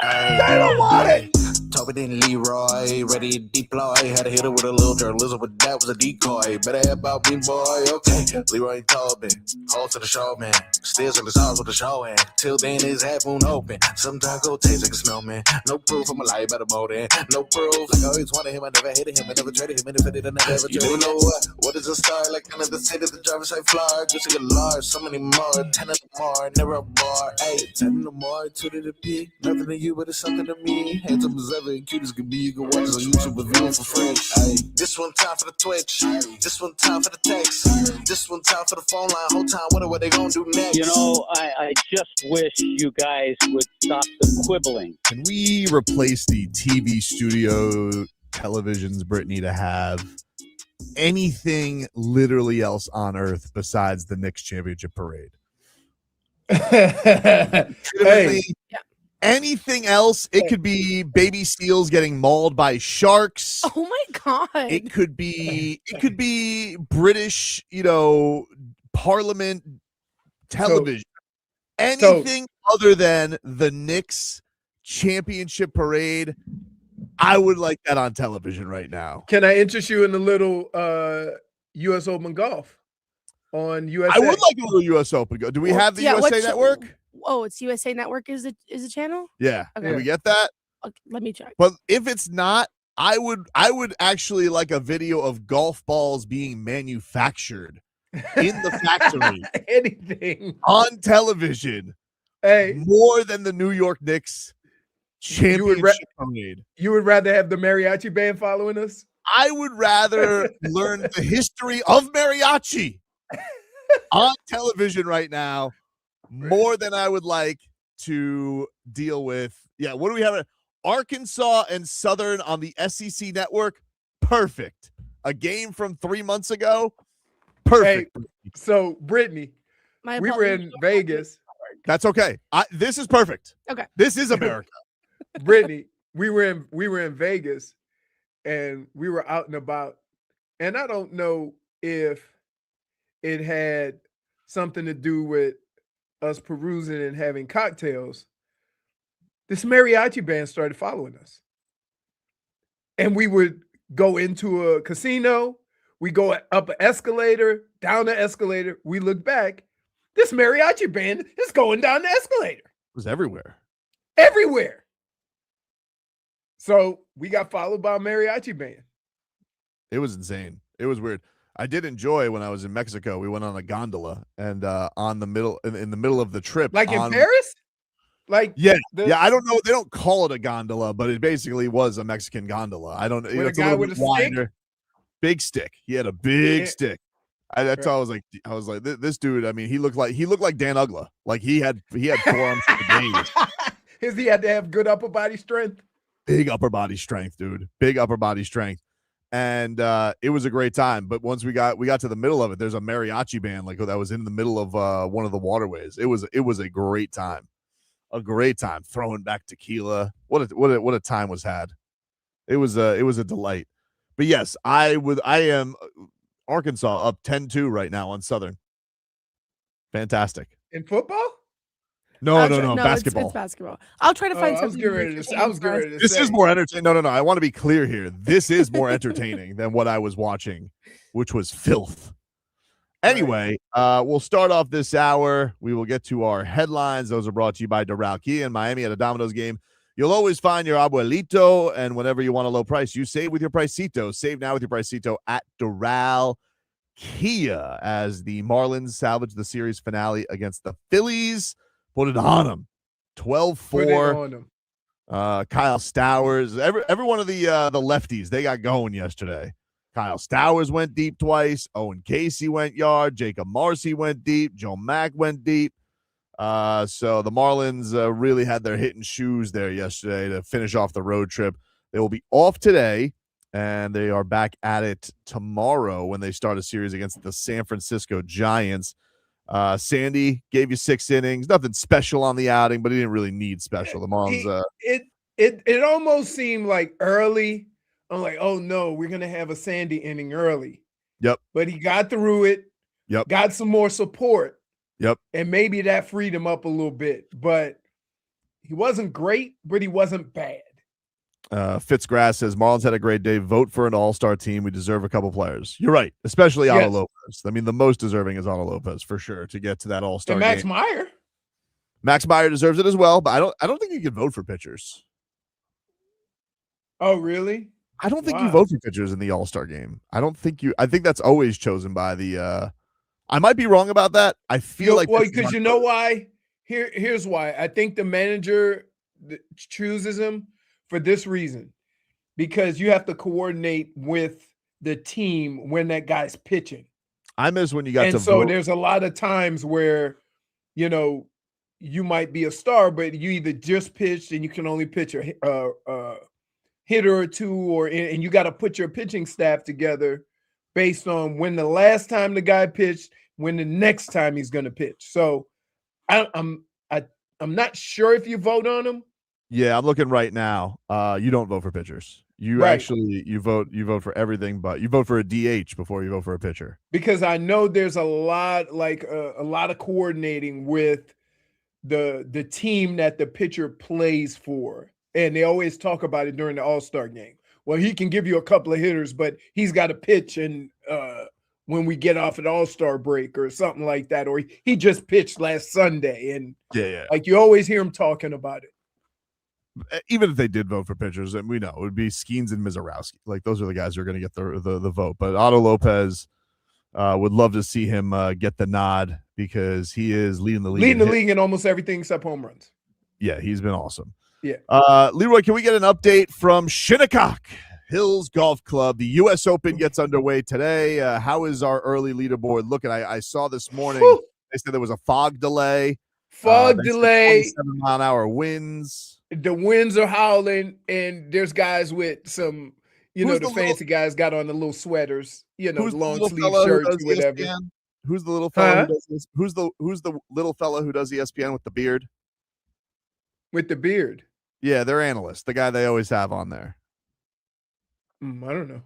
They don't want it. Tobin and Leroy, ready to deploy. Had to hit her with a little journalism, but that was a decoy. Better have about me, boy. Okay, Leroy and Tobin, hold to the show, man. Steers in the stars with the show, and till then his half moon open. Sometimes go taste like a snowman. No proof of my life, better more than no proof. Like I always wanted him, I never hated him, I never traded him, and if I did, I never ever traded him. You know what? What is a star? Like another city, the driver's side flyer. Just to get large, so many more. 10 of the more, never a bar. 8, 10 of the more, 2 to the P. Nothing to you, but it's something to me. Handsome as ever, and cute as can be. You can watch us on YouTube with view for free. Ay. This one time for the Twitch. This one time for the text. This one time for the phone line. Whole time, what they gonna do next? You know, I just wish you guys would stop the quibbling. Can we replace the TV studio televisions, Brittney, to have anything literally else on earth besides the Knicks championship parade? Hey. Anything else? It could be baby seals getting mauled by sharks. Oh my god! It could be British, Parliament television. Anything other than the Knicks championship parade, I would like that on television right now. Can I interest you in a little U.S. Open golf on USA? I would like a little U.S. Open. Do we have the USA Network? Oh, it's USA Network is the channel? Yeah. Okay. Can we get that? Okay, let me check. But if it's not, I would actually like a video of golf balls being manufactured in the factory. Anything on television. Hey, more than the New York Knicks championship parade. You would rather have the mariachi band following us? I would rather learn the history of mariachi on television right now more than I would like to deal with. Yeah, what do we have? Arkansas and Southern on the SEC network. Perfect. A game from 3 months ago. Perfect. Hey, so, Brittney, we were in Vegas. That's okay. This is perfect. Okay. This is America. Brittney, we were in Vegas, and we were out and about. And I don't know if it had something to do with us perusing and having cocktails. This mariachi band started following us. And we would go into a casino. We go up an escalator, down the escalator. We look back. This mariachi band is going down the escalator. It was everywhere. Everywhere. So we got followed by a mariachi band. It was insane. It was weird. I did enjoy when I was in Mexico. We went on a gondola and in the middle of the trip. Like in Paris? Like yeah. I don't know. They don't call it a gondola, but it basically was a Mexican gondola. I don't know. With a guy with a stick? Big stick. He had a big stick. That's all I was like, this dude, I mean, he looked like Dan Ugla. Like he had forearms for the days. He had to have good upper body strength. Big upper body strength, dude. Big upper body strength. And it was a great time. But once we got to the middle of it, there's a mariachi band like that was in the middle of one of the waterways. It was a great time. A great time. Throwing back tequila. What a time was had. It was a delight. But yes, I am Arkansas up 10-2 right now on Southern. Fantastic. In football? No, basketball. It's basketball. I'll try to find something. I was getting ready to This say. is more entertaining. No. I want to be clear here. This is more entertaining than what I was watching, which was filth. Anyway, we'll start off this hour. We will get to our headlines. Those are brought to you by Doral Kia in Miami at a Domino's game. You'll always find your abuelito, and whenever you want a low price, you save with your Pricito. Save now with your Pricito at Doral Kia as the Marlins salvage the series finale against the Phillies. Put it on them. 12-4. Kyle Stowers. Every one of the lefties, they got going yesterday. Kyle Stowers went deep twice. Owen Casey went yard. Jacob Marcy went deep. Joe Mack went deep. So the Marlins really had their hitting shoes there yesterday to finish off the road trip. They will be off today, and they are back at it tomorrow when they start a series against the San Francisco Giants. Sandy gave you 6 innings. Nothing special on the outing, but he didn't really need special. The Marlins. It almost seemed like early. I'm like, oh no, we're gonna have a Sandy inning early. Yep. But he got through it. Yep. Got some more support. Yep. And maybe that freed him up a little bit, but He wasn't great, but he wasn't bad. Fitzgrass says Marlins had a great day. Vote for an all-star team. We deserve a couple players. You're right, especially Otto Lopez. I mean, the most deserving is Otto Lopez for sure to get to that all-star And Max game. Meyer. Max Meyer deserves it as well, but I don't think you can vote for pitchers. Oh, really? I don't think you vote for pitchers in the all-star game. I think that's always chosen by the I might be wrong about that. I feel like because you know why? Here's why. I think the manager chooses him for this reason, because you have to coordinate with the team when that guy's pitching. I miss when you got to so vote. There's a lot of times where, you might be a star, but you either just pitched and you can only pitch a hitter or two, and you got to put your pitching staff together based on when the last time the guy pitched, when the next time he's going to pitch. So I'm not sure if you vote on him. Yeah, I'm looking right now. You don't vote for pitchers. You actually you vote for everything, but you vote for a DH before you vote for a pitcher. Because I know there's a lot of coordinating with the team that the pitcher plays for. And they always talk about it during the All-Star game. Well, he can give you a couple of hitters, but he's got to pitch and when we get off an All-Star break or something like that, or he just pitched last Sunday, and like you always hear him talking about it. Even if they did vote for pitchers, and we know it would be Skeens and Mizorowski. Like those are the guys who are going to get the vote. But Otto Lopez, would love to see him get the nod because he is leading the league in almost everything except home runs. Yeah, he's been awesome. Yeah. Leroy, can we get an update from Shinnecock Hills Golf Club? The U.S. Open gets underway today. How is our early leaderboard looking? I saw this morning they said there was a fog delay. 27-mile-an-hour winds. The winds are howling, and there's guys with some, the fancy guys got on the little sweaters, long sleeve shirts or whatever. ESPN? Who's the little fella who does this? Who's the little fella who does ESPN with the beard? With the beard? Yeah, their analyst, the guy they always have on there. I don't know.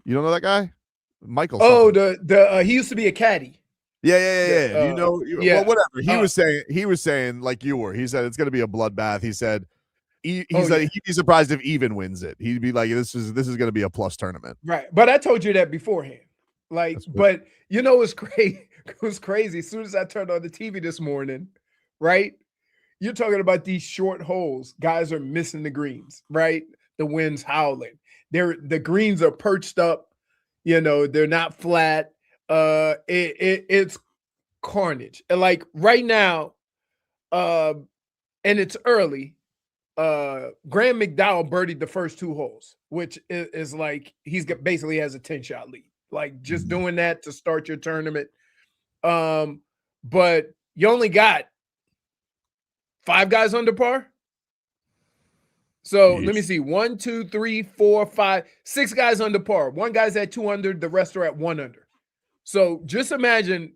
You don't know that guy? Michael. Oh, the he used to be a caddy. Yeah. Well, whatever. He was saying like you were. He said it's going to be a bloodbath. He said he'd be surprised if even wins it. He'd be like, this is going to be a plus tournament. Right. But I told you that beforehand. But it's crazy. It was crazy. As soon as I turned on the TV this morning, right? You're talking about these short holes. Guys are missing the greens, right? The wind's howling. The greens are perched up. They're not flat. It's carnage. And like right now, and it's early. Graham McDowell birdied the first two holes, which is like basically has a 10-shot lead. Like just doing that to start your tournament. But you only got 5 guys under par. So let me see. 1, 2, 3, 4, 5, 6 guys under par. 1 guy's at 2 under, the rest are at 1 under. So just imagine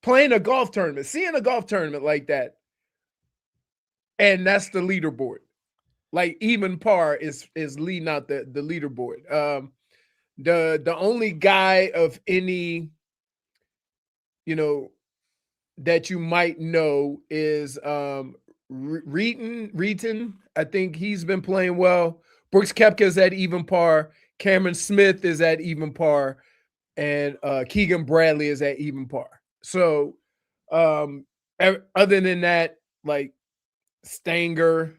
playing a golf tournament, seeing a golf tournament like that. And that's the leaderboard. Like even par is leading out the leaderboard. The only guy of any, that you might know is Reeton. I think he's been playing well. Brooks Koepka's at even par. Cameron Smith is at even par. And Keegan Bradley is at even par. So other than that, like Stanger,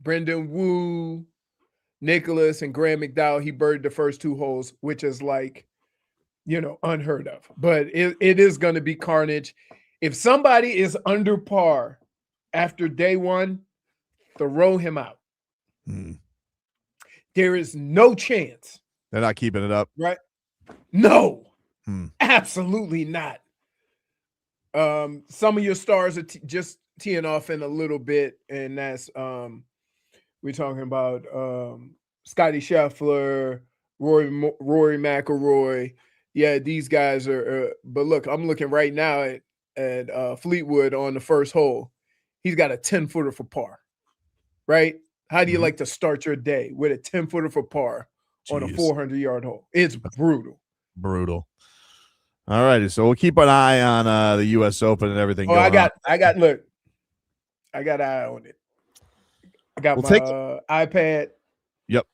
Brendan Wu, Nicholas, and Graham McDowell, he birdied the first 2 holes, which is like, unheard of. But it is going to be carnage. If somebody is under par after day 1, throw him out. There is no chance. They're not keeping it up. Right? No. Absolutely not. Some of your stars are just teeing off in a little bit, and that's we're talking about Scotty Scheffler, Rory McIlroy. Yeah, these guys are. But look, I'm looking right now at Fleetwood on the first hole. He's got a 10-footer for par. Right? How do you like to start your day with a 10-footer for par on a 400-yard hole? It's brutal. All righty, so we'll keep an eye on the U.S. Open and everything. I got. Look, I got an eye on it. I got We'll my iPad. Yep.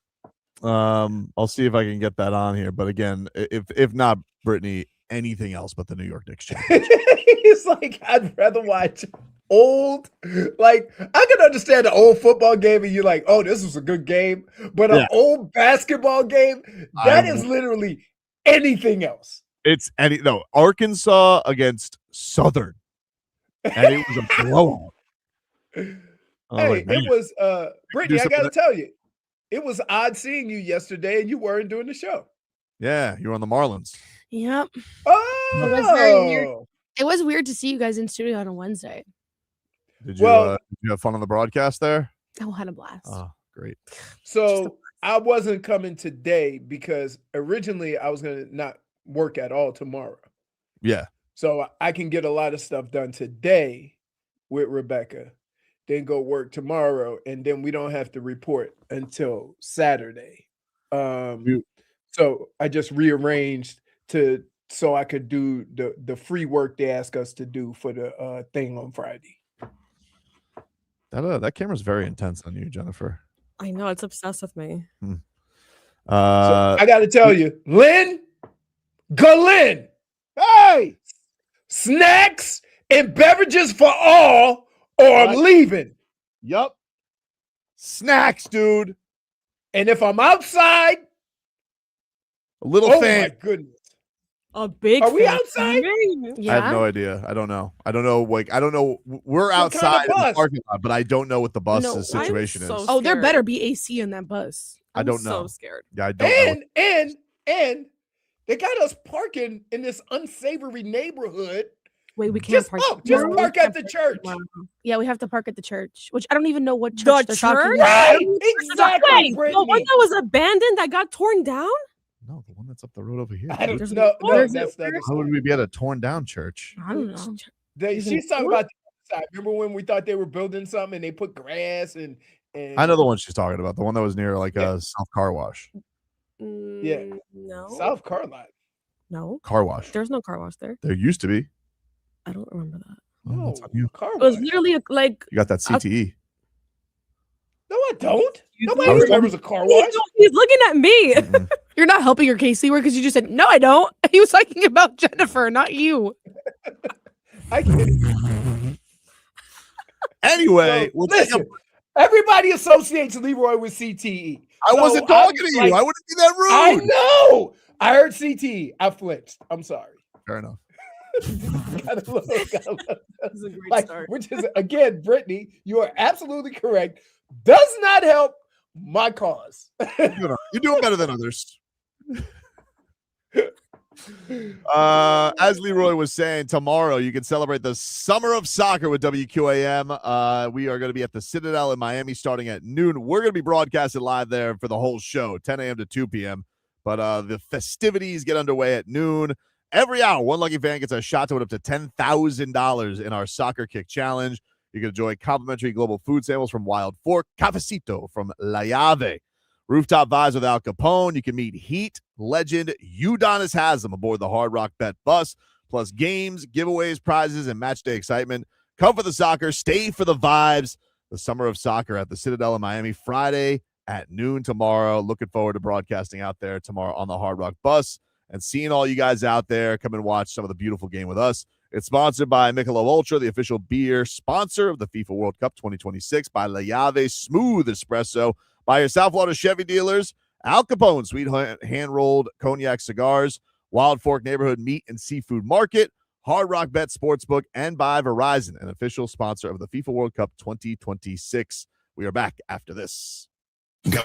I'll see if I can get that on here. But again, if not Brittney, anything else but the New York Knicks championship. It's like I'd rather watch old. Like I can understand an old football game, and you're like, "Oh, this was a good game," but an old basketball game that is literally anything else. It's Arkansas against Southern, and it was a blowout. Hey, it was Brittney. I got to tell you, it was odd seeing you yesterday, and you weren't doing the show. Yeah, you were on the Marlins. Yep. Oh, it was very weird. It was weird to see you guys in studio on a Wednesday. Did you have fun on the broadcast there? I had a blast. Oh, great. So I wasn't coming today because originally I was going to not work at all tomorrow. Yeah. So I can get a lot of stuff done today with Rebecca, then go work tomorrow, and then we don't have to report until Saturday. So I just rearranged so I could do the free work they ask us to do for the thing on Friday. That camera's very intense on you, Jennifer. I know, it's obsessed with me. So I got to tell you, Lynn, hey, snacks and beverages for all, or I'm leaving. Yup. Snacks, dude. And if I'm outside, a little fan. Oh my goodness. A big Are we fan. outside? Yeah. I have no idea. I don't know. I don't know. We're outside in the parking lot, but I don't know what the bus's situation is. Oh, there better be AC in that bus. I don't know. I'm so scared. Yeah, I don't know. And they got us parking in this unsavory neighborhood. Wait, we can't park. Just park at the church. Yeah, we have to park at the church, which I don't even know what church they're talking about. Right, exactly. Wait, the one that was abandoned that got torn down? No, the one that's up the road over here. I don't know. No, that's the other How would we be at a torn down church? I don't know. She's talking about the side. Remember when we thought they were building something and they put grass and I know the one she's talking about. The one that was near like a South Car Wash. Yeah. No. South Car Lot. No. Car Wash. There's no car wash there. There used to be. I don't remember that. No, car wash. It was literally like you got that CTE. No, I don't. Nobody remembers a car wash. He's looking at me. You're not helping your case, Leroy, because you just said, no, I don't. He was talking about Jennifer, not you. I get it. Anyway, listen, everybody associates Leroy with CTE. I wasn't talking to you. I wouldn't be that rude. I know. I heard CTE. I flinched. I'm sorry. Fair enough. Gotta love. That's a great start. Which is, again, Brittney, you are absolutely correct. Does not help my cause. You're doing better than others. As Leroy was saying, tomorrow you can celebrate the summer of soccer with WQAM. We are going to be at the Citadel in Miami starting at noon. We're going to be broadcasted live there for the whole show, 10 a.m. to 2 p.m. But the festivities get underway at noon. Every hour, one lucky fan gets a shot to win up to $10,000 in our Soccer Kick Challenge. You can enjoy complimentary global food samples from Wild Fork, Cafecito from La Llave, rooftop vibes with Al Capone. You can meet Heat legend Udonis Haslam aboard the Hard Rock Bet bus, plus games, giveaways, prizes, and match day excitement. Come for the soccer, stay for the vibes. The summer of soccer at the Citadel in Miami, Friday at noon tomorrow. Looking forward to broadcasting out there tomorrow on the Hard Rock bus and seeing all you guys out there. Come and watch some of the beautiful game with us. It's sponsored by Michelob Ultra, the official beer sponsor of the FIFA World Cup 2026, by La Llave Smooth Espresso, by your South Florida Chevy dealers, Al Capone Sweet Hand-Rolled Cognac Cigars, Wild Fork Neighborhood Meat and Seafood Market, Hard Rock Bet Sportsbook, and by Verizon, an official sponsor of the FIFA World Cup 2026. We are back after this. Go.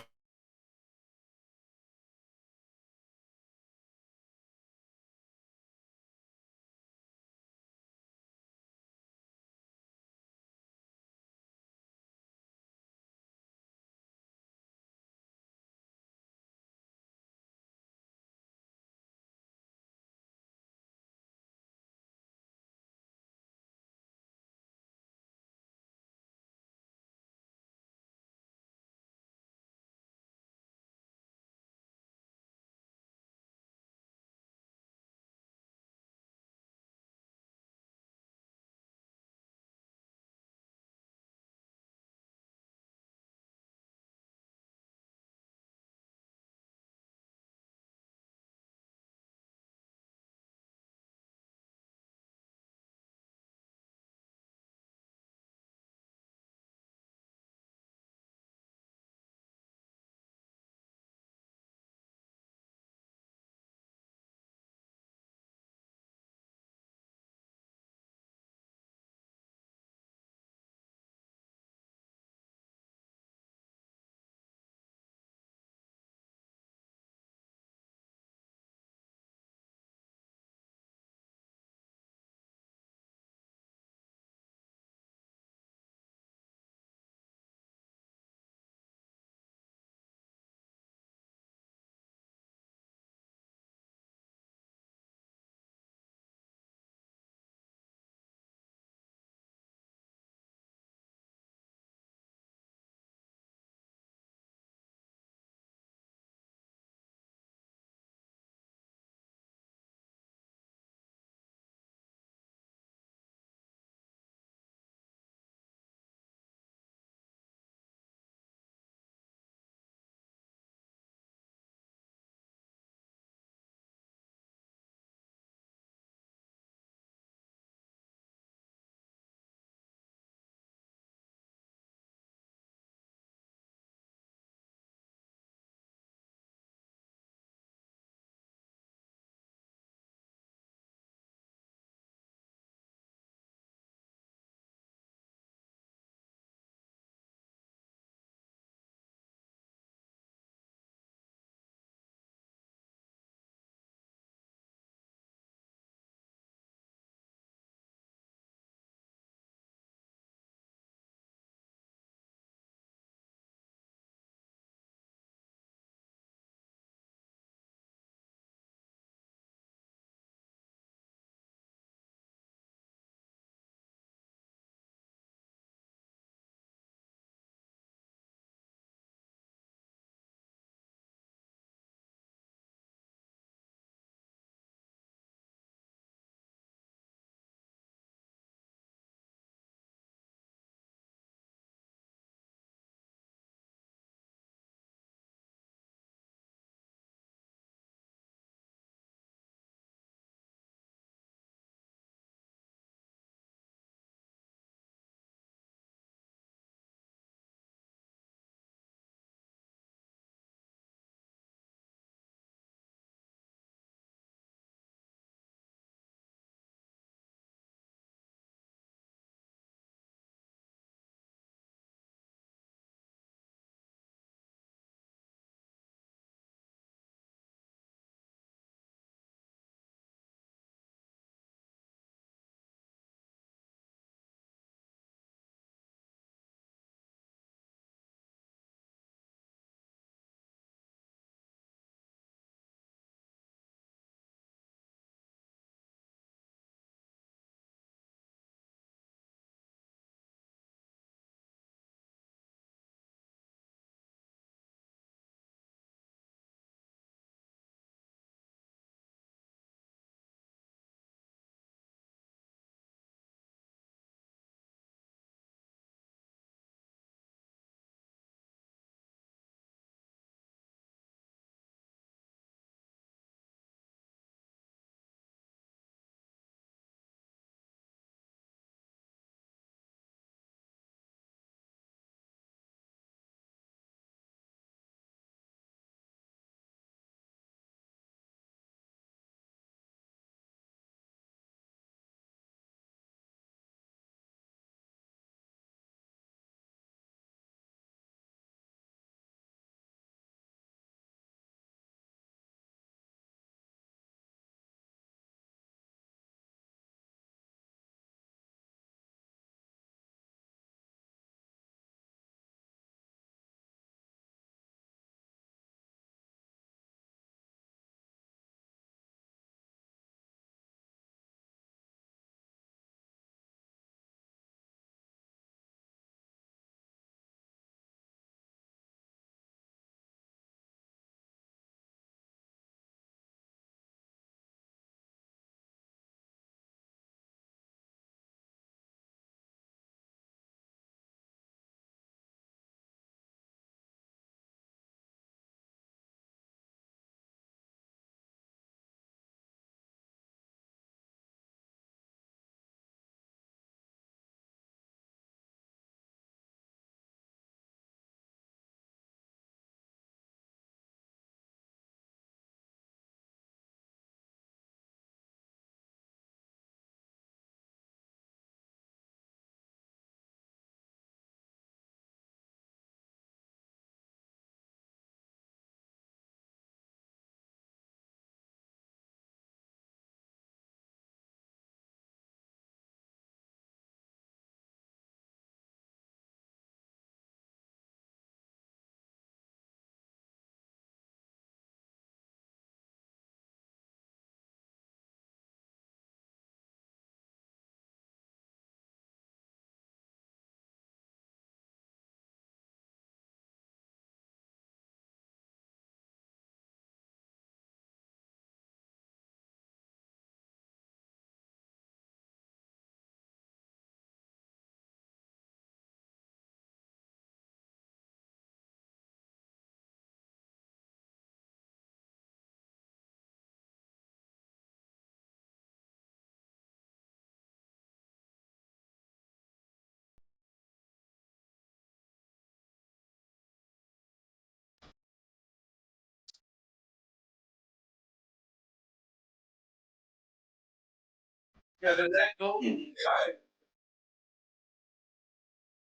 All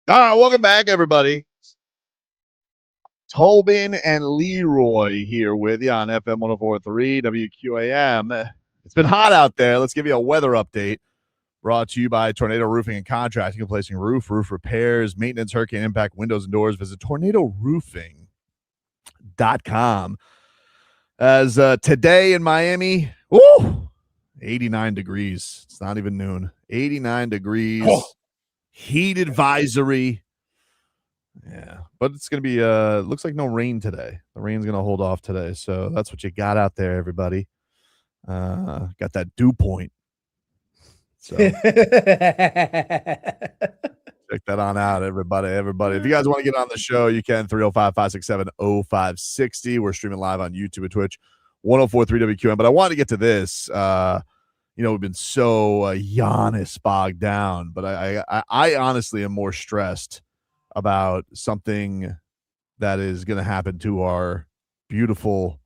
right, welcome back, everybody. Tobin and Leroy here with you on FM 104.3 WQAM. It's been hot out there. Let's give you a weather update brought to you by Tornado Roofing and Contracting, replacing roof repairs, maintenance, hurricane impact, windows and doors. Visit tornadoroofing.com. As today in Miami, 89 degrees. It's not even noon. 89 degrees. Oh. Heat advisory. Yeah, but it's going to be looks like no rain today. The rain's going to hold off today. So that's what you got out there, everybody. Got that dew point. So check that on out, everybody. If you guys want to get on the show, you can 305-567-0560. We're streaming live on YouTube and Twitch, 104.3 WQM. But I wanted to get to this. We've been so Giannis bogged down, but I honestly am more stressed about something that is going to happen to our beautiful,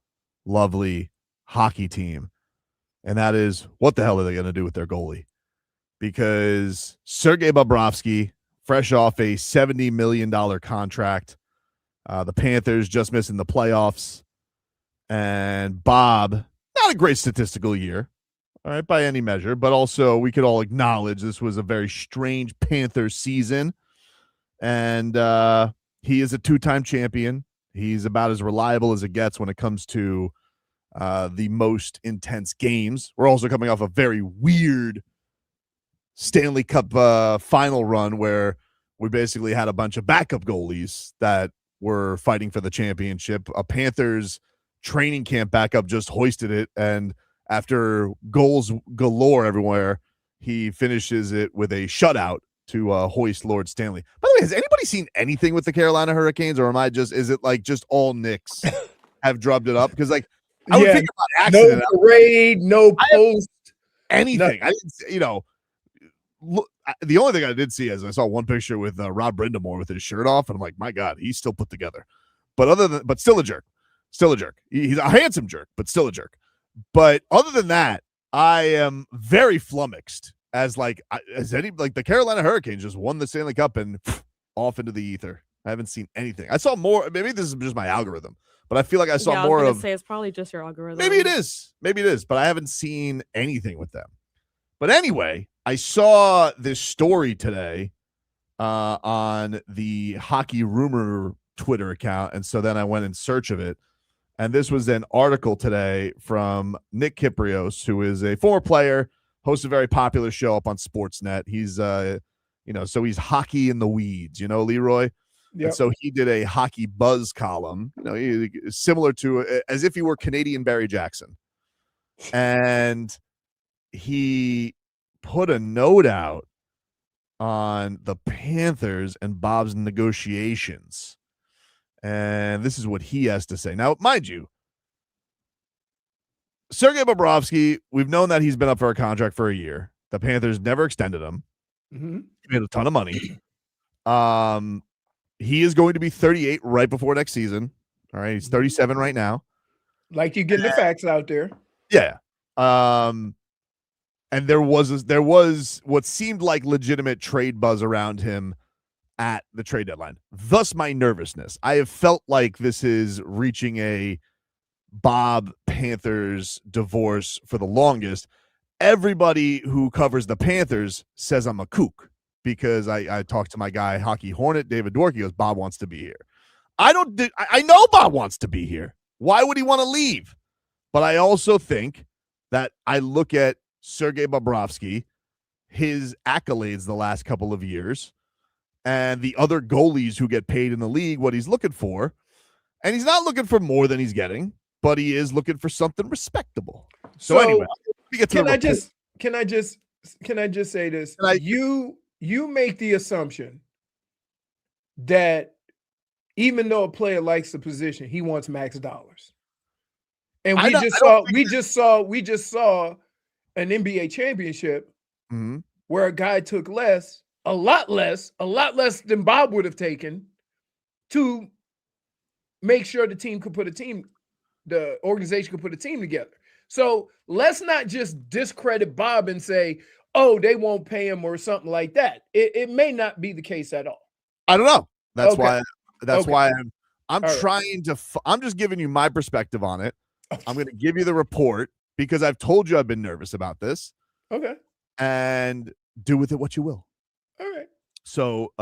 lovely hockey team. And that is, what the hell are they going to do with their goalie? Because Sergei Bobrovsky, fresh off a $70 million contract, the Panthers just missing the playoffs, and Bob, not a great statistical year, all right, by any measure, but also we could all acknowledge this was a very strange Panthers season. And he is a two-time champion. He's about as reliable as it gets when it comes to the most intense games. We're also coming off a very weird Stanley Cup final run where we basically had a bunch of backup goalies that were fighting for the championship. A Panthers training camp backup just hoisted it, and after goals galore everywhere, he finishes it with a shutout to hoist Lord Stanley. By the way, has anybody seen anything with the Carolina Hurricanes, or is it like just all Knicks have drubbed it up? Because I would think about accident. No parade, no post, anything. I didn't, look, the only thing I did see is I saw one picture with Rob Brindamore with his shirt off, and I'm like, my God, he's still put together. But still a jerk. He's a handsome jerk, but still a jerk. But other than that, I am very flummoxed the Carolina Hurricanes just won the Stanley Cup and off into the ether. I haven't seen anything. I saw more. Maybe this is just my algorithm, but I feel like I saw more of. Say it's probably just your algorithm. Maybe it is, but I haven't seen anything with them. But anyway, I saw this story today on the Hockey Rumor Twitter account, and so then I went in search of it. And this was an article today from Nick Kypreos, who is a former player, hosts a very popular show up on Sportsnet. He's, so he's hockey in the weeds, Leroy. Yep. And so he did a hockey buzz column, similar to as if he were Canadian Barry Jackson. And he put a note out on the Panthers and Bob's negotiations. And this is what he has to say. Now, mind you, Sergei Bobrovsky, we've known that he's been up for a contract for a year. The Panthers never extended him. Mm-hmm. He made a ton of money. He is going to be 38 right before next season. All right, he's 37 right now. Like you getting the facts out there. Yeah. And there was what seemed like legitimate trade buzz around him at the trade deadline. Thus my nervousness. I have felt like this is reaching a Bob Panthers divorce for the longest. Everybody who covers the Panthers says I'm a kook because I talked to my guy, Hockey Hornet, David Dwork. He goes, Bob wants to be here. I know Bob wants to be here. Why would he want to leave? But I also think that I look at Sergei Bobrovsky, his accolades the last couple of years, and the other goalies who get paid in the league, what he's looking for. And he's not looking for more than he's getting, but he is looking for something respectable. So anyway, can I just say this? You make the assumption that even though a player likes the position, he wants max dollars. And we just saw an NBA championship where a guy took a lot less than Bob would have taken to make sure the organization could put a team together. So let's not just discredit Bob and say, oh, they won't pay him or something like that. It may not be the case at all. I don't know. That's Okay. why. That's Okay. why I'm All right. trying to. I'm just giving you my perspective on it. I'm going to give you the report because I've told you I've been nervous about this. Okay. And do with it what you will. All right. So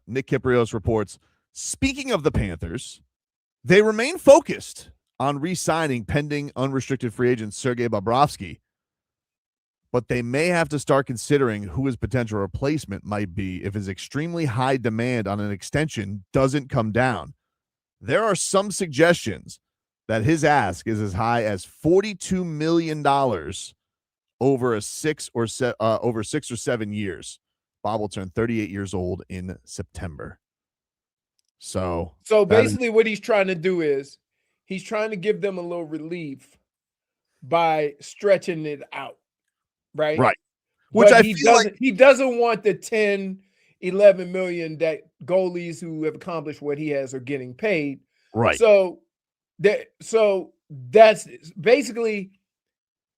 Nick Kypreos reports, speaking of the Panthers, they remain focused on re-signing pending unrestricted free agent Sergei Bobrovsky, but they may have to start considering who his potential replacement might be if his extremely high demand on an extension doesn't come down. There are some suggestions that his ask is as high as $42 million over 6 or 7 years. Bob will turn 38 years old in September. So basically what he's trying to do is he's trying to give them a little relief by stretching it out. Right. Right. Which but he doesn't want the 10, 11 million that goalies who have accomplished what he has are getting paid. Right. So that's basically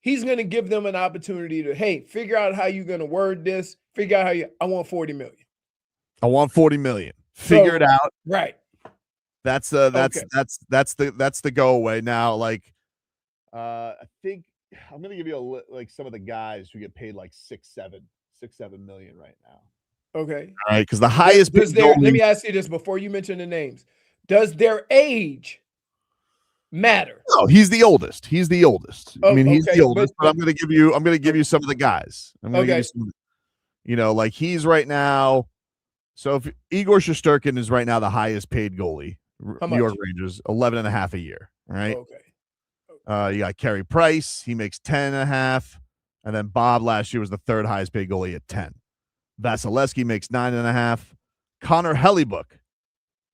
he's going to give them an opportunity to, hey, figure out how you're going to word this. Figure out I want 40 million. I want 40 million. Figure it out. Right. That's the go away now. Like, I think I'm going to give you some of the guys who get paid like 6-7 million right now. Okay. All right. Because the highest. Let me ask you this before you mention the names. Does their age matter? No, he's the oldest. He's the oldest. Oh, I mean, he's okay, the oldest, but I'm going to give you some of the guys. I'm going to give you some, like he's right now. So if Igor Shesterkin is right now the highest paid goalie, New York Rangers, 11.5 a year. All right. Okay. You got Carey Price. He makes 10.5. And then Bob last year was the third highest paid goalie at 10. Vasilevsky makes 9.5. Connor Hellebuyck,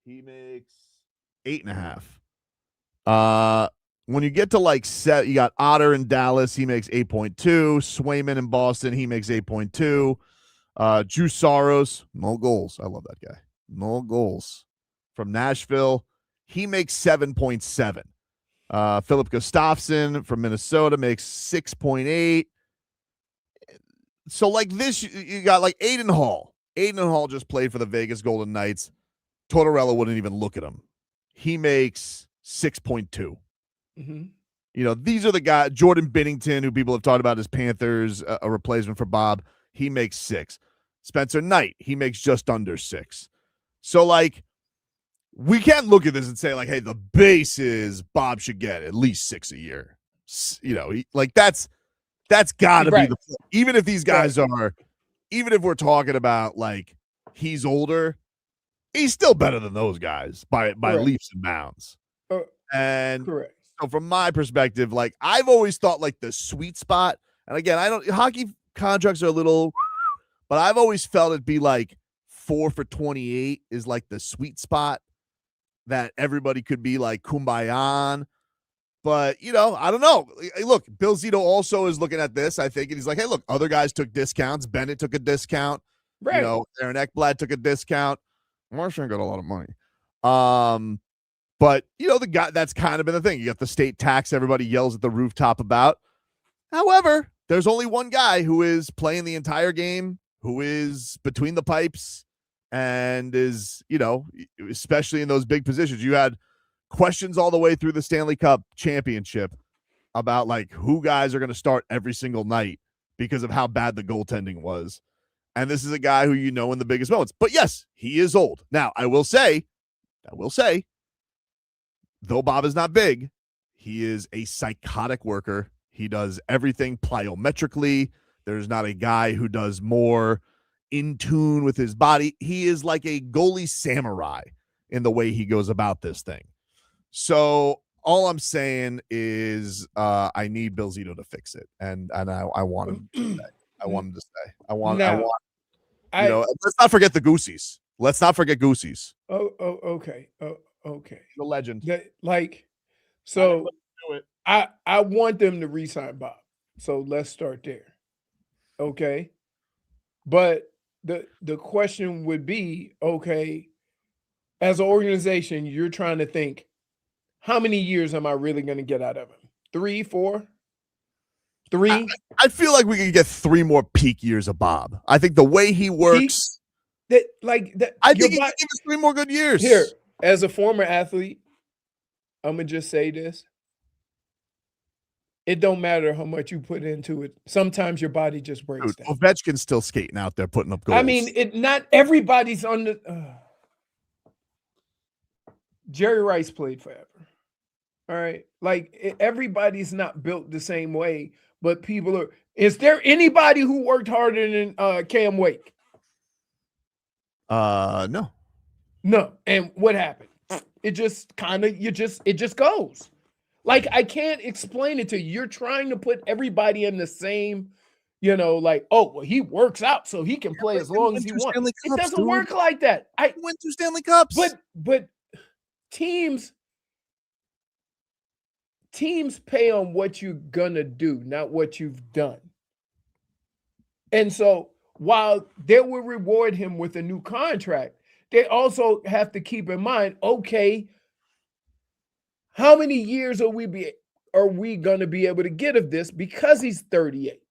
he makes 8.5. When you get to like set, you got Otter in Dallas, he makes 8.2. Swayman in Boston, he makes 8.2. Drew Soros, no goals. I love that guy. No goals. From Nashville, he makes 7.7. Philip Gustafsson from Minnesota makes 6.8. So like this, you got like Aiden Hall. Aiden Hall just played for the Vegas Golden Knights. Tortorella wouldn't even look at him. He makes 6.2. Mm-hmm. These are the guys. Jordan Binnington, who people have talked about as Panthers, a replacement for Bob. He makes 6. Spencer Knight, he makes just under 6. So like, we can't look at this and say like, hey, the base is Bob should get at least 6 a year. That's got to be the, even if these guys are, even if we're talking about like he's older, he's still better than those guys by leaps and bounds. And so from my perspective, like I've always thought like the sweet spot, and again, hockey contracts are a little, but I've always felt it'd be like 4 for 28 is like the sweet spot that everybody could be like kumbaya on. But, I don't know. Look, Bill Zito also is looking at this, I think, and he's like, hey, look, other guys took discounts. Bennett took a discount. Right. Aaron Ekblad took a discount. Marchand got a lot of money. But, the guy, that's kind of been the thing. You got the state tax everybody yells at the rooftop about. However, there's only one guy who is playing the entire game, who is between the pipes and is, especially in those big positions. You had questions all the way through the Stanley Cup championship about like who guys are going to start every single night because of how bad the goaltending was. And this is a guy who in the biggest moments. But yes, he is old. Now, I will say, though Bob is not big, he is a psychotic worker. He does everything plyometrically. There's not a guy who does more in tune with his body. He is like a goalie samurai in the way he goes about this thing. So all I'm saying is I need Bill Zito to fix it, and I want him to stay. I want him to stay. Let's not forget the Goosies. Let's not forget Goosies. Okay. The legend. I want them to re-sign Bob. So let's start there. Okay. But the question would be, okay, as an organization, you're trying to think, how many years am I really going to get out of him? 3, 4? 3. I feel like we can get 3 more peak years of Bob. I think the way he works, I I think he can give us 3 more good years. Here, as a former athlete, I'm gonna just say this. It don't matter how much you put into it. Sometimes your body just breaks Dude, down. Ovechkin's still skating out there putting up goals. I mean, not everybody's on the. Jerry Rice played forever. All right, like everybody's not built the same way, but people are. Is there anybody who worked harder than Cam Wake? No. And what happened? It just it just goes. Like, I can't explain it to you. You're trying to put everybody in the same, like, oh, well, he works out so he can play as long as he wants. It doesn't work like that. I went 2 Stanley Cups. But teams pay on what you're gonna do, not what you've done. And so while they will reward him with a new contract, they also have to keep in mind, okay, how many years are we going to be able to get of this because he's 38?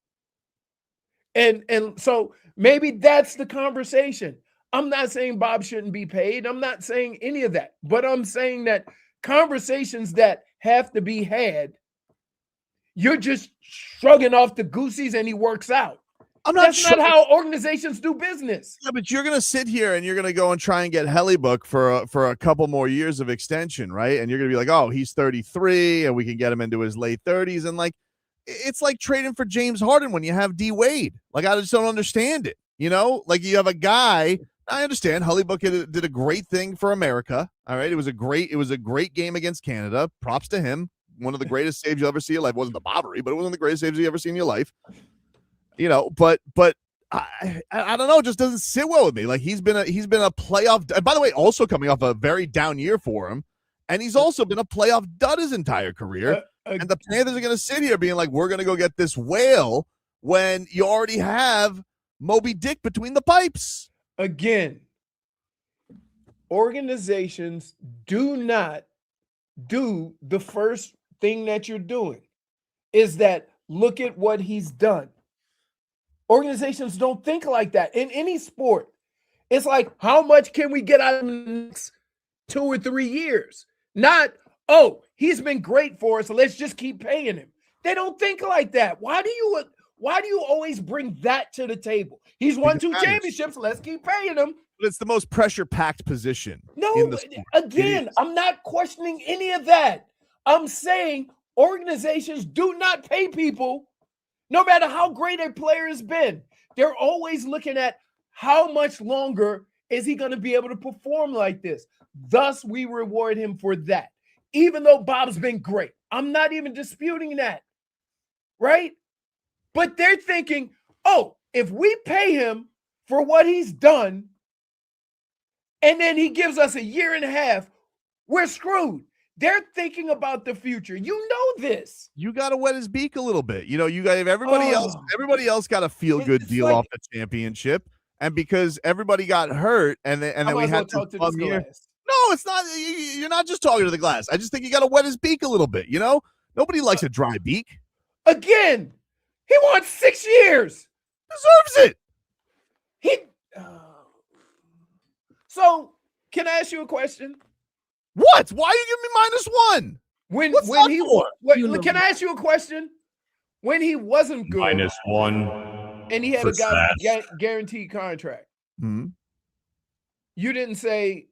And so maybe that's the conversation. I'm not saying Bob shouldn't be paid. I'm not saying any of that. But I'm saying that conversations that have to be had, you're just shrugging off the Goosies and he works out. That's not how organizations do business. Yeah, but you're going to sit here and you're going to go and try and get Hellybook for a couple more years of extension, right? And you're going to be like, oh, he's 33 and we can get him into his late 30s. And like, it's like trading for James Harden when you have D Wade. Like, I just don't understand it. Like you have a guy. I understand Hellybook did a great thing for America. All right. It was a great game against Canada. Props to him. One of the greatest saves you'll ever see in your life. It wasn't the Bobbery, but it was one of the greatest saves you ever seen in your life. But I don't know, it just doesn't sit well with me. Like he's been a playoff. And by the way, also coming off a very down year for him, and he's also been a playoff dud his entire career. And the Panthers are going to sit here being like, we're going to go get this whale when you already have Moby Dick between the pipes. Again, organizations do not do the first thing that you're doing. Is that look at what he's done. Organizations don't think like that in any sport. It's like, how much can we get out of the next 2 or 3 years? Not, oh, he's been great for us, so let's just keep paying him. They don't think like that. Why do you always bring that to the table? He's won 2 championships, let's keep paying him. But it's the most pressure-packed position. No, again, I'm not questioning any of that. I'm saying organizations do not pay people. No matter how great a player has been, they're always looking at how much longer is he going to be able to perform like this. Thus, we reward him for that. Even though Bob's been great. I'm not even disputing that. Right? But they're thinking, oh, if we pay him for what he's done, and then he gives us a year and a half, we're screwed. They're thinking about the future. You know this. You got to wet his beak a little bit. You got everybody else got a feel-good deal off the championship. And because everybody got hurt and then we had to talk to this glass. No, it's not. You're not just talking to the glass. I just think you got to wet his beak a little bit. Nobody likes a dry beak. Again, he won 6 years. Deserves it. So, can I ask you a question? What? Why are you giving me -1? Can I ask you a question? When he wasn't good, -1, and he had a guaranteed contract, you didn't say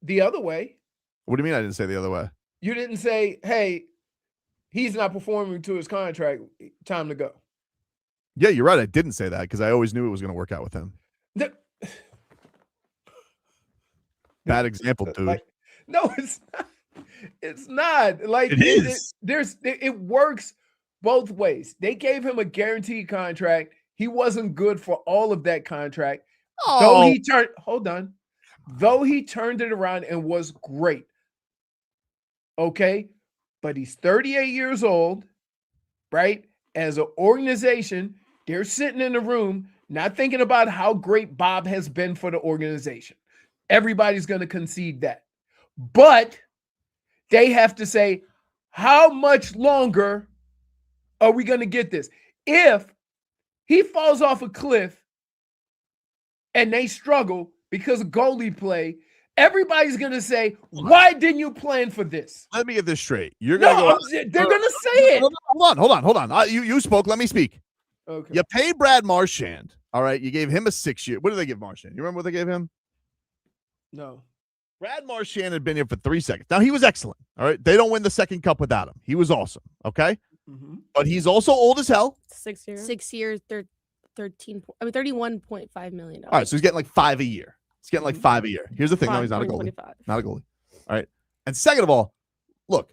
the other way. What do you mean I didn't say the other way? You didn't say, hey, he's not performing to his contract, time to go. Yeah, you're right. I didn't say that because I always knew it was going to work out with him. Bad example, dude. No, it's not. It's not. Like it is. It works both ways. They gave him a guaranteed contract. He wasn't good for all of that contract. Though he turned it around and was great. Okay? But he's 38 years old, right? As an organization, they're sitting in the room not thinking about how great Bob has been for the organization. Everybody's going to concede that. But they have to say, how much longer are we going to get this? if he falls off a cliff and they struggle because of goalie play, everybody's going to say, why didn't you plan for this? Let me get this straight. You're going to go. They're going to say it. Hold on. You spoke. Let me speak. Okay. You pay Brad Marchand. All right. You gave him a 6-year. What did they give Marchand? You remember what they gave him? No. Brad Marchand had been here for 3 seconds. Now, he was excellent. All right. They don't win the second cup without him. He was awesome. Okay. Mm-hmm. But he's also old as hell. 6 years. 6 years, 31.5 million. All right. So he's getting like 5 a year. He's getting like 5 a year. Here's the thing. No, he's not a goalie. 25. Not a goalie. All right. And second of all, look,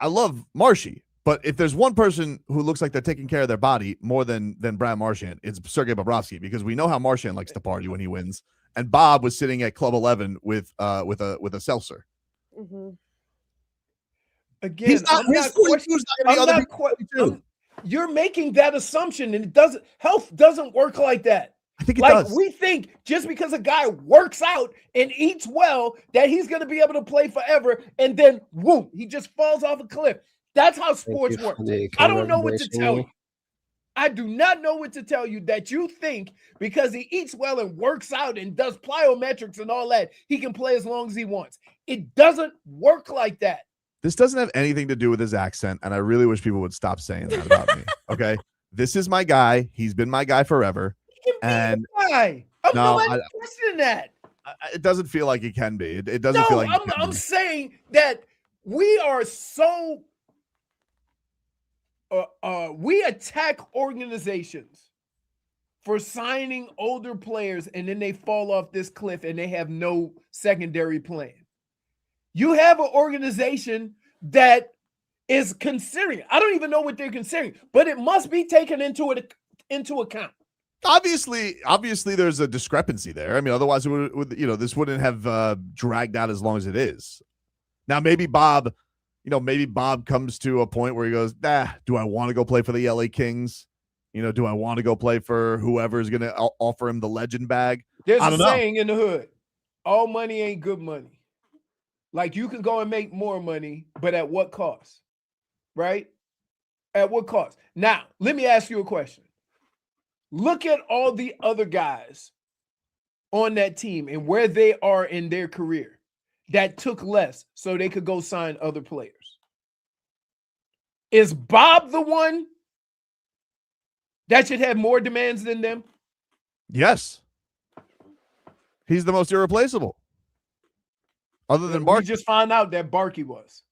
I love Marshy, but if there's one person who looks like they're taking care of their body more than Brad Marchand, it's Sergei Bobrovsky, because we know how Marchand likes to party when he wins. And Bob was sitting at Club 11 with a seltzer. Mm-hmm. Again, you're making that assumption, and health doesn't work like that. I think it does. We think just because a guy works out and eats well that he's going to be able to play forever, and then whoop, he just falls off a cliff. That's how sports work. I don't know what to tell you. I do not know what to tell you that you think because he eats well and works out and does plyometrics and all that, he can play as long as he wants. It doesn't work like that. This doesn't have anything to do with his accent, and I really wish people would stop saying that about me. Okay? This is my guy. He's been my guy forever. And I'm not questioning that. It doesn't feel like it can be. It doesn't feel like I'm saying that we are so we attack organizations for signing older players and then they fall off this cliff and they have no secondary plan. You have an organization that is considering, I don't even know what they're considering, but it must be taken into account. Obviously, there's a discrepancy there. I mean, otherwise, this wouldn't have dragged out as long as it is. Now, maybe Bob comes to a point where he goes, do I want to go play for the LA Kings? Do I want to go play for whoever is going to offer him the legend bag? There's a saying in the hood, all money ain't good money. Like, you can go and make more money, but at what cost? Right? At what cost? Now, let me ask you a question. Look at all the other guys on that team and where they are in their career that took less so they could go sign other players. Is Bob the one that should have more demands than them? Yes. He's the most irreplaceable. Other than Barkey. We just found out that Barkey was.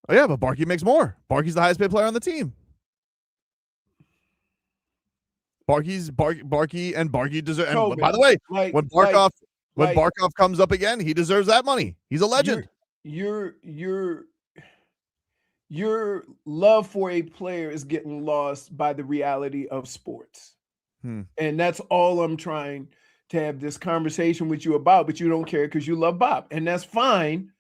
Oh, yeah, but Barkey makes more. Barkey's the highest paid player on the team. Barkey deserves. And by the way, when Barkov comes up again, he deserves that money. He's a legend. Your love for a player is getting lost by the reality of sports, and that's all I'm trying to have this conversation with you about. But you don't care because you love Bob, and that's fine.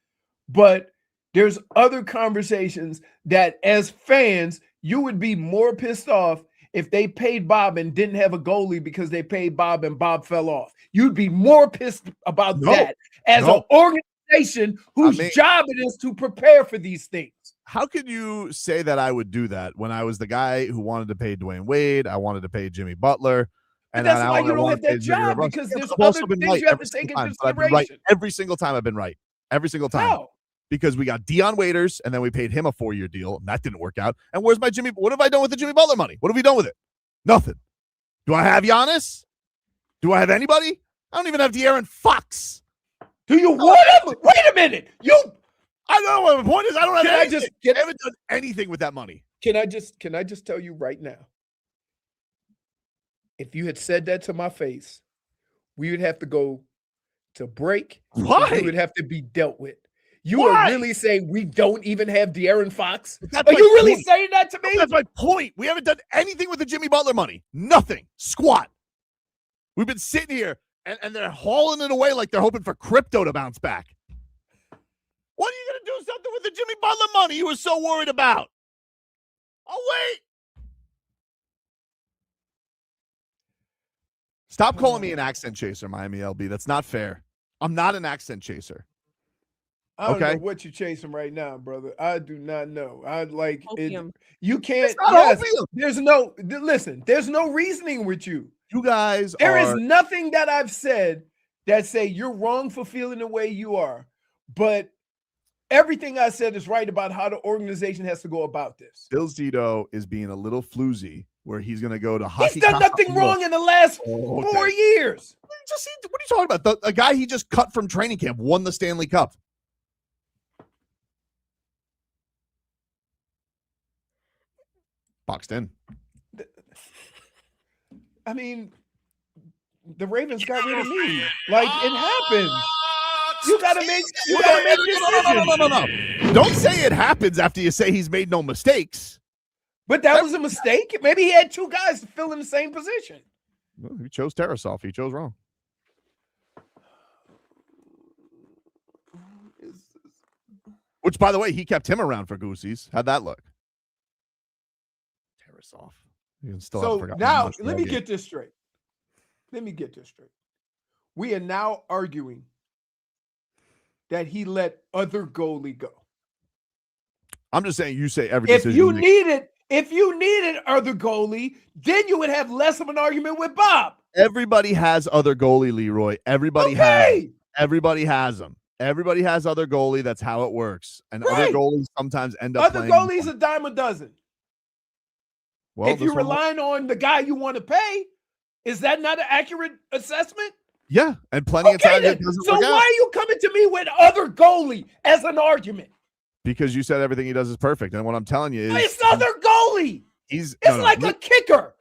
But there's other conversations that, as fans, you would be more pissed off if they paid Bob and didn't have a goalie because they paid Bob and Bob fell off. You'd be more pissed about that as an organization whose job it is to prepare for these things. How could you say that I would do that when I was the guy who wanted to pay Dwayne Wade, I wanted to pay Jimmy Butler, and that's why you don't have that job, because there's other things you have to take into consideration. Every single time I've been right. Every single time. How? Because we got Deion Waiters, and then we paid him a 4-year deal, and that didn't work out. And where's my Jimmy? What have I done with the Jimmy Butler money? What have we done with it? Nothing. Do I have Giannis? Do I have anybody? I don't even have De'Aaron Fox. Do you want him? Wait a minute. I don't know what the point is. I don't have anything. I haven't done anything with that money. Can I just tell you right now? If you had said that to my face, we would have to go to break. Why? We would have to be dealt with. You are really saying we don't even have De'Aaron Fox? Are you really saying that to me? That's my point. We haven't done anything with the Jimmy Butler money. Nothing. Squat. We've been sitting here, and they're hauling it away like they're hoping for crypto to bounce back. When are you going to do something with the Jimmy Butler money you were so worried about? Oh, wait. Stop calling me an accent chaser, Miami LB. That's not fair. I'm not an accent chaser. I don't know Okay. what you're chasing right now, brother. I do not know. I like it. Opium. You can't. It's not Yes, opium. there's no. Listen, there's no reasoning with you. You guys There is are nothing that I've said that say you're wrong for feeling the way you are, but everything I said is right about how the organization has to go about this. Bill Zito is being a little floozy where he's going to go to hockey. He's done nothing wrong in the last 4 years. What are you talking about? A guy he just cut from training camp won the Stanley Cup. Boxed in. I mean, the Ravens got rid of me. Like, it happens. You gotta make decisions. No. Don't say it happens after you say he's made no mistakes. But that was a mistake. Maybe he had two guys to fill in the same position. Well, he chose Tarasov. He chose wrong. Which, by the way, he kept him around for Goosies. How'd that look? Tarasov. So now, let me get this straight. We are now arguing that he let other goalie go. I'm just saying you say every If decision. you needed other goalie, then you would have less of an argument with Bob. Everybody has other goalie, Leroy. Everybody has them. Everybody has other goalie. That's how it works. And other goalies sometimes end up Other playing. goalies a dime a dozen. Well, if you're relying on the guy you want to pay, is that not an accurate assessment? Yeah, and plenty of times it doesn't so work why out. are you coming to me with other goalie as an argument? Because you said everything he does is perfect, and what I'm telling you is It's other goalie. It's a kicker.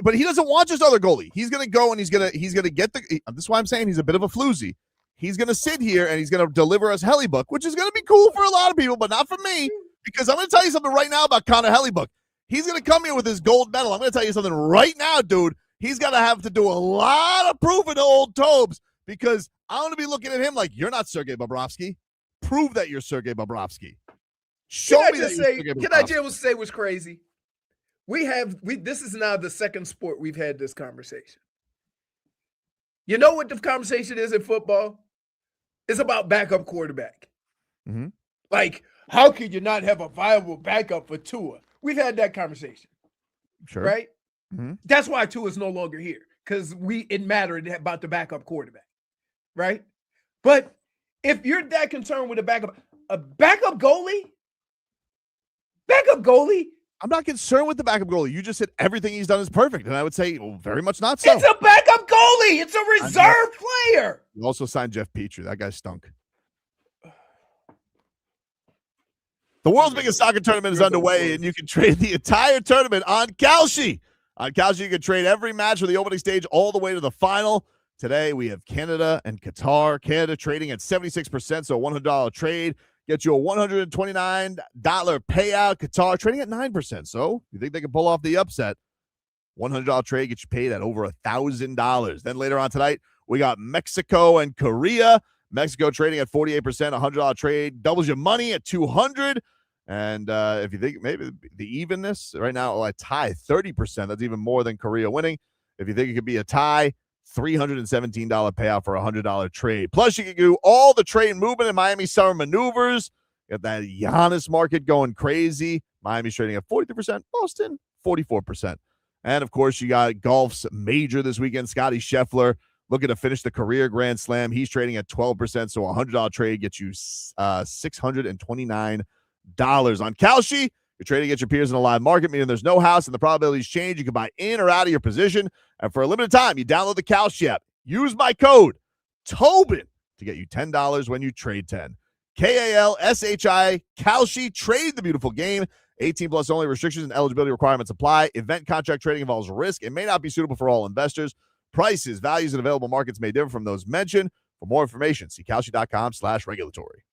But he doesn't want just other goalie. He's gonna go and he's gonna get the. This is why I'm saying he's a bit of a floozy. He's gonna sit here and he's gonna deliver us Hellybook, which is gonna be cool for a lot of people, but not for me. Because I'm gonna tell you something right now about Connor Hellybook. He's gonna come here with his gold medal. I'm gonna tell you something right now, dude. He's gonna have to do a lot of proving to old Tobes because I'm gonna be looking at him like you're not Sergei Bobrovsky. Prove that you're Sergei Bobrovsky. Show me that you're Sergei Bobrovsky. Can I just say what's crazy? This is now the second sport we've had this conversation. You know what the conversation is in football? It's about backup quarterback. Mm-hmm. Like, how could you not have a viable backup for Tua? We've had that conversation. Sure. Right? Mm-hmm. That's why Tua is no longer here, because it mattered about the backup quarterback. Right? But if you're that concerned with a backup goalie, I'm not concerned with the backup goalie. You just said everything he's done is perfect, and I would say very much not so. It's a backup goalie. It's a reserve player. You also signed Jeff Petrie. That guy stunk. The world's biggest soccer tournament is underway, and you can trade the entire tournament on Kalshi. On Kalshi, you can trade every match from the opening stage all the way to the final. Today, we have Canada and Qatar. Canada trading at 76%, so a $100 trade. Get you a $129 payout. Qatar trading at 9%. So you think they can pull off the upset? $100 trade gets you paid at over $1,000. Then later on tonight, we got Mexico and Korea. Mexico trading at 48%. $100 trade doubles your money at $200. And if you think maybe the evenness right now, a tie 30%. That's even more than Korea winning. If you think it could be a tie, $317 payout for a $100 trade. Plus, you can do all the trade movement in Miami summer maneuvers. Got that Giannis market going crazy. Miami's trading at 43%. Boston, 44%. And, of course, you got golf's major this weekend. Scotty Scheffler looking to finish the career Grand Slam. He's trading at 12%, so a $100 trade gets you $629. On Kalshi, you're trading against your peers in a live market, meaning there's no house and the probabilities change. You can buy in or out of your position. And for a limited time, you download the Kalshi app. Use my code Tobin to get you $10 when you trade 10. Kalshi, Kalshi, trade the beautiful game. 18 plus only. Restrictions and eligibility requirements apply. Event contract trading involves risk. It may not be suitable for all investors. Prices, values, and available markets may differ from those mentioned. For more information, see Kalshi.com/regulatory.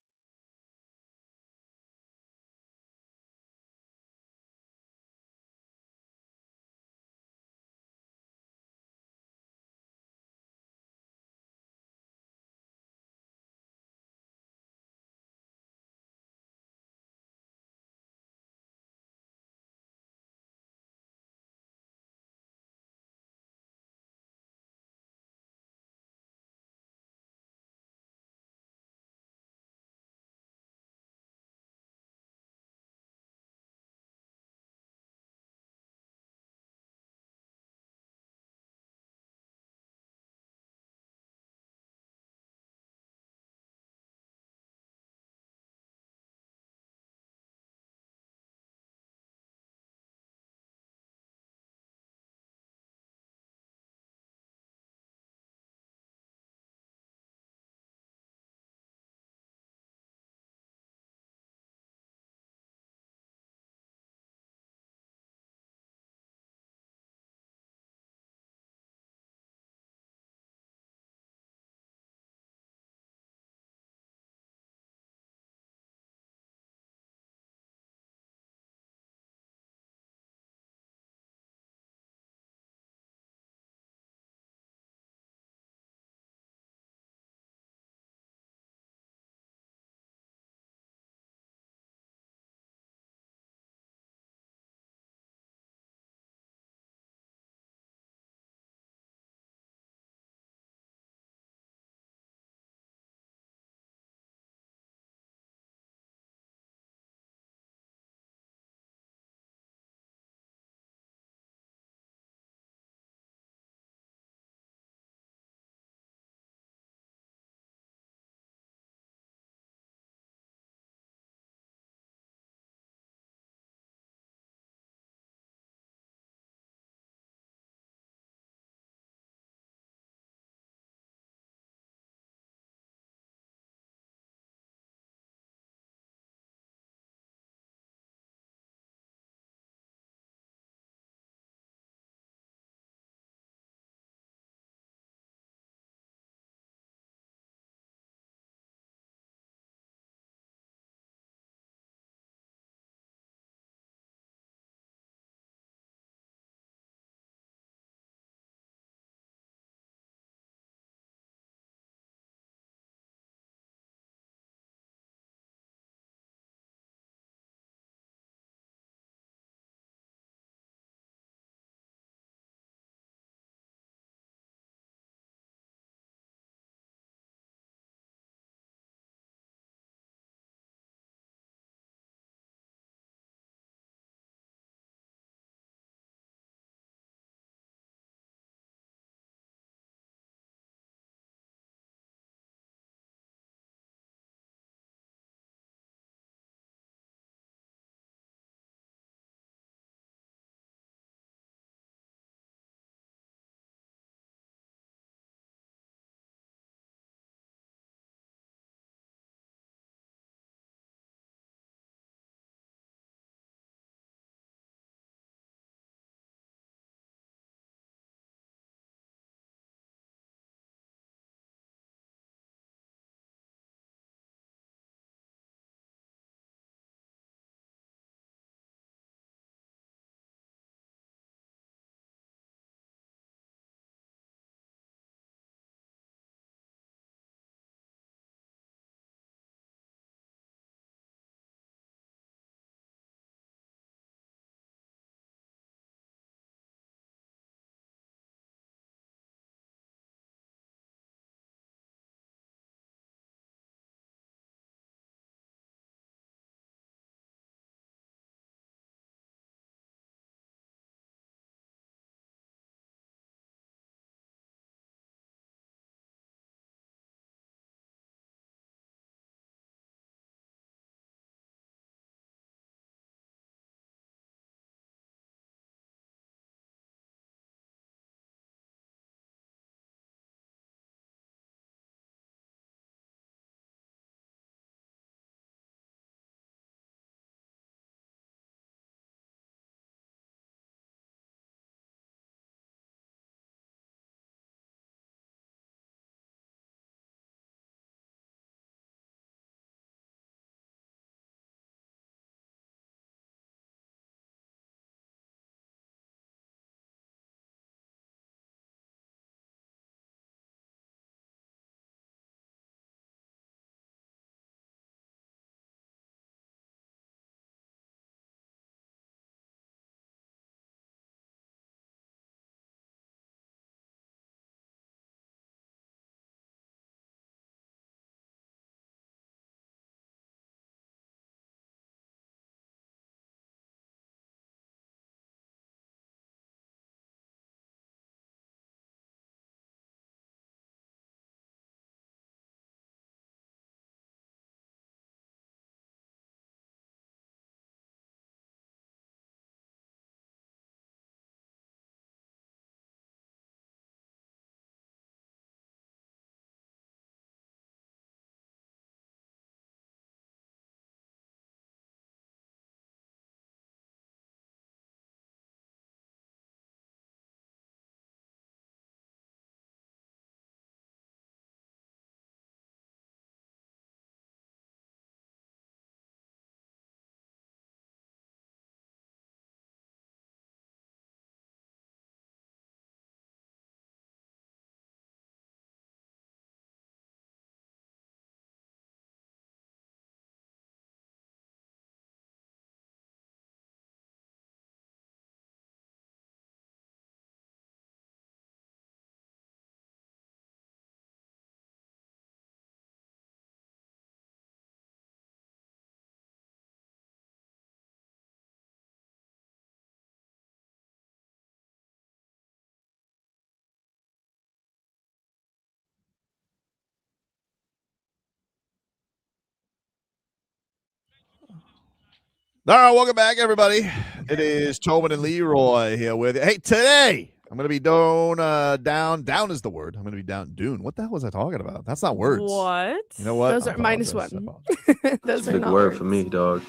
All right, welcome back, everybody. It is Tobin and Leroy here with you. Hey, today I'm going to be down is the word. I'm going to be down Dune. What the hell was I talking about? That's not words. What? You know what? Those are minus apologize. one. I Those are Big not word words. for me, dog.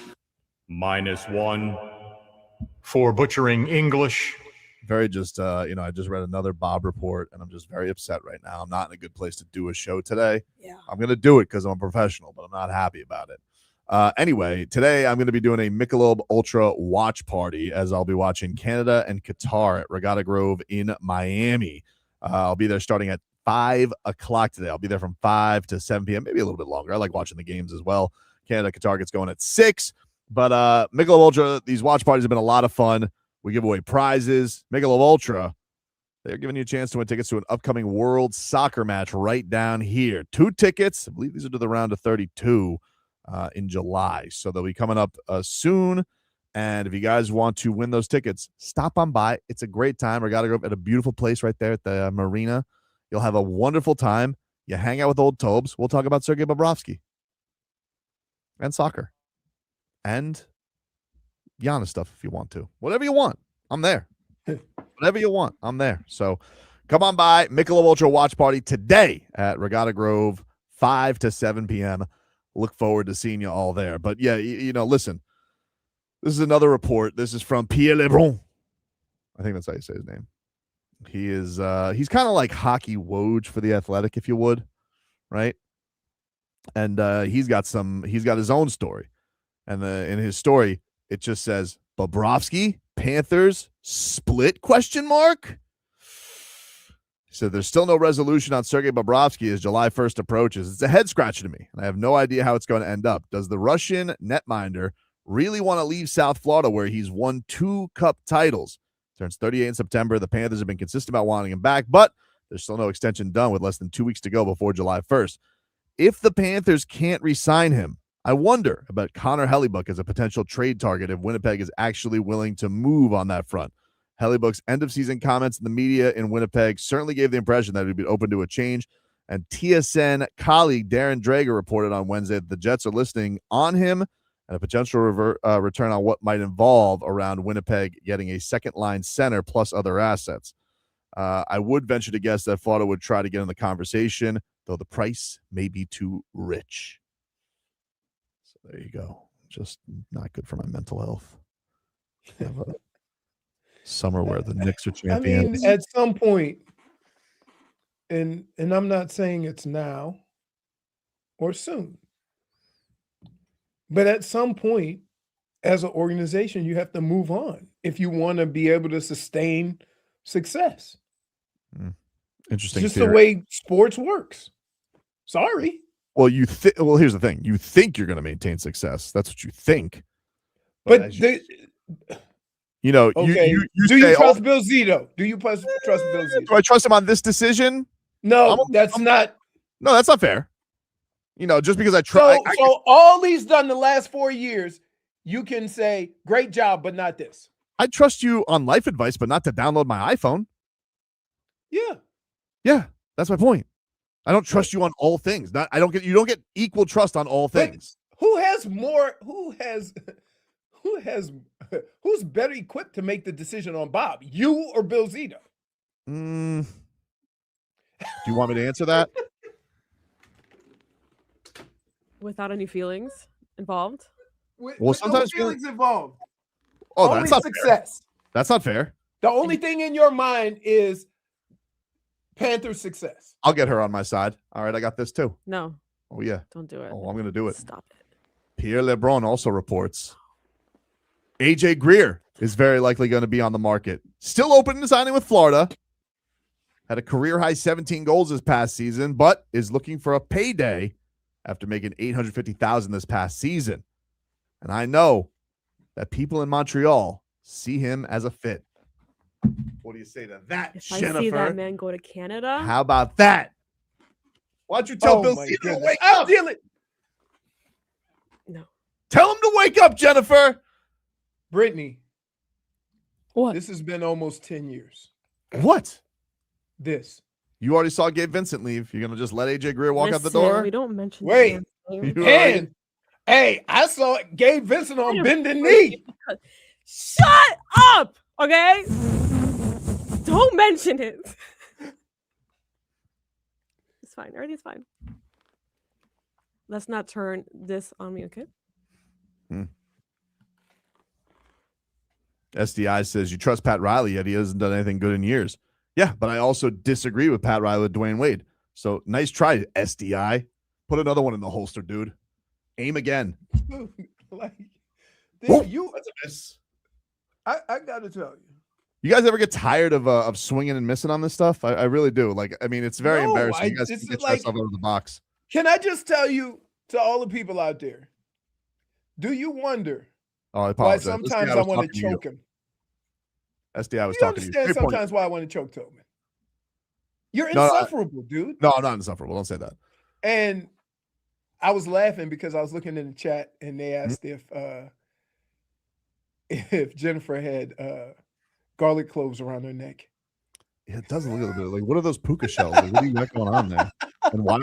-1 for butchering English. Very just, I just read another Bob report, and I'm just very upset right now. I'm not in a good place to do a show today. Yeah. I'm going to do it because I'm a professional, but I'm not happy about it. Anyway, today I'm going to be doing a Michelob Ultra watch party as I'll be watching Canada and Qatar at Regatta Grove in Miami. I'll be there starting at 5 o'clock today. I'll be there from 5 to 7 p.m., maybe a little bit longer. I like watching the games as well. Canada, Qatar gets going at 6. But Michelob Ultra, these watch parties have been a lot of fun. We give away prizes. Michelob Ultra, they're giving you a chance to win tickets to an upcoming World Soccer match right down here. 2 tickets. I believe these are to the round of 32 in July. So they'll be coming up soon. And if you guys want to win those tickets, stop on by. It's a great time. Regatta Grove at a beautiful place right there at the marina. You'll have a wonderful time. You hang out with old Tobes. We'll talk about Sergei Bobrovsky and soccer and Giannis stuff if you want to. Whatever you want, I'm there. Whatever you want, I'm there. So come on by. Michelob Ultra watch party today at Regatta Grove, 5 to 7 p.m. Look forward to seeing you all there. But yeah, listen, this is another report. This is from Pierre Lebrun. I think that's how you say his name. He is he's kind of like Hockey Woj for The Athletic, if you would, right? And he's got his own story. And in his story, it just says Bobrovsky, Panthers, split ? So there's still no resolution on Sergei Bobrovsky as July 1st approaches. It's a head scratcher to me, and I have no idea how it's going to end up. Does the Russian netminder really want to leave South Florida where he's won 2 cup titles? Turns 38 in September. The Panthers have been consistent about wanting him back, but there's still no extension done with less than 2 weeks to go before July 1st. If the Panthers can't re-sign him, I wonder about Connor Hellebuyck as a potential trade target if Winnipeg is actually willing to move on that front. Hellebuyck's end-of-season comments in the media in Winnipeg certainly gave the impression that he'd be open to a change, and TSN colleague Darren Drager reported on Wednesday that the Jets are listening on him and a potential return on what might involve around Winnipeg getting a second-line center plus other assets. I would venture to guess that Florida would try to get in the conversation, though the price may be too rich. So there you go. Just not good for my mental health. Have a summer where the Knicks are champions. I mean, at some point, and I'm not saying it's now or soon, but at some point, as an organization, you have to move on if you want to be able to sustain success. Interesting. It's just theory. the way sports works. Sorry. Well, well, here's the thing. You think you're going to maintain success. That's what you think. But okay. you do you trust Bill Zito? Do you trust Bill Zito? Do I trust him on this decision? No, that's not. No, that's not fair. Just because I try. So all he's done the last 4 years, you can say, great job, but not this. I trust you on life advice, but not to download my iPhone. Yeah, that's my point. I don't trust you on all things. You don't get equal trust on all things. But who's better equipped to make the decision on Bob? You or Bill Zito? Do you want me to answer that? Without any feelings involved? With sometimes no feelings involved. Oh, Only that's not success. Fair. That's not fair. The only thing in your mind is Panthers' success. I'll get her on my side. All right, I got this too. No. Oh, yeah. Don't do it. Oh, I'm going to do it. Stop it. Pierre Lebrun also reports AJ Greer is very likely going to be on the market. Still open to signing with Florida. Had a career-high 17 goals this past season, but is looking for a payday after making $850,000 this past season. And I know that people in Montreal see him as a fit. What do you say to that, If Jennifer? I see that man go to Canada, How about that? Why don't you tell Bill Zito to wake up? no. Tell him to wake up, Jennifer. Brittney, What? this has been almost 10 years. What? This. You already saw Gabe Vincent leave. You're going to just let AJ Greer walk out the Listen, door? We don't mention. Wait. the damn thing. You And Hey, I saw Gabe Vincent I on am bending freaking knee. because- Shut up, okay? Don't mention it. It's fine. Everything's fine. Let's not turn this on me, okay? SDI says you trust Pat Riley, yet he hasn't done anything good in years. Yeah, but I also disagree with Pat Riley with Dwayne Wade. So nice try, SDI. Put another one in the holster, dude. Aim again. Dude, like, Whoa, you, that's a miss. I gotta tell you. You guys ever get tired of swinging and missing on this stuff? I really do. Like, I mean, it's very No, embarrassing. You guys it's can get like- yourself out of the box. Can I just tell you to all the people out there? Do you wonder Oh, I why apologize. sometimes SDI I was want to talking to you. choke him? SDI was You talking to you. understand Straight point. sometimes why I want to choke Tobin? You're No, insufferable, dude. No, I'm not insufferable. Don't say that. And I was laughing because I was looking in the chat and they asked if Jennifer had garlic cloves around her neck. Yeah, it does look a little bit like, what are those puka shells? Like, what do you got going on there? And why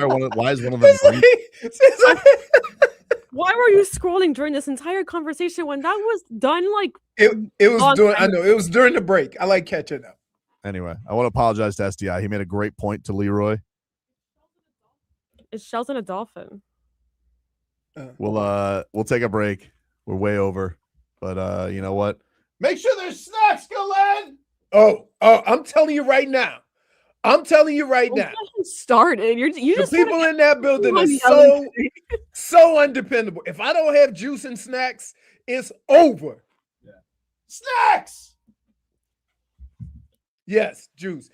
is one of them It's like- green? it's like- Why were you scrolling during this entire conversation when that was done? Like, it was Long during. time I know it was during the break. I like catching up. Anyway, I want to apologize to SDI. He made a great point to Leroy. it's shells and a dolphin. We'll take a break. We're way over. But you know what? Make sure there's snacks, Glenn. Oh, I'm telling you right now. I'm telling you right Don't now. get him started. You The just people in that building are on the so undependable. If I don't have juice and snacks, it's over. Snacks. Yes, juice.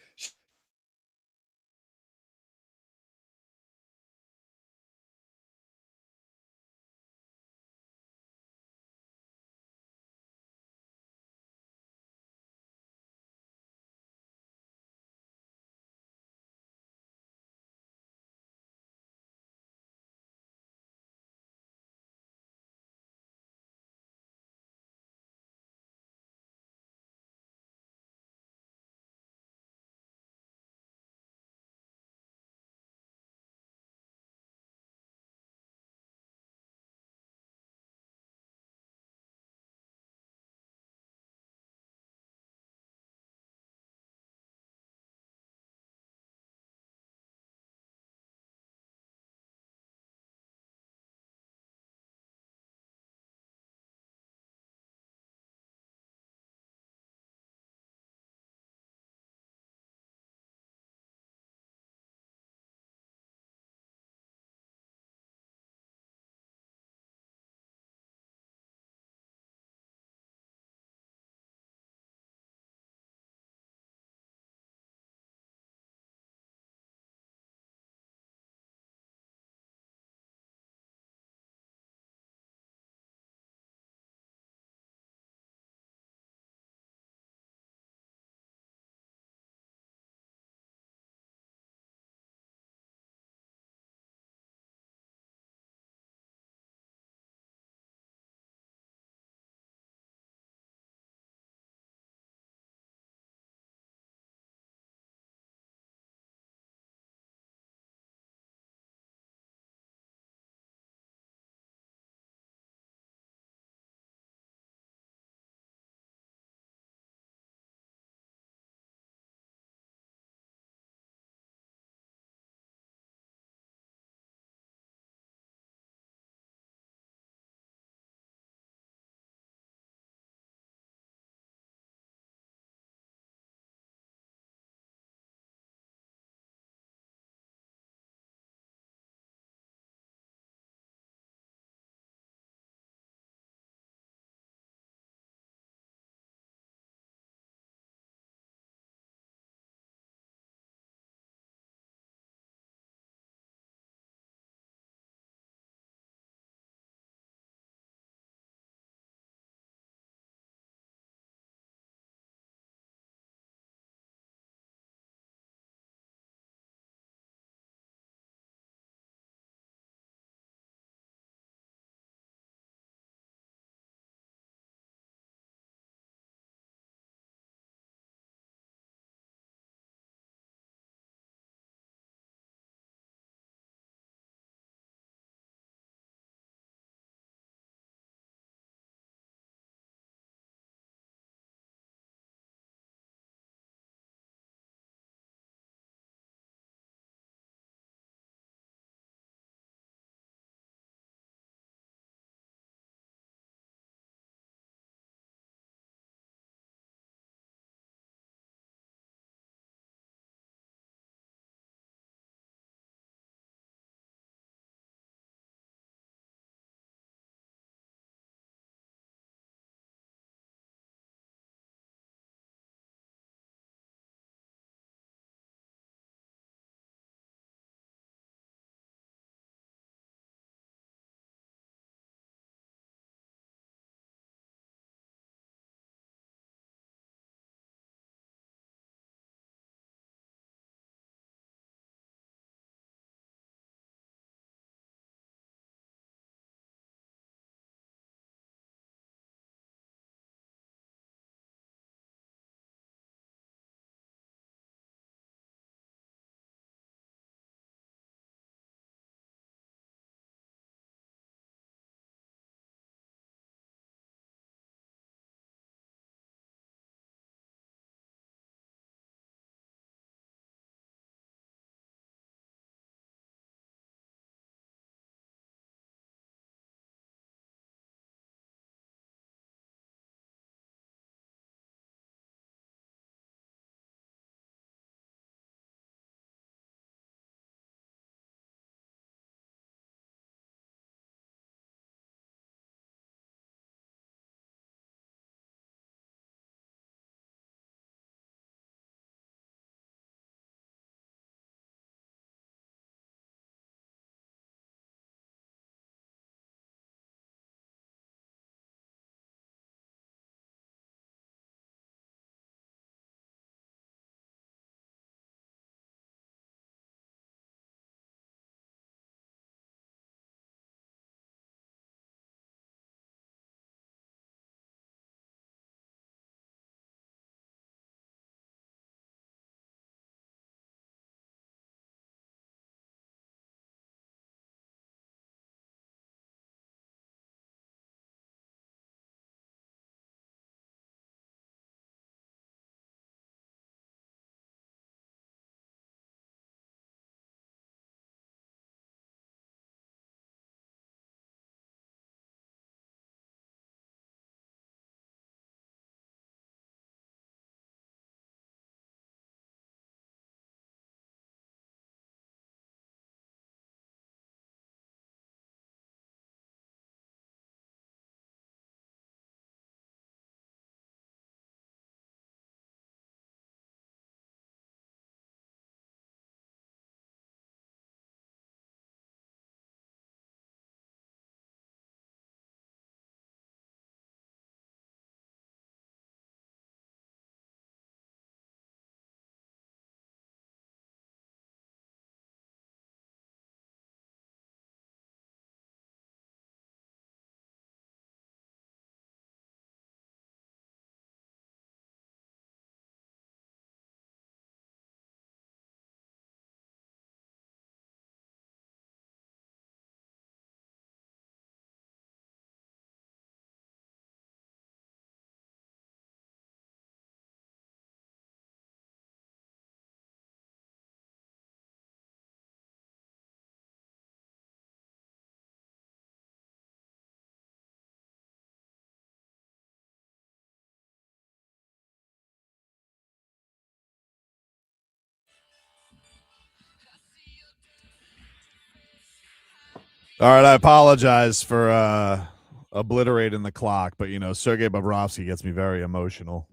All right, I apologize for obliterating the clock, but Sergei Bobrovsky gets me very emotional.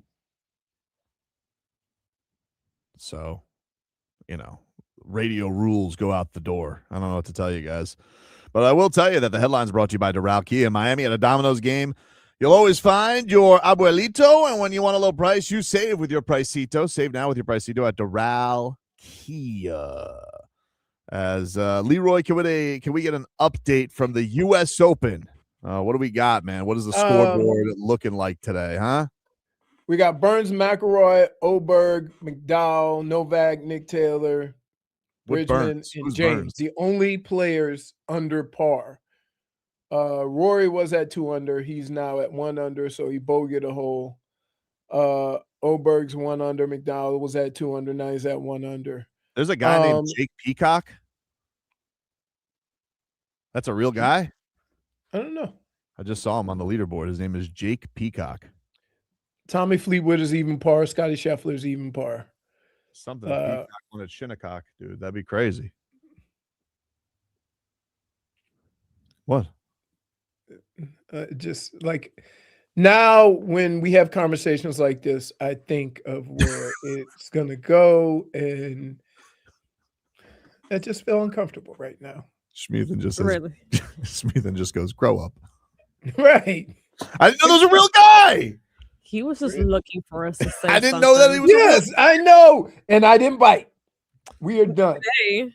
So, radio rules go out the door. I don't know what to tell you guys. But I will tell you that the headline's brought to you by Doral Kia in Miami. At a Domino's game, you'll always find your abuelito, and when you want a low price, you save with your Pricito. Save now with your Pricito at Doral Kia. As Leroy, can we get an update from the U.S. Open? What do we got, man? What is the scoreboard looking like today, huh? We got Burns, McElroy, Oberg, McDowell, Novak, Nick Taylor, Bridgman, and James. Burns? The only players under par. Rory was at 2 under. He's now at 1 under, so he bogeyed a hole. Oberg's 1 under. McDowell was at 2 under. Now he's at 1 under. There's a guy named Jake Peacock. That's a real guy? I don't know. I just saw him on the leaderboard. His name is Jake Peacock. Tommy Fleetwood is even par. Scotty Scheffler's even par. Something Peacock on a Shinnecock, dude. That'd be crazy. What? Just like now when we have conversations like this, I think of where it's going to go, and I just feel uncomfortable right now. Smeathan just says, Really? Smeathan just goes, grow up. Right. I didn't know there was a real guy. He was just looking for us to say I didn't know that he was. Yes, I know. And I didn't bite. We are done. Hey,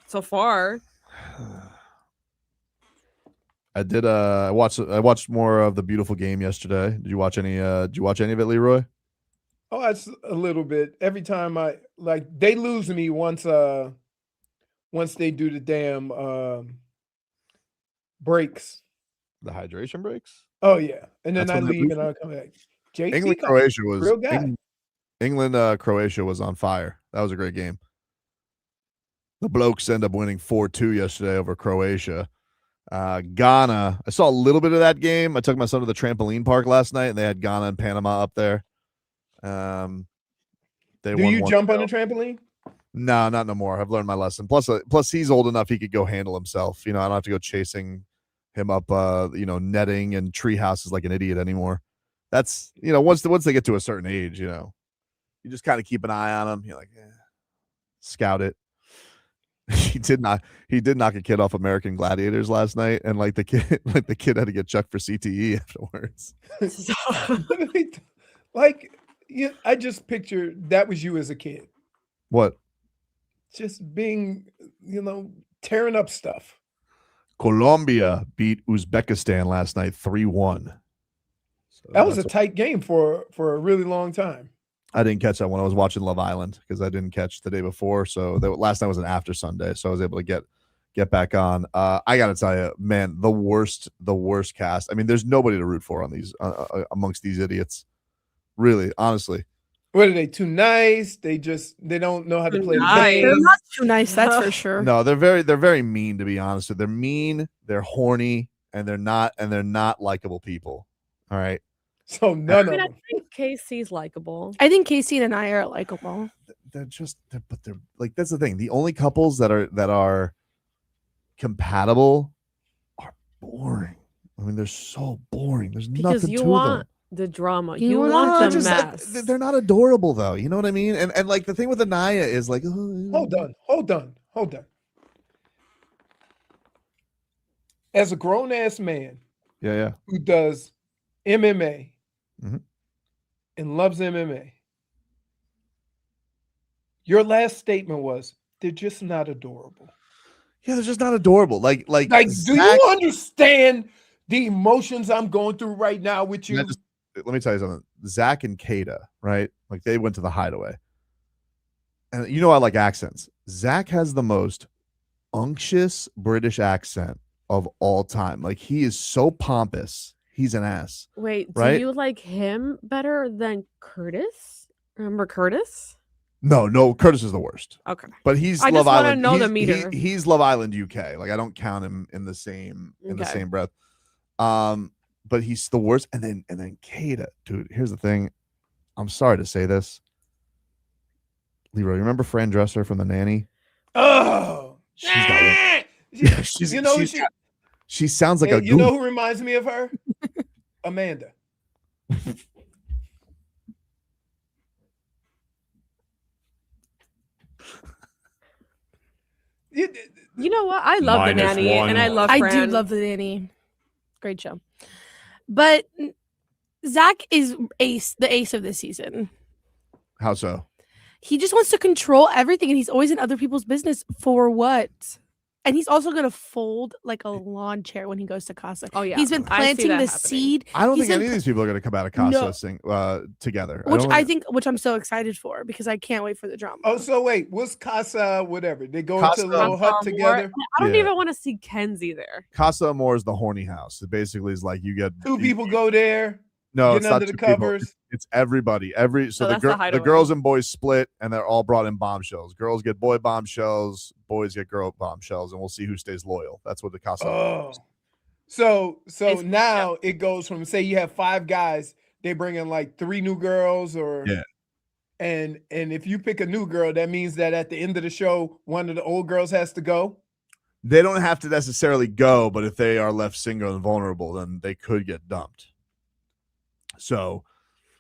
so far. I did. I watched more of the beautiful game yesterday. Did you watch any? Did you watch any of it, Leroy? Oh, that's a little bit. Every time they lose me once they do the damn breaks. The hydration breaks. Oh yeah, and then That's I when they leave lose and I come back. England Croatia was real guy. England Croatia was on fire. That was a great game. The blokes end up winning 4-2 yesterday over Croatia. Ghana. I saw a little bit of that game. I took my son to the trampoline park last night, and they had Ghana and Panama up there. Do you jump on the trampoline? No, not no more. I've learned my lesson. Plus, he's old enough he could go handle himself. I don't have to go chasing him up, netting and tree houses like an idiot anymore. That's once they get to a certain age, you just kind of keep an eye on them. You're like, scout it. He did knock a kid off American Gladiators last night, and the kid had to get checked for CTE afterwards. I just pictured that was you as a kid. What? Just being, tearing up stuff. Colombia beat Uzbekistan last night 3-1. So that was a tight game for a really long time. I didn't catch that when I was watching Love Island because I didn't catch the day before. So last night was an after Sunday, so I was able to get back on. I got to tell you, man, the worst cast. I mean, there's nobody to root for on these amongst these idiots. Really, honestly. What are they? Too nice? They don't know how to play the game. They're not too nice, that's for sure. No, they're very mean, to be honest. They're mean, they're horny, and they're not likable people. All right. So none of them. I think Casey's likable. I think Casey and I are likable. They're like, that's the thing. The only couples that are compatible are boring. I mean, they're so boring. There's Because nothing you to want them. the drama. You You want want the Just, mess. they're not adorable though. You know what I mean? And the thing with Anaya is like, Hold on. As a grown ass man, yeah, who does MMA Mhm. and loves MMA, your last statement was they're just not adorable. yeah, they're just not adorable. Like, do Zach, you understand the emotions I'm going through right now with you? let me tell you something. Zach and Kata, right? Like they went to the Hideaway, and I like accents. Zach has the most unctuous British accent of all time. Like he is so pompous. He's an ass. Wait, right? do you like him better than Curtis? Remember Curtis? No, Curtis is the worst. Okay. But he's I Love just wanna Island. know the He's- meter. He's Love Island UK. Like I don't count him in the same breath. But he's the worst. And then Kata, dude. Here's the thing. I'm sorry to say this. Leroy, you remember Fran Dresser from The Nanny? Oh, She's got one. she's, you know, she sounds like a you know goof. who reminds me of her? Amanda. You know what? I love the Minus nanny, one. and I love. I do Fran. love the nanny. Great show. But Zach is the ace of this season. How so? He just wants to control everything, and he's always in other people's business for what? And he's also going to fold like a lawn chair when he goes to Casa. Oh yeah, He's been I see planting that the happening. seed. I don't He's think any been of these people are going to come out of Casa together. which I'm so excited for because I can't wait for the drama. Oh, so wait, what's Casa? Whatever they go Casa into a little hut Casa together. Amor. I don't Yeah. even want to see Kenzie there. Casa Amor is the horny house. It basically is like you get Two people go there. No, getting it's not under the 2 people. covers. It's everybody. So Oh, the that's the the hideaway. girls and boys split, and they're all brought in bombshells. Girls get boy bombshells, boys get girl bombshells, and we'll see who stays loyal. That's what the Casa. Oh, so It's- now it goes from, say you have 5 guys, they bring in like 3 new girls, or Yeah. and if you pick a new girl, that means that at the end of the show, one of the old girls has to go. They don't have to necessarily go, but if they are left single and vulnerable, then they could get dumped. So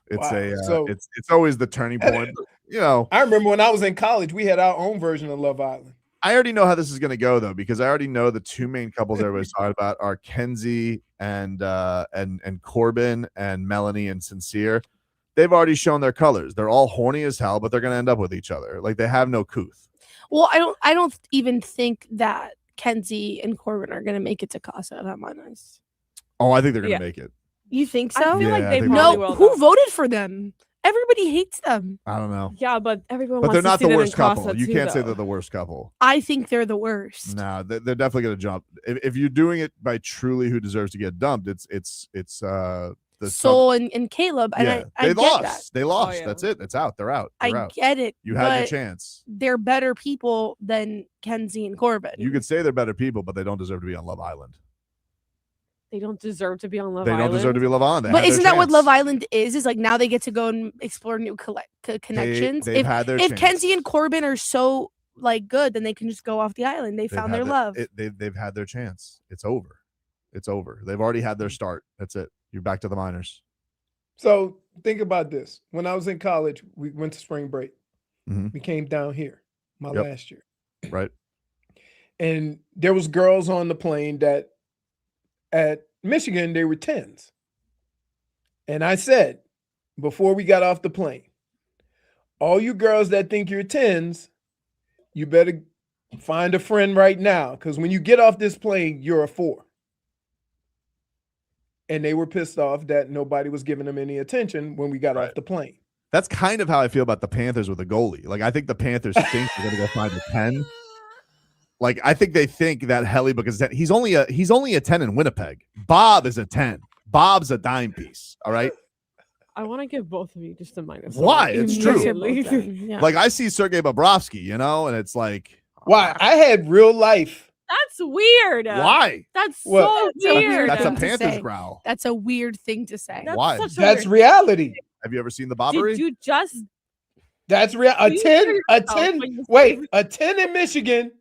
it's Wow. it's always the turning point. You know, I remember when I was in college, we had our own version of Love Island. I already know how this is going to go though, because I already know the 2 main couples everybody's talking about are Kenzie and Corbin and Melanie and Sincere. They've already shown their colors. They're all horny as hell, but they're going to end up with each other. Like they have no couth. Well, I don't even think that Kenzie and Corbin are going to make it to Casa. That might nice. Oh, I think they're going to Yeah. make it. You think so? I feel Yeah, like I they think probably No, will. who though. voted for them? Everybody hates them. I don't know. Yeah, but everyone. But wants they're to not see the them in worst couple. Casa You too, can't say though. they're the worst couple. I think they're the worst. No, they're definitely going to jump. If you're doing it by truly who deserves to get dumped, it's the Soul and Caleb, and yeah, I they get lost. that. They lost. yeah. That's it. It's out. They're out. I They're out. get it. You had your but chance. They're better people than Kenzie and Corbin. You could say they're better people, but they don't deserve to be on Love Island. They don't deserve to be on Love They Island. don't deserve to be Love Island. They But had their isn't that what chance. Love Island is? Is like now they get to go and explore new connections. They've had their If chance. Kenzie and Corbin are so like good, then they can just go off the island. They found their love. They've had their chance. It's over. It's over. They've already had their start. That's it. You're back to the minors. So think about this. When I was in college, we went to spring break. Mhm. We came down here my Yep. last year. Right. And there was girls on the plane that at Michigan, they were 10s. And I said, before we got off the plane, all you girls that think you're 10s, you better find a friend right now. Because when you get off this plane, you're a 4. And they were pissed off that nobody was giving them any attention when we got Right. off the plane. That's kind of how I feel about the Panthers with the goalie. Like I think the Panthers think they're going to go find a 10. Like I think they think that Helly, because he's only a 10 in Winnipeg. Bob is a 10. Bob's a dime piece. All right. I want to give both of you just a minus. Why? It's true. Immediately. Yeah. Like I see Sergei Bobrovsky, you know, and it's like, Why? I had real life. That's weird. why? That's Well, so weird. That's a thing to Panthers say. growl. That's a weird thing to say. That's Why? such a That's weird- reality. Have you ever seen the Bobbery? Did you just That's real. A You 10, hear a yourself 10. when you Wait, say- a 10 in Michigan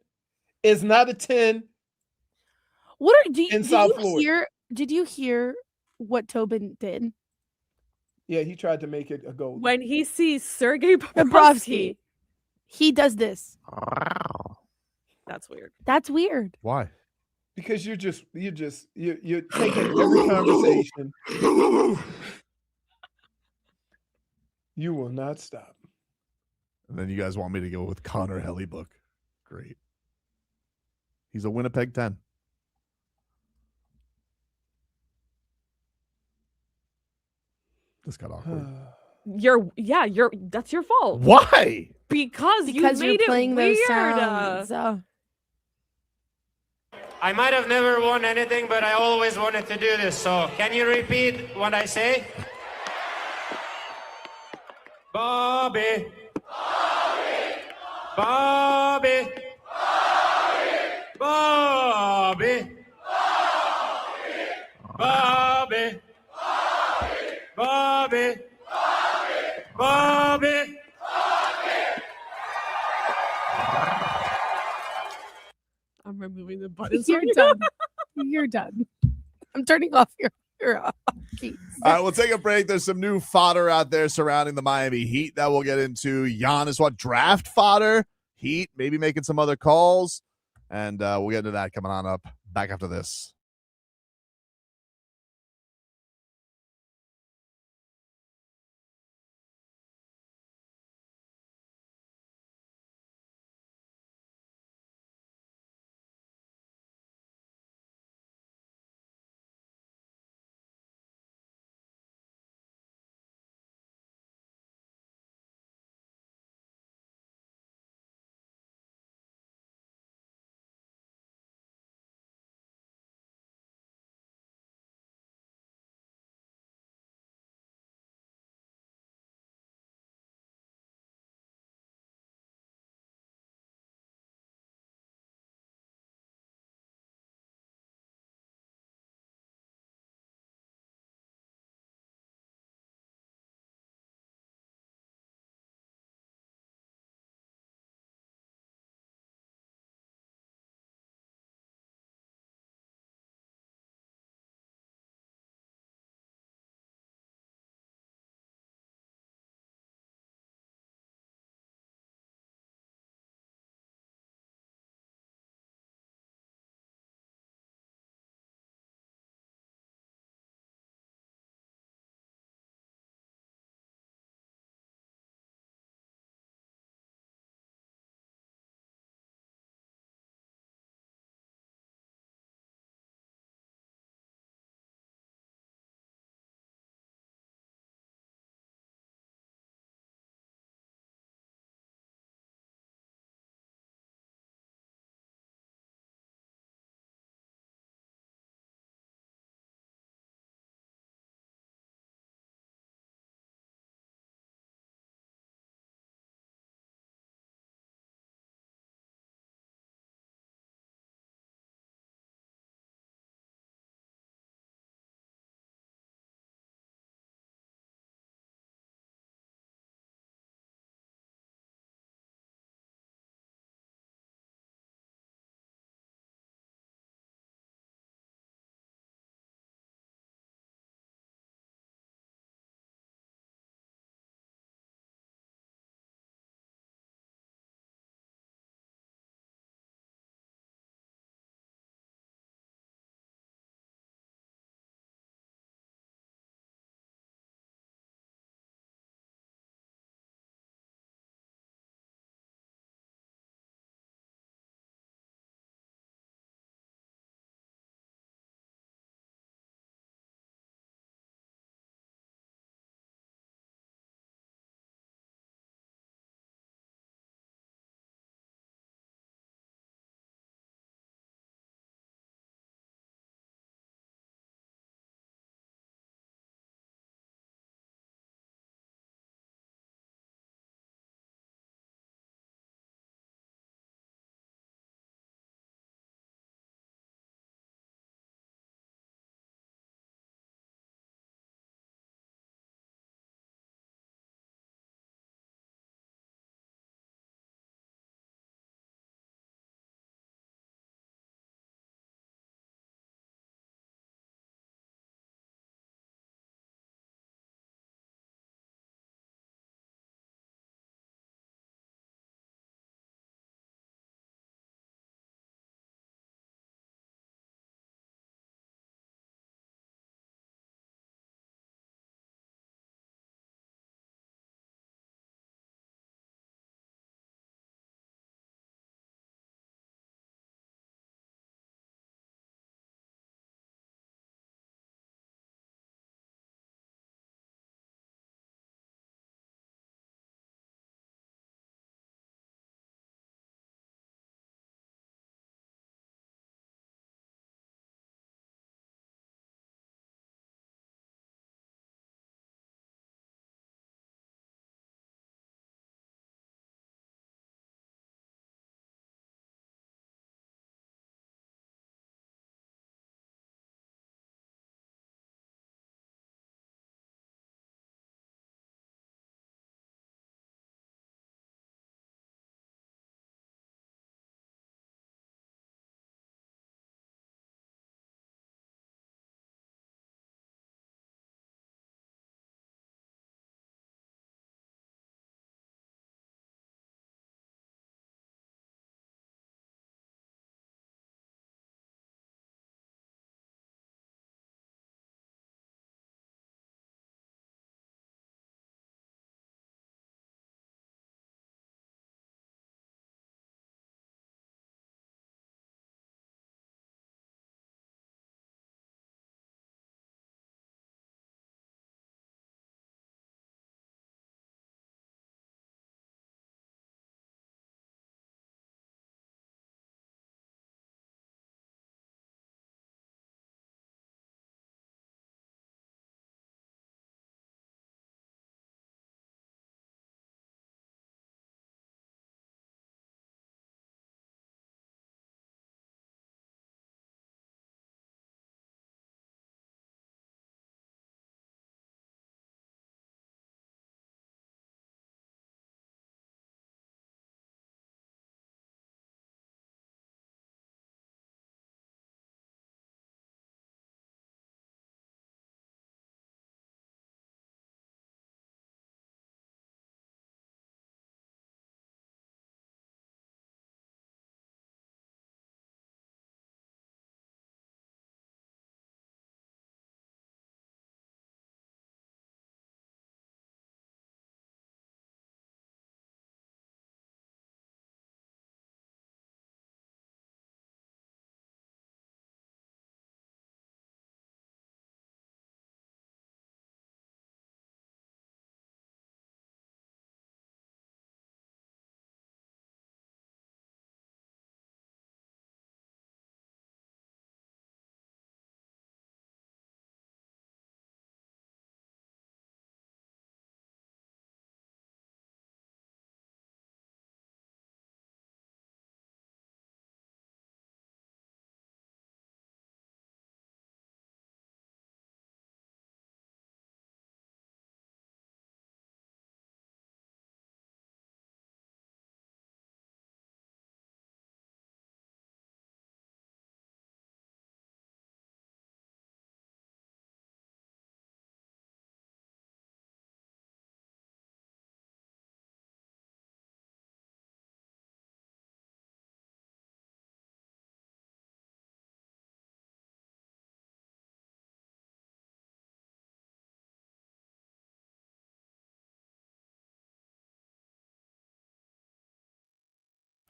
is not a 10. What are In South Florida. Did you hear what Tobin did? Yeah, he tried to make it a goal. when he sees Sergei Bobrovsky. Bobrovsky? He does this. That's weird. That's weird. Why? Because you're taking every conversation. You will not stop. And then you guys want me to go with Connor Hellybook. Great. He's a Winnipeg 10. This got awkward. That's your fault. Why? Because you Because made you're playing it those weird. sounds. I might have never won anything, but I always wanted to do this. So, can you repeat what I say? Bobby. Bobby. Bobby. Bobby. Bobby. Bobby. I'm removing the honest. You're done. You're done. I'm turning off your keys. All right, we'll take a break. There's some new fodder out there surrounding the Miami Heat that we'll get into. Giannis, what draft fodder? Heat, maybe making some other calls. And we'll get into that coming on up back after this.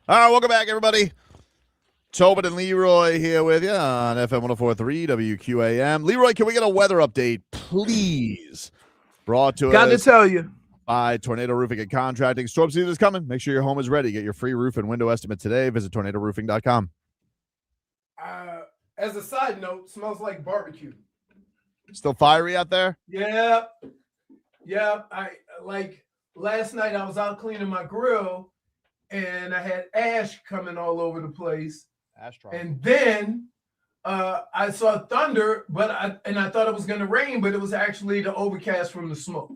All right, welcome back, everybody. Tobin and Leroy here with you on FM 104.3 WQAM. Leroy, can we get a weather update, please? Brought to Got to us tell you. by Tornado Roofing and Contracting. Storm season is coming. Make sure your home is ready. Get your free roof and window estimate today. Visit tornadoroofing.com. As a side note, smells like barbecue. Still fiery out there? Yeah. I like last night I was out cleaning my grill and I had ash coming all over the place. Ash drop. And then I saw thunder, but I thought it was going to rain, but it was actually the overcast from the smoke.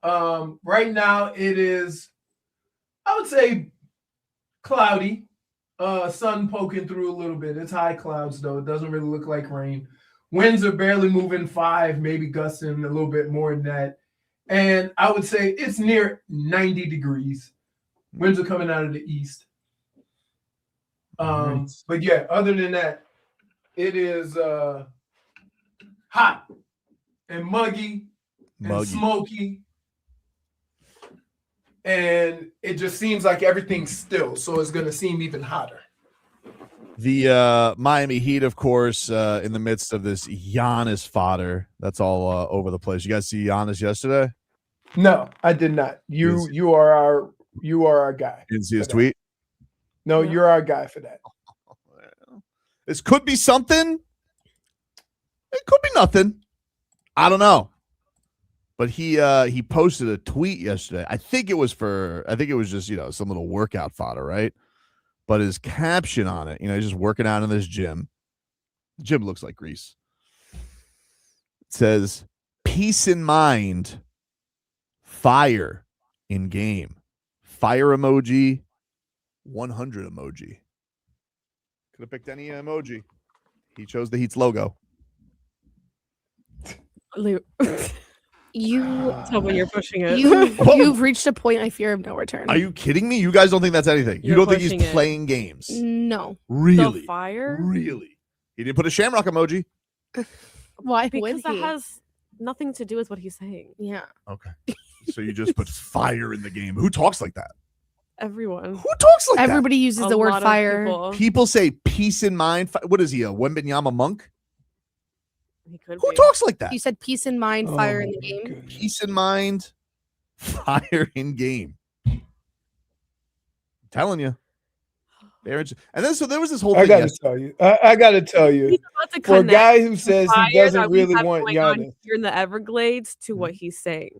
Right now it is, I would say, cloudy. Sun poking through a little bit. It's high clouds though. It doesn't really look like rain. Winds are barely moving 5, maybe gusting a little bit more than that. And I would say it's near 90 degrees. Winds are coming out of the east. But yeah, other than that, it is hot and muggy and smoky. And it just seems like everything's still, so it's going to seem even hotter. The Miami Heat, of course, in the midst of this Giannis fodder. That's all over the place. You guys see Giannis yesterday? No, I did not. You are our guy. Didn't see his tweet? No, you're our guy for that. This could be something. It could be nothing. I don't know. But he posted a tweet yesterday. I think it was just, some little workout fodder, right? But his caption on it, he's just working out in this gym. The gym looks like Greece. It says, peace in mind, fire in game. Fire emoji, 100 emoji. Could have picked any emoji. He chose the Heat's logo. Tobin, you're pushing it. You've reached a point I fear of no return. Are you kidding me? You guys don't think that's anything. You don't think he's playing games? No. Really? The fire? Really? He didn't put a shamrock emoji. Why? Because that has nothing to do with what he's saying. Yeah. Okay. So you just put fire in the game. Who talks like that? Everyone. Who talks like Everybody uses the word fire. People say peace in mind. What is he, a Wembenyama monk? He could Who be. talks like that? You said peace in mind, fire in the game. Peace in mind, fire in game. I'm telling you. And then so there was this whole thing. I gotta tell you. For a guy who says he doesn't really want Giannis here in the Everglades to what he's saying.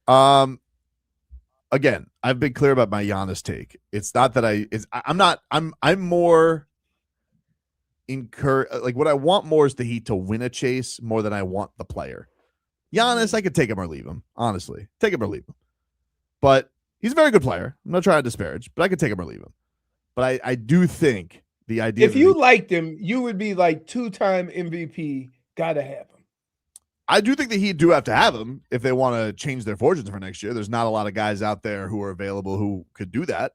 Again, I've been clear about my Giannis take. It's not that I'm more like what I want more is the Heat to win a chase more than I want the player. Giannis, I could take him or leave him, honestly. Take him or leave him. But he's a very good player. I'm not trying to disparage, but I could take him or leave him. But I do think the idea if you liked him, you would be like 2-time MVP, gotta have him. I do think the Heat do have to have him if they want to change their fortunes for next year. There's not a lot of guys out there who are available who could do that.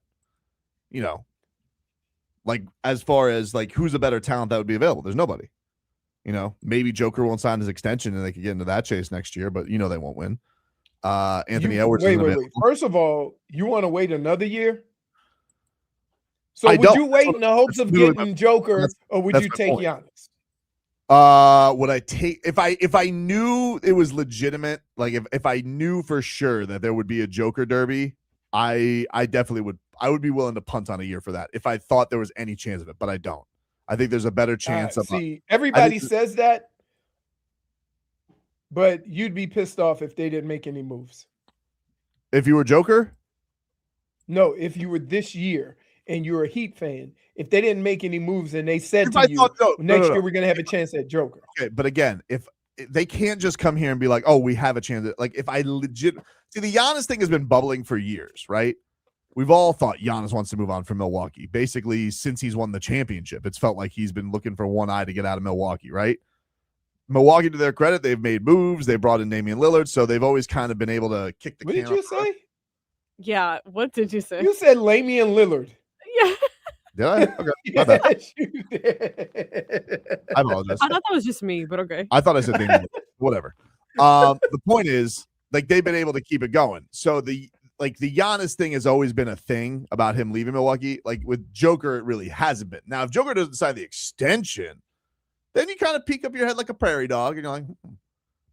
Like as far as like who's a better talent that would be available, there's nobody. Maybe Joker won't sign his extension and they could get into that chase next year, but they won't win. Anthony Edwards. Wait. First of all, you want to wait another year? So would you wait in the hopes of getting Joker, or would you take Giannis? Would I take if I knew it was legitimate, like if I knew for sure that there would be a Joker derby, I definitely would. I would be willing to punt on a year for that if I thought there was any chance of it, but I don't. I think there's a better chance of. Everybody says that, but you'd be pissed off if they didn't make any moves. If you were Joker? No, if you were this year and you're a Heat fan, if they didn't make any moves and they said to you, next year we're going to have a chance at Joker. Okay, but again, if they can't just come here and be like, oh, we have a chance. Like if I legit see the Giannis thing has been bubbling for years, right? We've all thought Giannis wants to move on from Milwaukee. Basically, since he's won the championship, it's felt like he's been looking for one eye to get out of Milwaukee, right? Milwaukee, to their credit, they've mid moves. They brought in Damian Lillard, so they've always kind of been able to kick the can. What did you say? Yeah, what did you say? You said Damian Lillard. Yeah. Did I? Okay. Yes, you did. I apologize. I thought that was just me, but okay. I thought I said Damian Lillard. Whatever. The point is, like, they've been able to keep it going. So like the Giannis thing has always been a thing about him leaving Milwaukee. Like with Joker, it really hasn't been. Now, if Joker doesn't sign the extension, then you kind of peek up your head like a prairie dog, and you're like,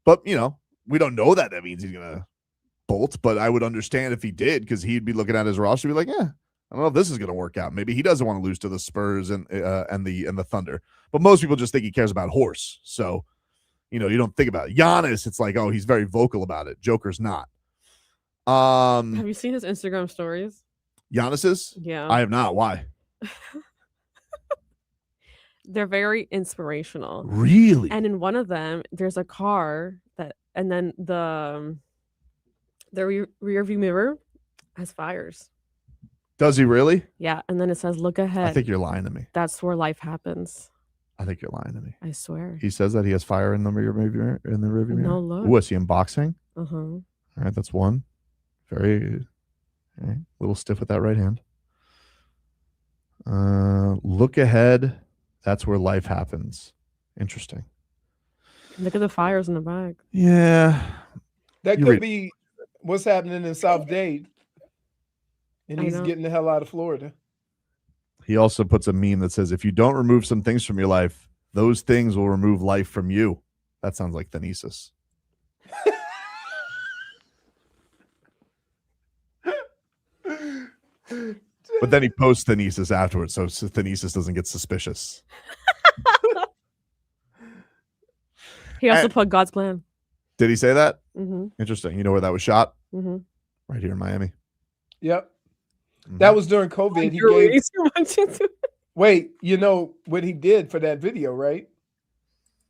but we don't know that means he's gonna bolt. But I would understand if he did, because he'd be looking at his roster and be like, yeah, I don't know if this is gonna work out. Maybe he doesn't want to lose to the Spurs and the Thunder. But most people just think he cares about horse. So, you don't think about it. Giannis, it's like, oh, he's very vocal about it. Joker's not. Have you seen his Instagram stories? Giannis's? Yeah. I have not. Why? They're very inspirational. Really? And in one of them, there's a car and then the rear view mirror has fires. Does he really? Yeah, and then it says, "Look ahead." I think you're lying to me. That's where life happens. I think you're lying to me. I swear. He says that he has fire in the rear view mirror. No, look. Was he in boxing? Uh-huh. All right, that's one. Very little stiff with that right hand. Look ahead. That's where life happens. Interesting. Look at the fires in the back. Yeah. That could be what's happening in South Dade. And he's getting the hell out of Florida. He also puts a meme that says, if you don't remove some things from your life, those things will remove life from you. That sounds like Thenesis. But then he posts Thenesis afterwards, so Thenesis doesn't get suspicious. He also put God's plan. Did he say that? Mm-hmm. Interesting. You know where that was shot? Mm-hmm. Right here in Miami. Yep. That was during COVID. Wait, you know what he did for that video, right?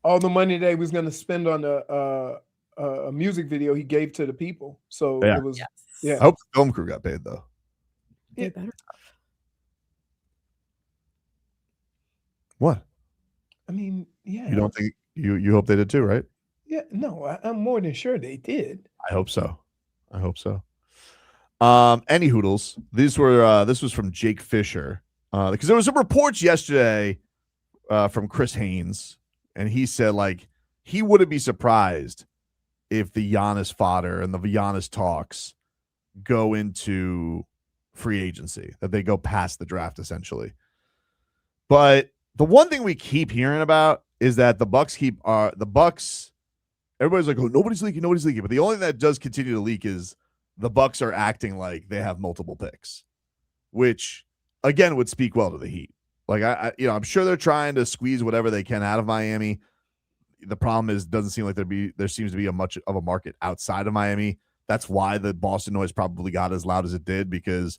All the money that he was going to spend on a music video, he gave to the people. So it was, I hope the film crew got paid though. Yeah, better. What? I mean, yeah. You don't think you hope they did too, right? Yeah, no, I'm more than sure they did. I hope so. Any hoodles. This was from Jake Fisher. Because there was some reports yesterday from Chris Haynes, and he said like he wouldn't be surprised if the Giannis fodder and the Giannis talks go into free agency, that they go past the draft essentially. But the one thing we keep hearing about is that the Bucks everybody's like, oh, nobody's leaking. But the only thing that does continue to leak is the Bucks are acting like they have multiple picks, which again would speak well to the Heat. Like I'm sure they're trying to squeeze whatever they can out of Miami. The problem is, doesn't seem like there seems to be much of a market outside of Miami. That's why the Boston noise probably got as loud as it did, because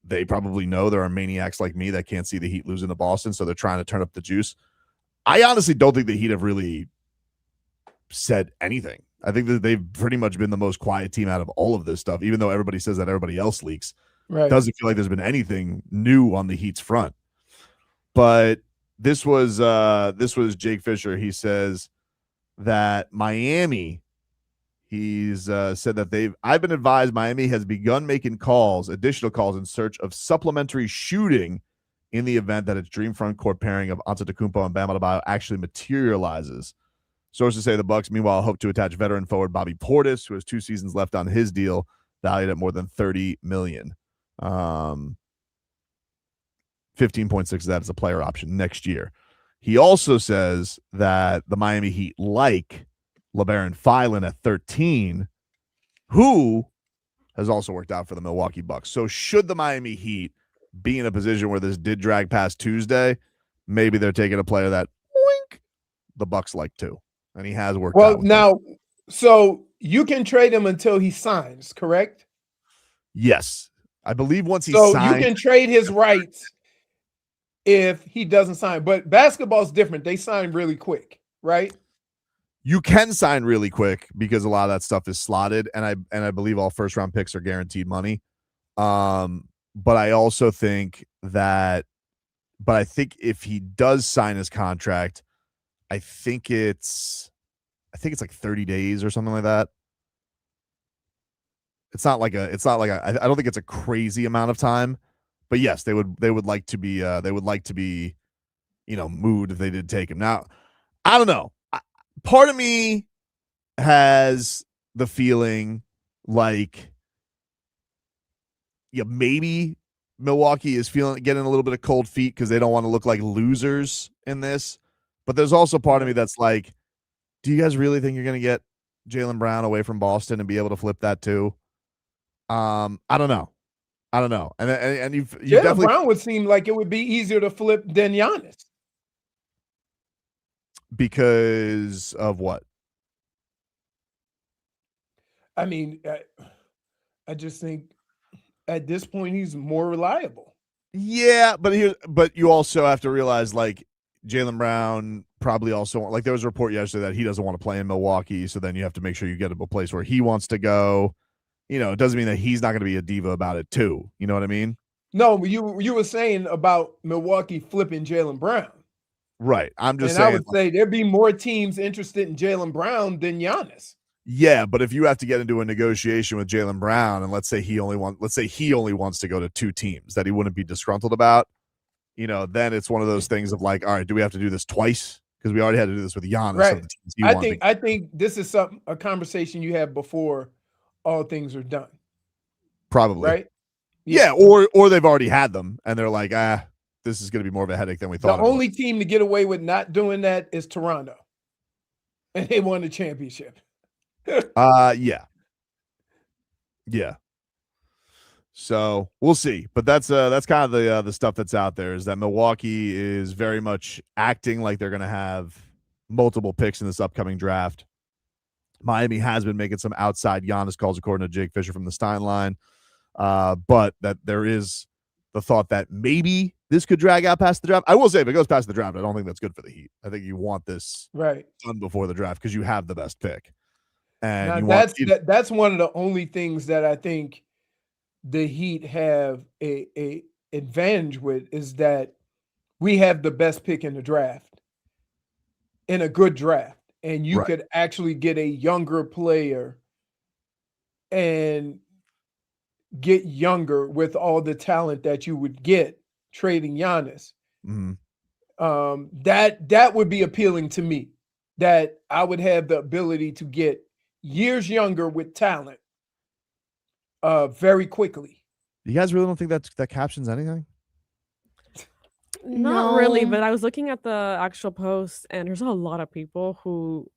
they probably know there are maniacs like me that can't see the Heat losing to Boston, so they're trying to turn up the juice. I honestly don't think the Heat have really said anything. I think that they've pretty much been the most quiet team out of all of this stuff, even though everybody says that everybody else leaks. Right. It doesn't feel like there's been anything new on the Heat's front. But this was Jake Fisher. He says that Miami, he's said that I've been advised Miami has begun making additional calls in search of supplementary shooting in the event that its dream front court pairing of Antetokounmpo and Bam Adebayo actually materializes. Sources say the Bucks, meanwhile, hope to attach veteran forward Bobby Portis, who has 2 seasons left on his deal, valued at more than $30 million. 15.6 of that is a player option next year. He also says that the Miami Heat like LeBaron Filan at 13, who has also worked out for the Milwaukee Bucks. So should the Miami Heat be in a position where this did drag past Tuesday, maybe they're taking a player that the Bucks like too. And he has worked out. Well, now, so you can trade him until he signs, correct? Yes. I believe once he signs. So you can trade his rights if he doesn't sign. But basketball's different. They sign really quick, right? You can sign really quick because a lot of that stuff is slotted. And I believe all first round picks are guaranteed money. But I also think I think if he does sign his contract, I think it's like 30 days or something like that. I don't think it's a crazy amount of time, but yes, they would like to be moved if they did take him. Now, I don't know. Part of me has the feeling like maybe Milwaukee is getting a little bit of cold feet because they don't want to look like losers in this. But there's also part of me that's like, do you guys really think you're going to get Jaylen Brown away from Boston and be able to flip that too? I don't know. And you've Jaylen definitely Brown would seem like it would be easier to flip than Giannis. because of what? I mean, I just think at this point he's more reliable. Yeah, but you also have to realize like Jaylen Brown probably also like there was a report yesterday that he doesn't want to play in Milwaukee, so then you have to make sure you get him a place where he wants to go. It doesn't mean that he's not going to be a diva about it too. You know what I mean? No, you were saying about Milwaukee flipping Jaylen Brown. Right. I'm just and saying. I would say there'd be more teams interested in Jaylen Brown than Giannis. Yeah, but if you have to get into a negotiation with Jaylen Brown, and let's say he only wants to go to 2 teams that he wouldn't be disgruntled about, then it's one of those things of like, all right, do we have to do this twice? Because we already had to do this with Giannis. Right. The teams I think this is a conversation you have before all things are done. Probably. Right? Yeah, or they've already had them and they're like, this is going to be more of a headache than we thought. The only team to get away with not doing that is Toronto. And they won the championship. Yeah. So we'll see, but that's kind of the stuff that's out there is that Milwaukee is very much acting like they're going to have multiple picks in this upcoming draft. Miami has been making some outside Giannis calls, according to Jake Fisher from the Stein line, but that there is the thought that maybe this could drag out past the draft. I will say, if it goes past the draft, I don't think that's good for the Heat. I think you want this done before the draft because you have the best pick. And now that's one of the only things that I think the Heat have a advantage with is that we have the best pick in the draft, in a good draft, and you could actually get a younger player and get younger with all the talent that you would get trading Giannis. Mm-hmm. That would be appealing to me, that I would have the ability to get years younger with talent very quickly. You guys really don't think that captions anything? Not really, but I was looking at the actual post, and there's a lot of people who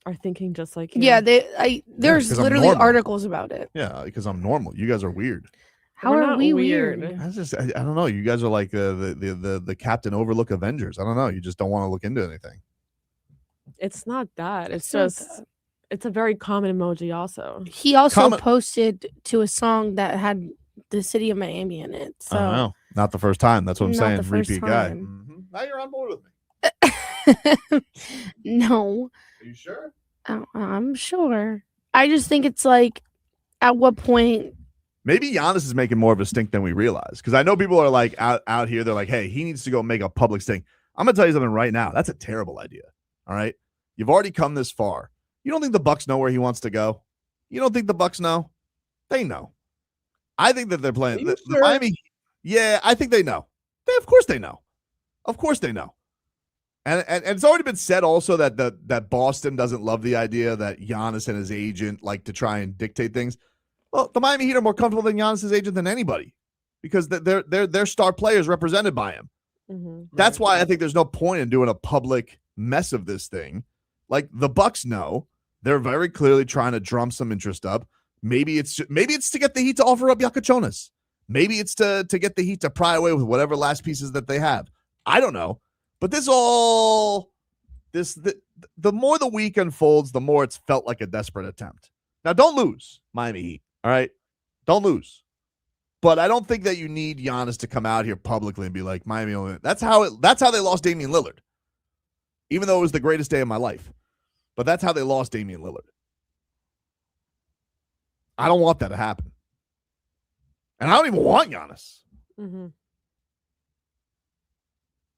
are thinking just like you. Yeah, there's literally articles about it. Yeah, because I'm normal. You guys are weird. How are we weird? I don't know. You guys are like the Captain Overlook Avengers. I don't know. You just don't want to look into anything. It's not that. It's just it's a very common emoji also. He also posted to a song that had the city of Miami in it. So I know. Not the first time. That's what I'm saying. Repeat guy. Mm-hmm. Now you're on board with me. No. Are you sure? I'm sure. I just think it's like, at what point? Maybe Giannis is making more of a stink than we realize. Because I know people are like out here. They're like, hey, he needs to go make a public stink. I'm going to tell you something right now. That's a terrible idea. All right. You've already come this far. You don't think the Bucks know where he wants to go? You don't think the Bucks know? They know. I think that they're playing the Miami. Yeah, I think they know. Of course they know. Of course they know. And it's already been said also that Boston doesn't love the idea that Giannis and his agent like to try and dictate things. Well, the Miami Heat are more comfortable than Giannis' agent than anybody because their star players represented by him. Mm-hmm. That's why I think there's no point in doing a public mess of this thing. Like the Bucks know. They're very clearly trying to drum some interest up. Maybe it's to get the Heat to offer up Jakućionis. Maybe it's to get the Heat to pry away with whatever last pieces that they have. I don't know. But the more the week unfolds, the more it's felt like a desperate attempt. Now, don't lose, Miami Heat. All right? Don't lose. But I don't think that you need Giannis to come out here publicly and be like, Miami only. That's how they lost Damian Lillard. Even though it was the greatest day of my life. But that's how they lost Damian Lillard. I don't want that to happen. And I don't even want Giannis. Mm-hmm.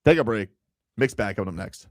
Take a break. Mixed bag coming up next.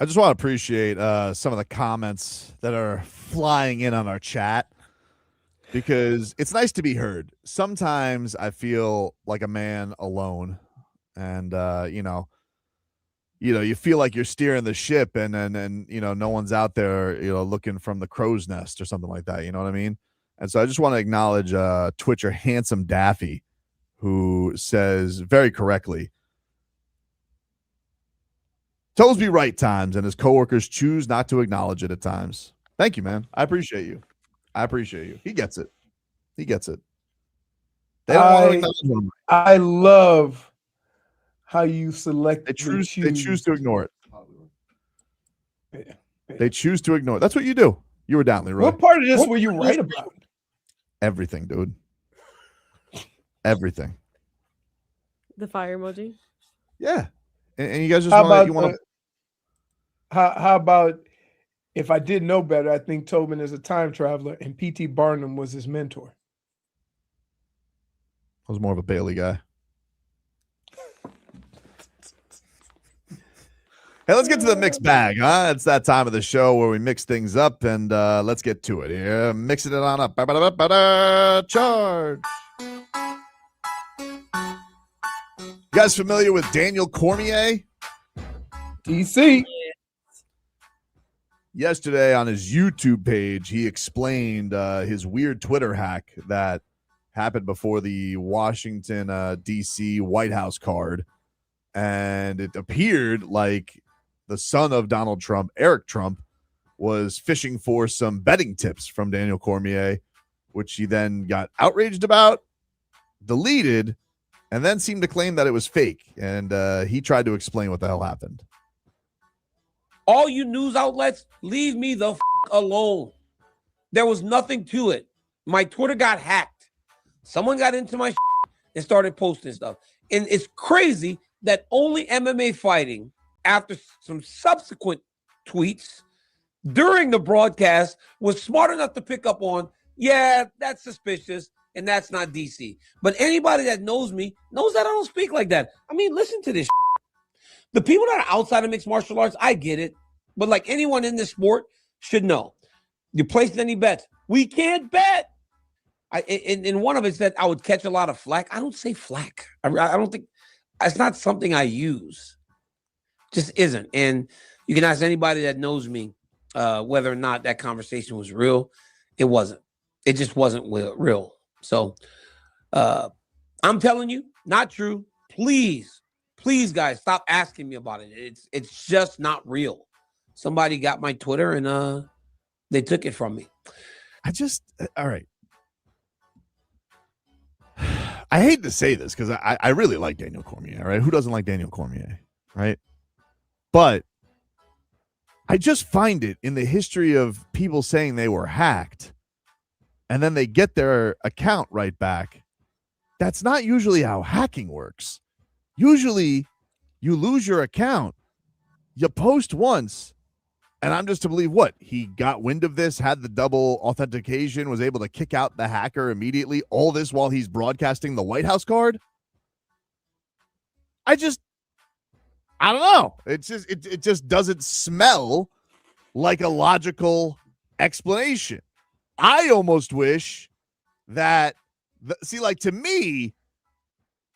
I just want to appreciate some of the comments that are flying in on our chat, because it's nice to be heard. Sometimes I feel like a man alone, and you feel like you're steering the ship, and no one's out there, looking from the crow's nest or something like that. You know what I mean? And so I just want to acknowledge Twitcher Handsome Daffy, who says very correctly, toes be right times, and his coworkers choose not to acknowledge it at times. Thank you, man. I appreciate you. He gets it. They don't want to acknowledge him. I love how you select. They choose to ignore it. They choose to ignore it. That's what you do. You were down, Leroy. What part of this were you right about? Everything, dude. Everything. The fire emoji. Yeah. And you guys just want to. How about if I did know better, I think Tobin is a time traveler and P.T. Barnum was his mentor. I was more of a Bailey guy. Hey, let's get to the mixed bag, huh? It's that time of the show where we mix things up, and let's get to it here. Mixing it on up. Charge. You guys familiar with Daniel Cormier? DC. Yesterday on his YouTube page, he explained his weird Twitter hack that happened before the Washington, D.C. White House card. And it appeared like the son of Donald Trump, Eric Trump, was fishing for some betting tips from Daniel Cormier, which he then got outraged about, deleted, and then seemed to claim that it was fake. And he tried to explain what the hell happened. All you news outlets, leave me the alone. There was nothing to it. My Twitter got hacked. Someone got into my and started posting stuff. And it's crazy that only MMA fighting, after some subsequent tweets during the broadcast, was smart enough to pick up on, yeah, that's suspicious, and that's not DC. But anybody that knows me knows that I don't speak like that. I mean, listen to this. The people that are outside of mixed martial arts, I get it. But like anyone in this sport should know, you placed any bets? We can't bet. In one of it said I would catch a lot of flack. I don't say flack. I don't think it's not something I use. Just isn't. And you can ask anybody that knows me whether or not that conversation was real. It wasn't. It just wasn't real. So I'm telling you, not true. Please, guys, stop asking me about it. It's just not real. Somebody got my Twitter and they took it from me. All right. I hate to say this because I really like Daniel Cormier, right? Who doesn't like Daniel Cormier, right? But I just find it in the history of people saying they were hacked and then they get their account right back. That's not usually how hacking works. Usually you lose your account, you post once, and I'm just to believe what? He got wind of this, had the double authentication, was able to kick out the hacker immediately, all this while he's broadcasting the White House card? I don't know. It just doesn't smell like a logical explanation. I almost wish that, to me,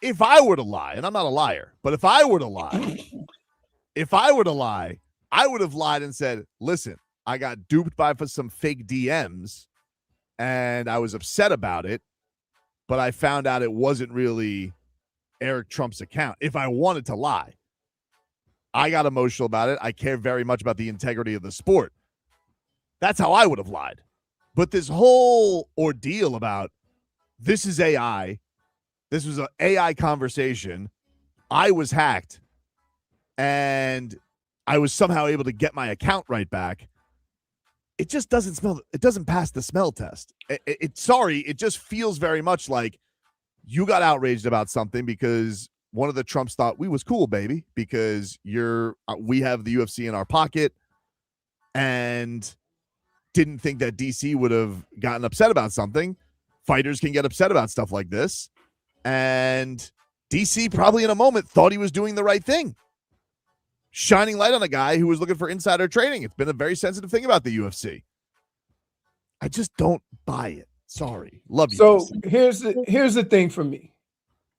if I were to lie, and I'm not a liar, but if I were to lie, I would have lied and said, listen, I got duped by some fake DMs and I was upset about it, but I found out it wasn't really Eric Trump's account. If I wanted to lie, I got emotional about it. I care very much about the integrity of the sport. That's how I would have lied. But this whole ordeal about this is AI, this was an AI conversation, I was hacked, and I was somehow able to get my account right back. It just doesn't smell. It doesn't pass the smell test. It just feels very much like you got outraged about something because one of the Trumps thought we was cool, baby, because we have the UFC in our pocket, and didn't think that DC would have gotten upset about something. Fighters can get upset about stuff like this, and DC probably in a moment thought he was doing the right thing. shining light on a guy who was looking for insider trading. It's been a very sensitive thing about the UFC. I just don't buy it. Sorry. Love you. So here's the thing for me.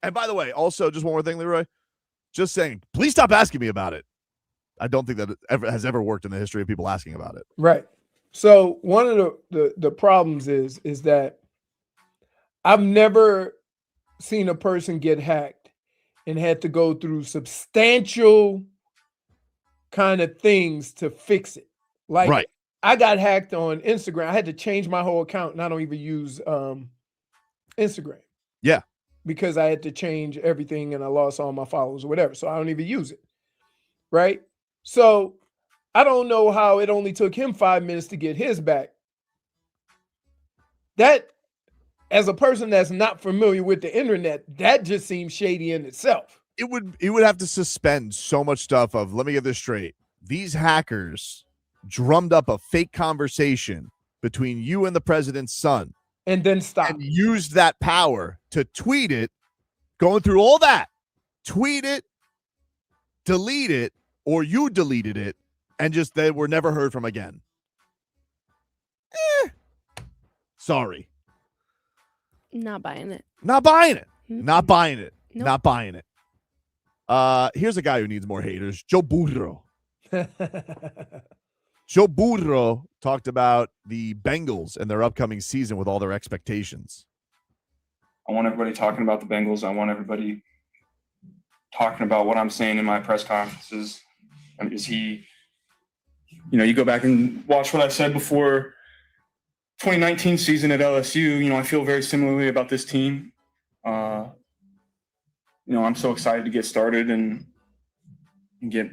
And by the way, also just one more thing, Leroy. Just saying, please stop asking me about it. I don't think that it has ever worked in the history of people asking about it. Right. So one of the problems is that I've never seen a person get hacked and had to go through substantial kind of things to fix it. Like Right. I got hacked on Instagram. I had to change my whole account, and I don't even use Instagram. Yeah. Because I had to change everything and I lost all my followers or whatever. So I don't even use it. Right. So I don't know how it only took him 5 minutes to get his back. That, as a person that's not familiar with the internet, that just seems shady in itself. It would have to suspend so much stuff of, let me get this straight. These hackers drummed up a fake conversation between you and the president's son. And then stop. And used that power to tweet it, going through all that. Tweet it, delete it, or you deleted it, and just they were never heard from again. Sorry. Not buying it. Not buying it. Mm-mm. Not buying it. Nope. Not buying it. Here's a guy who needs more haters. Joe Burrow. Joe Burrow talked about the Bengals and their upcoming season with all their expectations. I want everybody talking about the Bengals. I want everybody talking about what I'm saying in my press conferences. And is he, you go back and watch what I said before 2019 season at LSU. I feel very similarly about this team. I'm so excited to get started and get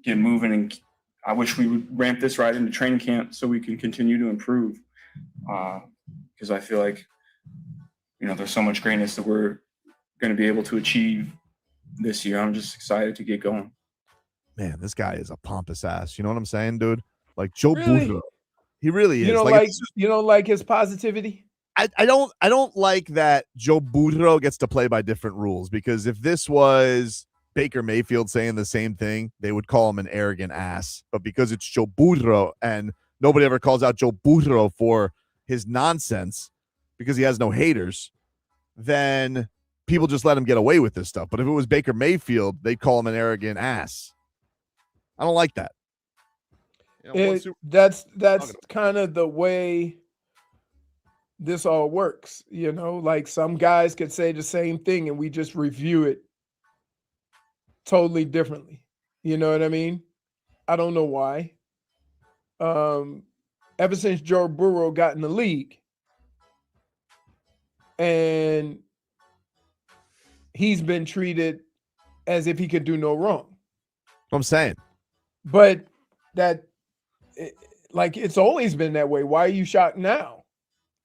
moving, and I wish we would ramp this right into training camp so we can continue to improve. Because I feel like, there's so much greatness that we're going to be able to achieve this year. I'm just excited to get going. Man, this guy is a pompous ass. You know what I'm saying, dude? Like Joe Really? Burrow. He really is. You don't like his positivity? I don't like that Joe Burrow gets to play by different rules, because if this was Baker Mayfield saying the same thing, they would call him an arrogant ass. But because it's Joe Burrow and nobody ever calls out Joe Burrow for his nonsense because he has no haters, then people just let him get away with this stuff. But if it was Baker Mayfield, they'd call him an arrogant ass. I don't like that. That's kind of the way this all works. Like some guys could say the same thing and we just review it totally differently. You know what I mean? I don't know why. Ever since Joe Burrow got in the league, and he's been treated as if he could do no wrong. I'm saying. But it's always been that way. Why are you shocked now?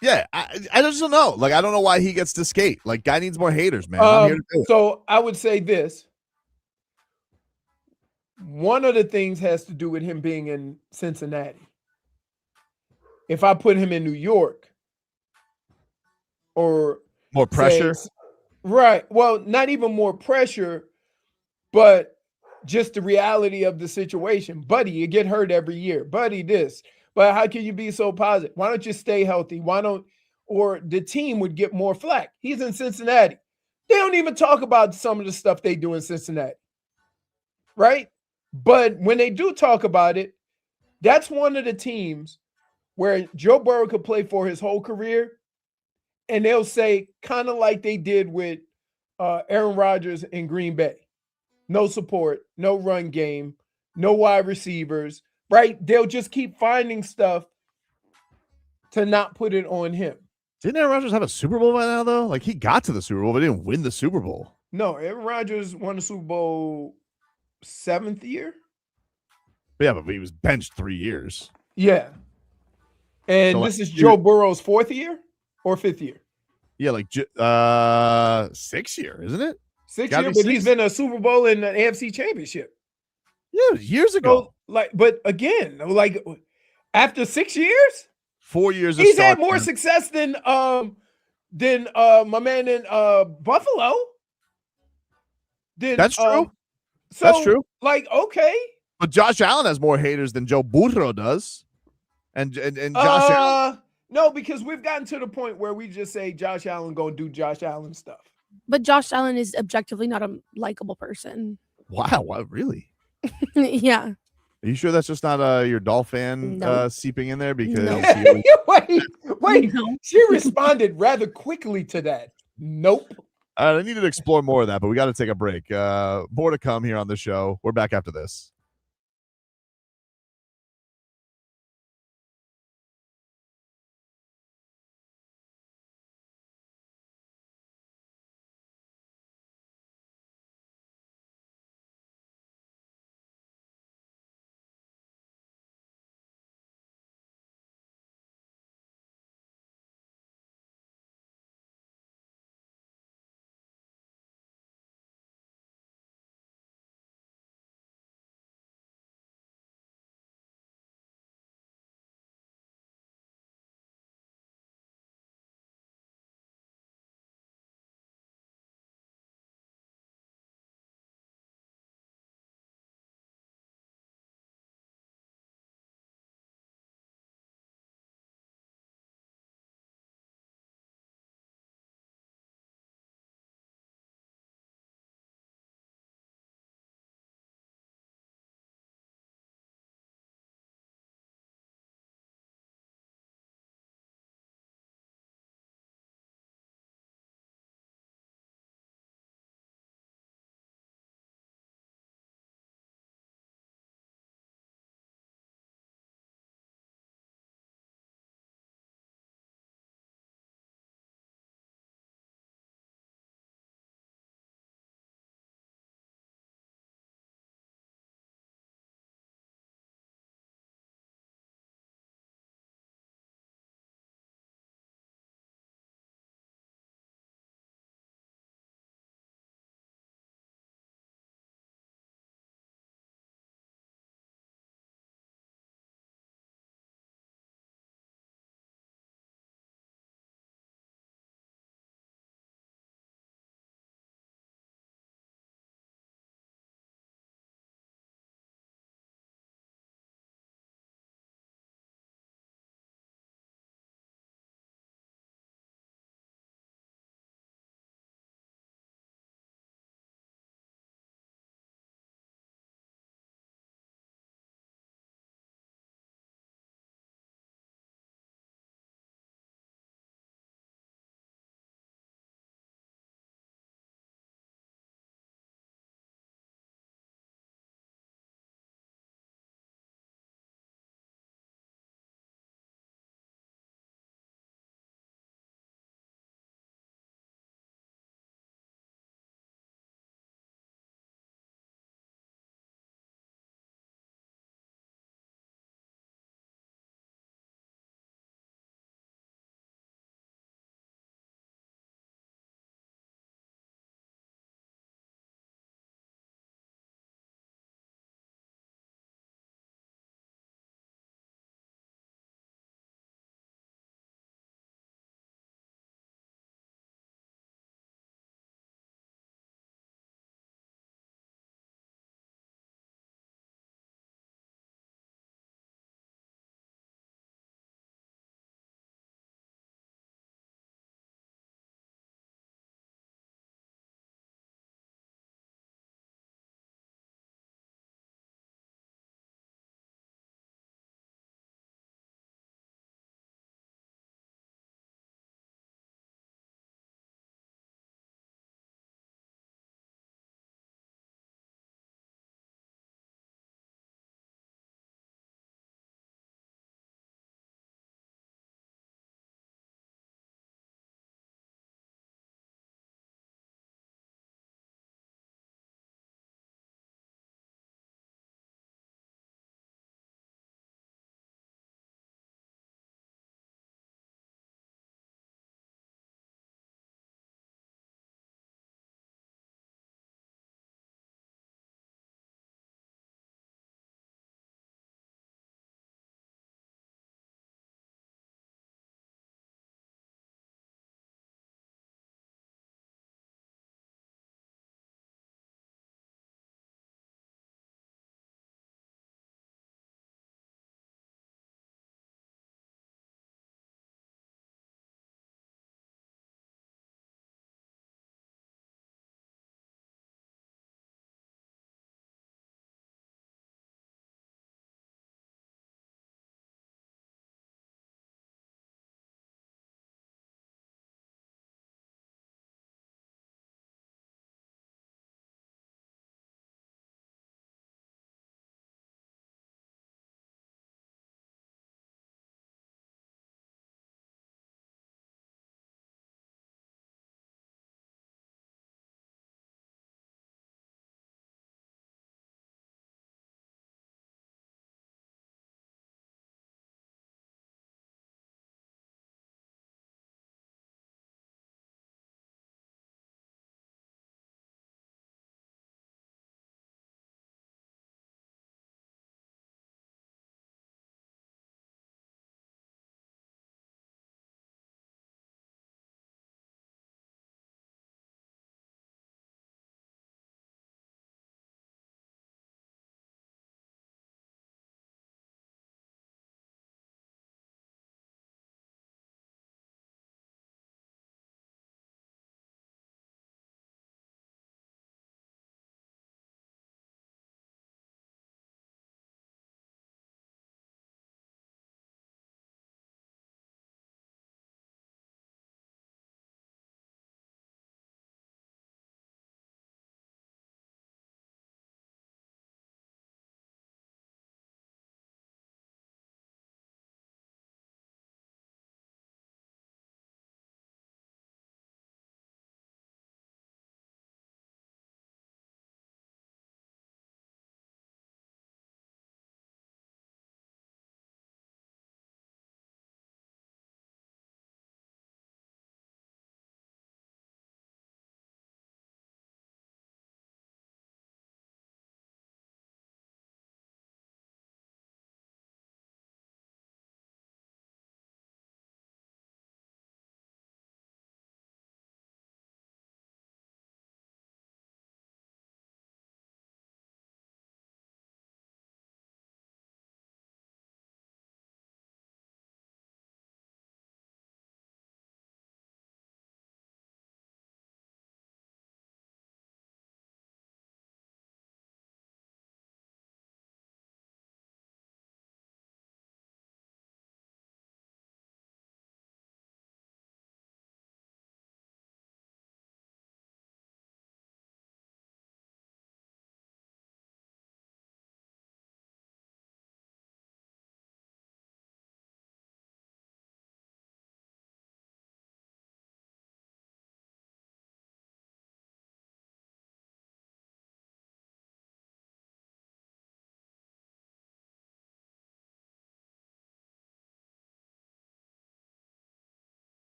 Yeah, I just don't know. Like, I don't know why he gets to skate. Like, guy needs more haters, man. I'm here to do it. So I would say this. One of the things has to do with him being in Cincinnati. If I put him in New York, or more pressure, right? Well, not even more pressure, but just the reality of the situation. Buddy, you get hurt every year. Buddy, this. But how can you be so positive? Why don't you stay healthy? Or the team would get more flack. He's in Cincinnati. They don't even talk about some of the stuff they do in Cincinnati. Right? But when they do talk about it, that's one of the teams where Joe Burrow could play for his whole career. And they'll say, kind of like they did with Aaron Rodgers in Green Bay. No support, no run game, no wide receivers, right? They'll just keep finding stuff to not put it on him. Didn't Aaron Rodgers have a Super Bowl by now, though? Like, he got to the Super Bowl, but didn't win the Super Bowl. No, Aaron Rodgers won the Super Bowl 7th year. Yeah, but he was benched 3 years. Yeah. And So, this is Joe Burrow's 4th year or 5th year? Yeah, like 6th year, isn't it? 6 Gotta year, be but he's 6. been a Super Bowl in the AFC Championship. Yeah, it was years ago. So, but again, after 6 years, 4 years. He's had more success than my man in Buffalo. That's true. So, That's true. Like, okay. But Josh Allen has more haters than Joe Burrow does. And Josh Allen. No, because we've gotten to the point where we just say Josh Allen gonna do Josh Allen stuff. But Josh Allen is objectively not a likable person. Wow, really? Yeah. Are you sure that's just not your Dolphin No. seeping in there? Because No. Wait. No. She responded rather quickly to that. Nope. I needed to explore more of that, but we got to take a break. More to come here on the show. We're back after this.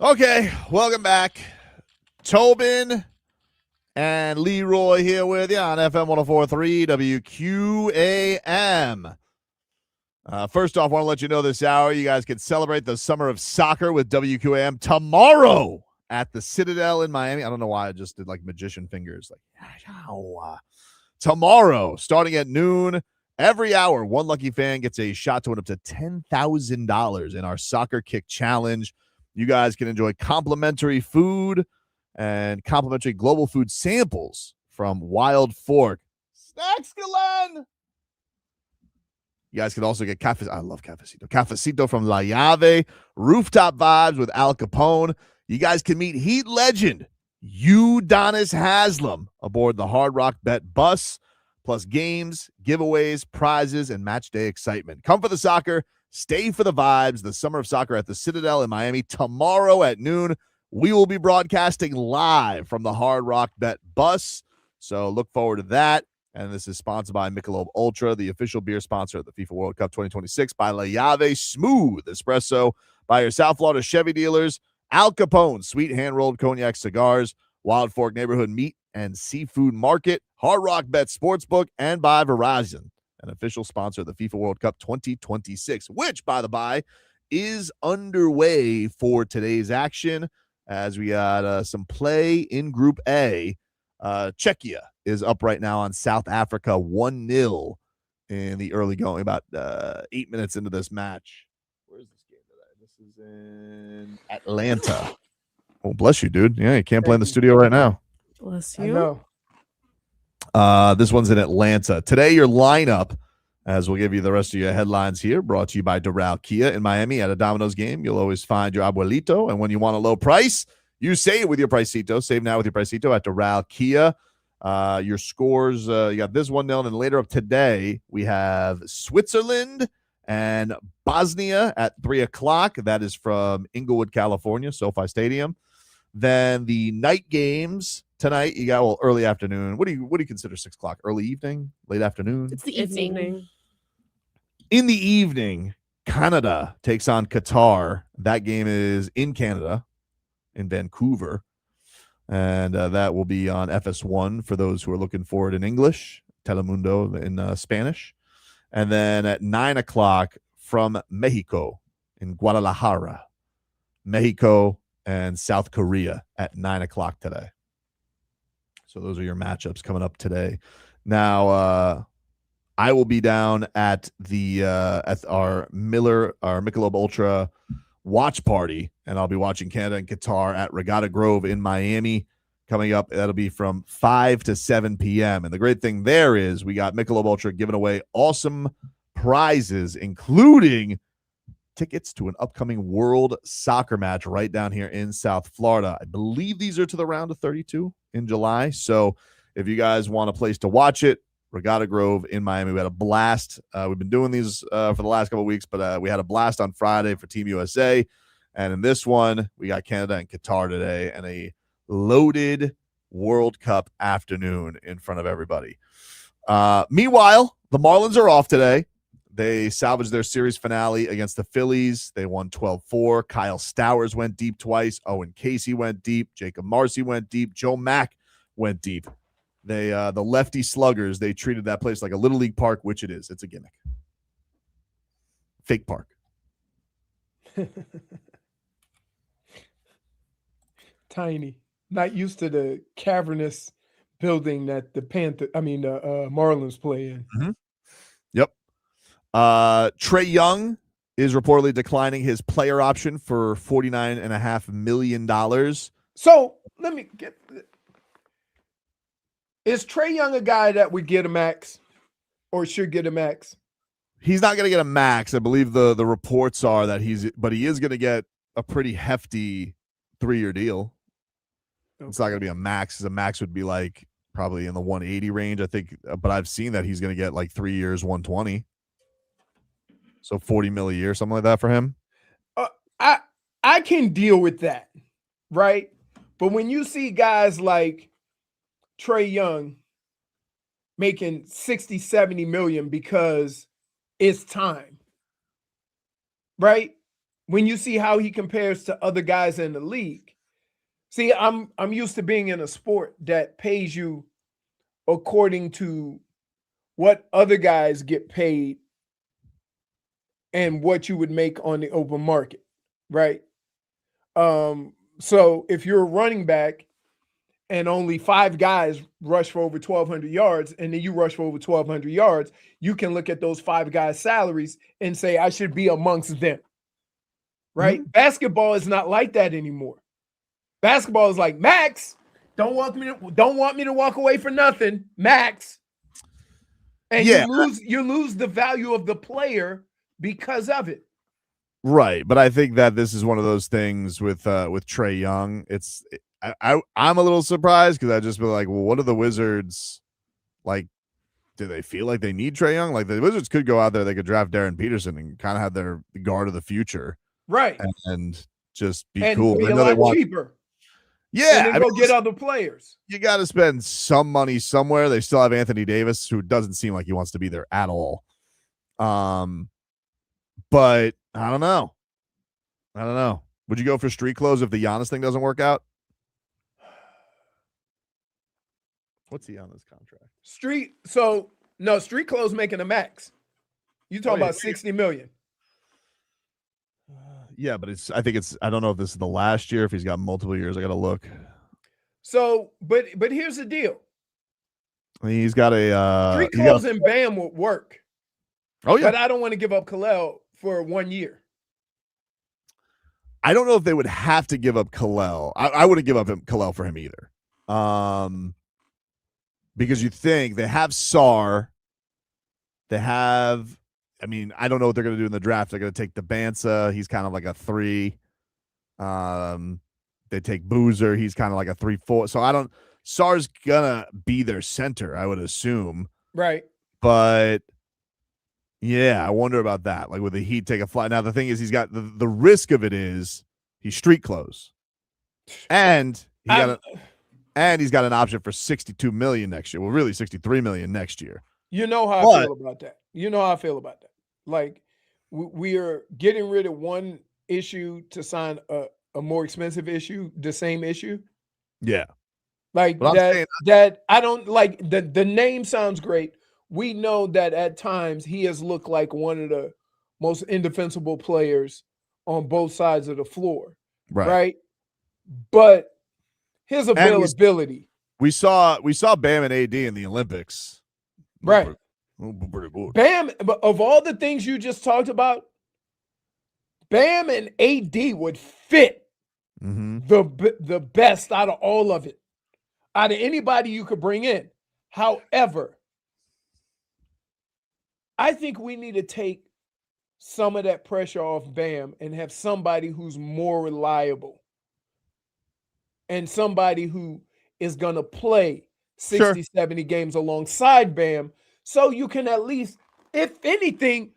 Okay, welcome back. Tobin and Leroy here with you on FM 104.3 WQAM. First off, I want to let you know this hour you guys can celebrate the summer of soccer with WQAM tomorrow at the Citadel in Miami. I don't know why I just did like magician fingers. Tomorrow, starting at noon, every hour, one lucky fan gets a shot to win up to $10,000 in our Soccer Kick Challenge. You guys can enjoy complimentary food and complimentary global food samples from Wild Fork. Snacks, Galen! You guys can also get cafecito. I love cafecito. Cafecito from La Llave, rooftop vibes with Al Capone. You guys can meet Heat legend Udonis Haslem aboard the Hard Rock Bet bus, plus games, giveaways, prizes, and match day excitement. Come for the soccer. Stay for the vibes. The Summer of Soccer at the Citadel in Miami tomorrow at noon. We will be broadcasting live from the Hard Rock Bet bus, so look forward to that. And this is sponsored by Michelob Ultra, the official beer sponsor of the FIFA World Cup 2026, by La Llave Smooth Espresso, by your South Florida Chevy dealers, Al Capone Sweet Hand-Rolled Cognac Cigars, Wild Fork Neighborhood Meat and Seafood Market, Hard Rock Bet Sportsbook, and by Verizon, an official sponsor of the FIFA World Cup 2026, which, by the by, is underway for today's action as we got some play in Group A. Czechia is up right now on South Africa 1-0 in the early going, about 8 minutes into this match. Where's this game today? This is in Atlanta. Oh, bless you, dude. Yeah, you can't play in the studio right now. Bless I you. know. This one's in Atlanta. Today, your lineup, as we'll give you the rest of your headlines here, brought to you by Doral Kia in Miami. At a Domino's game, you'll always find your abuelito. And when you want a low price, you save with your Pricito. Save now with your Pricito at Doral Kia. Your scores, you got this 1-0. And later up today, we have Switzerland and Bosnia at 3 o'clock. That is from Inglewood, California, SoFi Stadium. Then the night games tonight, you got, well, early afternoon. What do you consider 6 o'clock? Early evening? Late afternoon? It's the It's evening. In the evening, Canada takes on Qatar. That game is in Canada, in Vancouver. And that will be on FS1 for those who are looking for it in English, Telemundo in Spanish. And then at 9 o'clock from Mexico in Guadalajara, Mexico and South Korea at 9 o'clock today. So those are your matchups coming up today. Now, I will be down at the at our Michelob Ultra watch party, and I'll be watching Canada and Qatar at Regatta Grove in Miami coming up. That'll be from 5 to 7 p.m. And the great thing there is we got Michelob Ultra giving away awesome prizes, including tickets to an upcoming World Soccer match right down here in South Florida. I believe these are to the round of 32 in July. So if you guys want a place to watch it, Regatta Grove in Miami. We had a blast. We've been doing these for the last couple of weeks, but we had a blast on Friday for Team USA. And in this one, we got Canada and Qatar today and a loaded World Cup afternoon in front of everybody. Meanwhile, the Marlins are off today. They salvaged their series finale against the Phillies. They won 12-4. Kyle Stowers went deep twice. Owen Casey went deep. Jacob Marcy went deep. Joe Mack went deep. They the lefty sluggers, they treated that place like a little league park, which it is. It's a gimmick. Fake park. Tiny. Not used to the cavernous building that the Marlins play in. Mm-hmm. Yep. Trae Young is reportedly declining his player option for $49.5 million. So let me get. Is Trae Young a guy that would get a max or should get a max? He's not going to get a max. I believe the reports are that he is going to get a pretty hefty 3-year deal. Okay. It's not going to be a max, because a max would be like probably in the 180 range, I think. But I've seen that he's going to get like 3 years, 120. So 40 mil a year, something like that for him. I can deal with that, right? But when you see guys like Trae Young making 60, 70 million because it's time, right? when you see how he compares to other guys in the league. See, I'm used to being in a sport that pays you according to what other guys get paid and what you would make on the open market, right? So if you're a running back and only 5 guys rush for over 1,200 yards, and then you rush for over 1,200 yards, you can look at those 5 guys' salaries and say, I should be amongst them, right? Mm-hmm. Basketball is not like that anymore. Basketball is like, Max, don't want me to walk away for nothing, Max. And you lose the value of the player because of it. Right, but I think that this is one of those things with Trae Young. I'm a little surprised because I just been like, well, what are the Wizards like? Do they feel like they need Trae Young? Like the Wizards could go out there, they could draft Darren Peterson and kind of have their guard of the future, right? And just be and cool. Be I a know they lot want cheaper. Yeah, and then go get other players. You got to spend some money somewhere. They still have Anthony Davis, who doesn't seem like he wants to be there at all. But I don't know. Would you go for street clothes if the Giannis thing doesn't work out? What's he on this contract? Street clothes making a max. You talking about $60 million. Yeah, but I don't know if this is the last year, if he's got multiple years. I got to look. So, but here's the deal. He's got a street clothes and Bam would work. Oh yeah. But I don't want to give up Khalil for 1 year. I don't know if they would have to give up Khalil. I wouldn't give up Khalil for him either. Because you think they have Sar. They have, I don't know what they're going to do in the draft. They're going to take Debansa. He's kind of like a 3. They take Boozer. He's kind of like a 3-4. So Sar's going to be their center, I would assume. Right. But yeah, I wonder about that. Like, would the Heat take a flight? Now, the thing is, he's got the risk of it is he's street clothes. And he's got an option for $62 million next year. Well, really $63 million next year. You know how I feel about that. Like, we are getting rid of one issue to sign a more expensive issue, the same issue. Yeah. Like that I don't like the name sounds great. We know that at times he has looked like one of the most indefensible players on both sides of the floor. Right? But his availability. We saw Bam and AD in the Olympics. Right. Pretty good. Bam, of all the things you just talked about, Bam and AD would fit the best out of all of it. Out of anybody you could bring in. However, I think we need to take some of that pressure off Bam and have somebody who's more reliable and somebody who is going to play 60, 70 games alongside Bam so you can at least, if anything,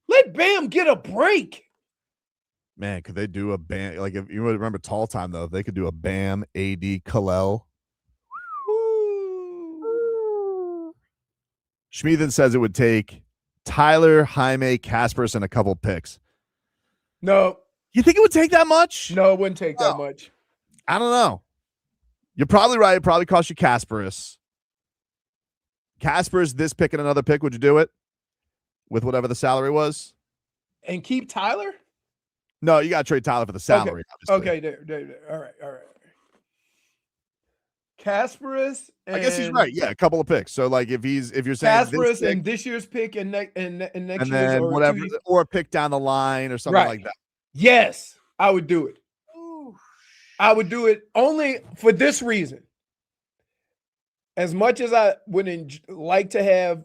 let Bam get a break. Man, could they do a Bam? Like, if you remember Tall Time, though, if they could do a Bam, AD, Khalil. Schmieden says it would take Tyler, Jaime, Kasparas, and a couple picks. No. You think it would take that much? No, it wouldn't take that much. I don't know. You're probably right. It probably cost you Kasparas. Kasparas, this pick and another pick, would you do it? With whatever the salary was? And keep Tyler? No, you got to trade Tyler for the salary. Okay, there. All right. Kasparas. I guess he's right. Yeah, a couple of picks. So, like, if you're saying Kasparas and this year's pick and next year's, then or whatever, or a pick down the line or something like that. Yes, I would do it. I would do it only for this reason. As much as I would like to have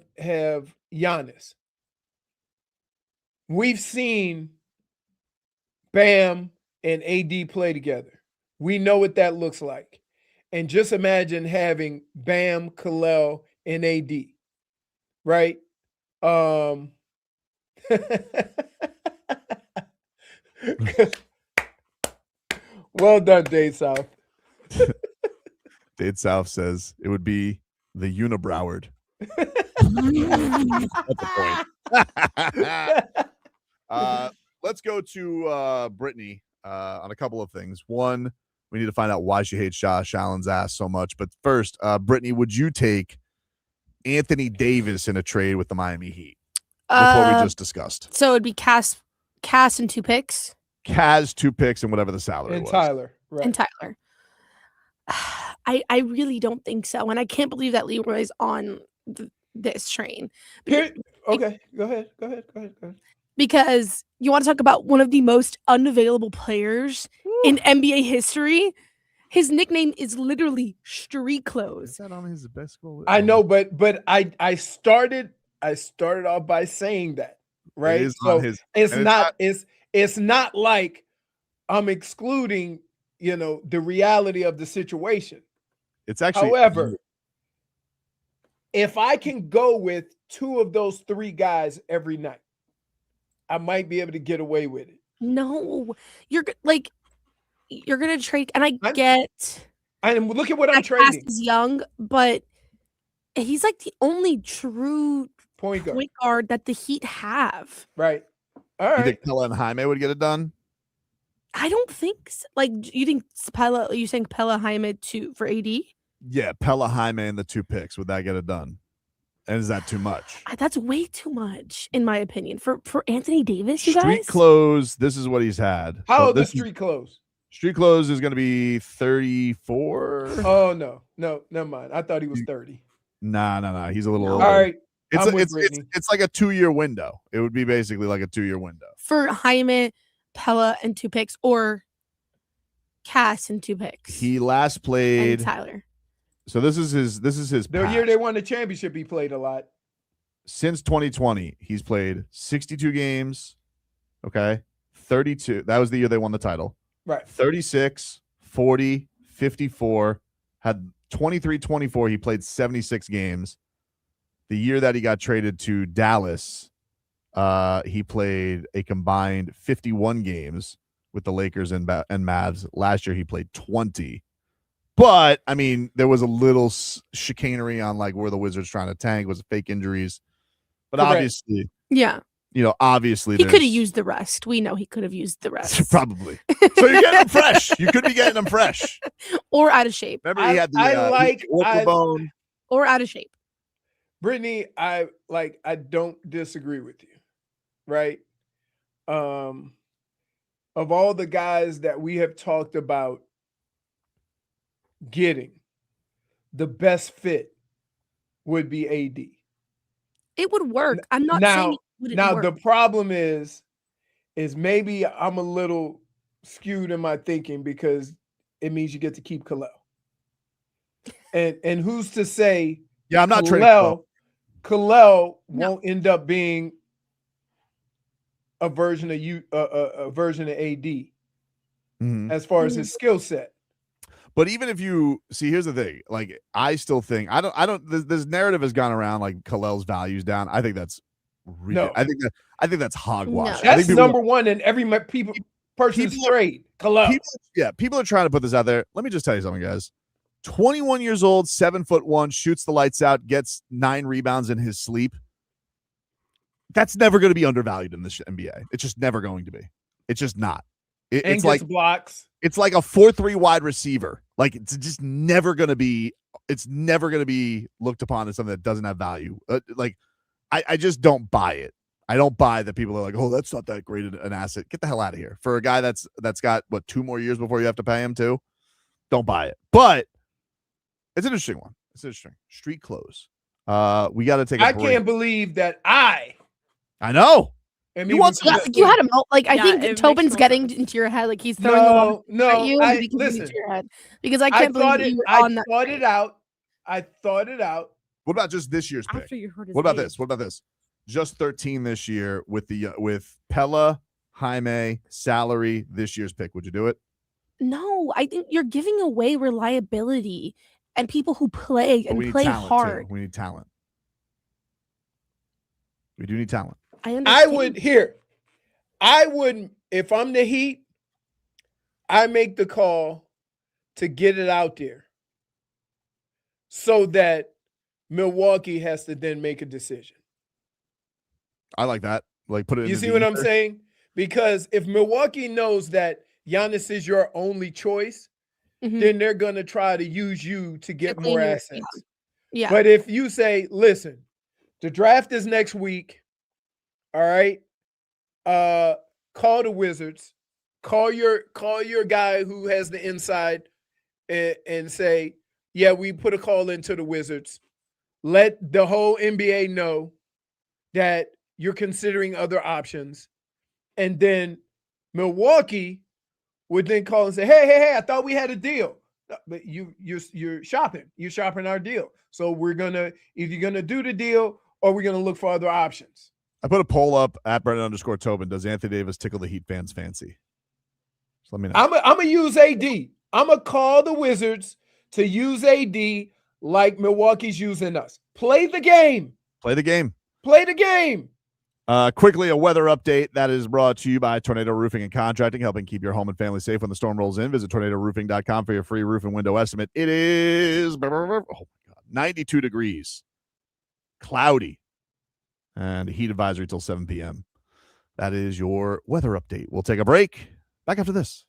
Giannis, we've seen Bam and AD play together. We know what that looks like. And just imagine having Bam, Khalil, and AD, right? Well done, Dade South. Dade South says it would be the Unibroward. That's the point. let's go to Brittney on a couple of things. One, we need to find out why she hates Josh Allen's ass so much. But first, Brittney, would you take Anthony Davis in a trade with the Miami Heat? With what we just discussed. So it'd be Cass and 2 picks. Cas 2 picks and whatever the salary And was. Tyler. Right. And Tyler. I really don't think so. And I can't believe that Leroy's on this train. Okay. Go ahead. Because you want to talk about one of the most unavailable players in NBA history. His nickname is literally Street Clothes. Is that on his best goal? I know, but I started off by saying that, right? So it's not like I'm excluding, the reality of the situation. It's actually, however, if I can go with 2 of those 3 guys every night, I might be able to get away with it. No, you're gonna trade, and I get. And look at what I'm trading. Is young, but he's like the only true point guard that the Heat have. Right. All right. You think Pella and Jaime would get it done? I don't think so. Like, you think Pella? You saying Pella Jaime for AD? Yeah, Pella Jaime and the 2 picks. Would that get it done? And is that too much? That's way too much, in my opinion, for Anthony Davis. You Street guys? Clothes. This is what he's had. How old is Street Clothes? Street Clothes is going to be 34. Oh no, never mind. I thought he was 30. Nah. He's a little older. All right. It's like a 2-year window. It would be basically like a 2-year window for Jaime, Pella, and 2 picks, or Cass and 2 picks. He last played and Tyler. So this is his. The year they won the championship, he played a lot. Since 2020, he's played 62 games. Okay, 32. That was the year they won the title. Right. 36, 40, 54. Had 23-24. He played 76 games. The year that he got traded to Dallas, he played a combined 51 games with the Lakers and Mavs. Last year, he played 20. But, I mean, there was a little chicanery on, like, where the Wizards trying to tank, was fake injuries. But correct. Obviously, obviously he could have used the rest. We know he could have used the rest. Probably. So you're getting them fresh. You could be getting them fresh. Or out of shape. Remember he had the bone. Or out of shape. Brittney, I don't disagree with you, right? Of all the guys that we have talked about getting, the best fit would be AD. It would work. I'm not saying it wouldn't work. The problem is maybe I'm a little skewed in my thinking because it means you get to keep Khalil. And who's to say I'm not trading Khalil won't end up being a version of AD as far as his skill set. But even if you see, here's the thing. Like, I still think this narrative has gone around like Khalil's value's down. I think that's ridiculous. I think that's hogwash. No. That's number one in every person's trade. Khalil. People are trying to put this out there. Let me just tell you something, guys. 21 years old, 7'1", shoots the lights out, gets 9 rebounds in his sleep. That's never going to be undervalued in this NBA. It's just never going to be. It's just not. It's like blocks. It's like a 4-3 wide receiver. Like, it's just never going to be. It's never going to be looked upon as something that doesn't have value. I just don't buy it. I don't buy that people are like, oh, that's not that great an asset. Get the hell out of here. For a guy that's got 2 more years before you have to pay him too. Don't buy it. But it's an interesting one. It's interesting. Street Clothes. We got to take a break. Can't believe that I know. You had him like I think Tobin's getting into your head, like he's throwing the one at you into your head because I can't believe you were on that. I thought it out. What about just this year's pick? What about this? Just 13 this year with Pella, Jaime, salary. This year's pick. Would you do it? No, I think you're giving away reliability and people who play and play hard. We need talent. We do need talent. I would if I'm the Heat, I make the call to get it out there so that Milwaukee has to then make a decision. I like that. Like, put it in. You see what I'm saying? Because if Milwaukee knows that Giannis is your only choice, then they're going to try to use you to get clean more your- assets. Yeah. But if you say, listen, the draft is next week, all right, call the Wizards, call your guy who has the inside and say, yeah, we put a call into the Wizards. Let the whole NBA know that you're considering other options. And then Milwaukee would then call and say, hey, I thought we had a deal. But you're shopping. You're shopping our deal. So we're gonna either gonna do the deal or we're gonna look for other options. I put a poll up at Brennan_Tobin. Does Anthony Davis tickle the Heat fans' fancy? Just let me know. I'm gonna use AD. I'm gonna call the Wizards to use AD like Milwaukee's using us. Play the game. Play the game. Play the game. Quickly, a weather update that is brought to you by Tornado Roofing and Contracting, helping keep your home and family safe when the storm rolls in. Visit tornadoroofing.com for your free roof and window estimate. It is 92 degrees, cloudy, and a heat advisory till 7 p.m. That is your weather update. We'll take a break. Back after this.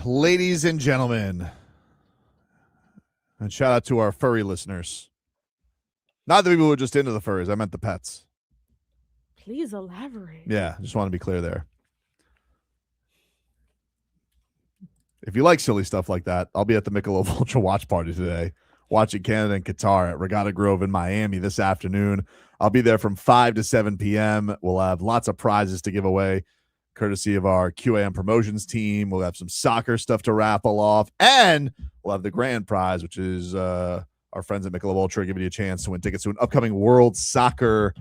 ladies and gentlemen, and shout out to our furry listeners. Not the people who are just into the furries. I meant the pets. Please elaborate. Yeah, just want to be clear there. If you like silly stuff like that, I'll be at the Michelob Ultra watch party today, watching Canada and Qatar at Regatta Grove in Miami this afternoon. I'll be there from 5 to 7 p.m. We'll have lots of prizes to give away, courtesy of our QAM promotions team. We'll have some soccer stuff to raffle off, and we'll have the grand prize, which is our friends at Michelob Ultra giving you a chance to win tickets to an upcoming World Soccer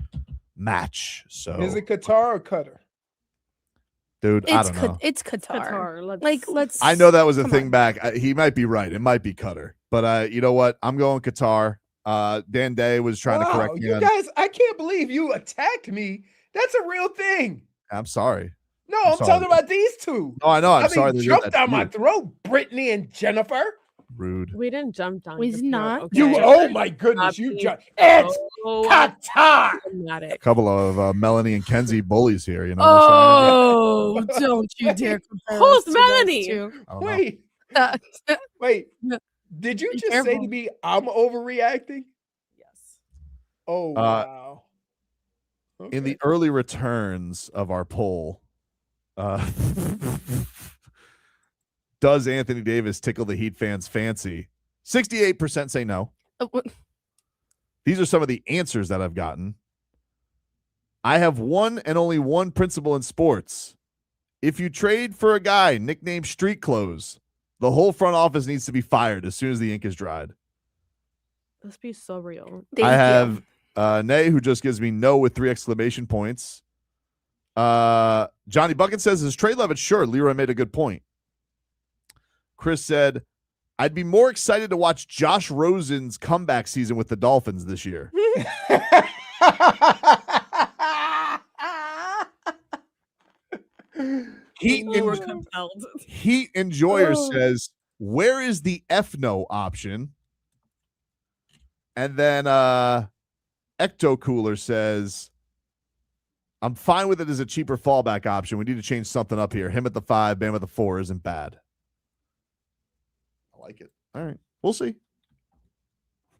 match. So, Is it Qatar or Qatar? dude, I don't know. It's Qatar. Qatar. Let's. I know that was a come thing on. back. He might be right. It might be Qatar. But you know what? I'm going Qatar. Dan Day was trying to correct me. You guys, I can't believe you attacked me. That's a real thing. I'm sorry. No, I'm I'm sorry. talking about these two. No, I know. I'm sorry. They they did jumped that down to my you. throat, Brittney and Jennifer. Rude. We didn't jump down. Was your throat, not. okay? You, oh my goodness, you jumped. It's Qatar. Dramatic. A couple of Melanie and Kenzie bullies here. You know what I'm saying? Oh, don't you dare compare Who's us to those Melanie? two. I don't know. Wait, Uh, wait. No. Did you Be just say to careful. me I'm overreacting? Yes. Oh wow. In the Okay. early returns of our poll, does Anthony Davis tickle the Heat fans' fancy? 68% say no. These are some of the answers that I've gotten. I have one and only one principle in sports. If you trade for a guy nicknamed Street Clothes, the whole front office needs to be fired as soon as the ink is dried. Let's be so real. Thank I you. have Nay, who just gives me no with 3 exclamation points. Johnny Bucket says, is Trey Levitt? Sure, Leroy made a good point. Chris said, I'd be more excited to watch Josh Rosen's comeback season with the Dolphins this year. Heat, We were en- compelled. Heat Enjoyer Oh. says, where is the F-no option? And then Ecto Cooler says, I'm fine with it as a cheaper fallback option. We need to change something up here. Him at the 5, Bam at the 4 isn't bad. I like it. All right. We'll see.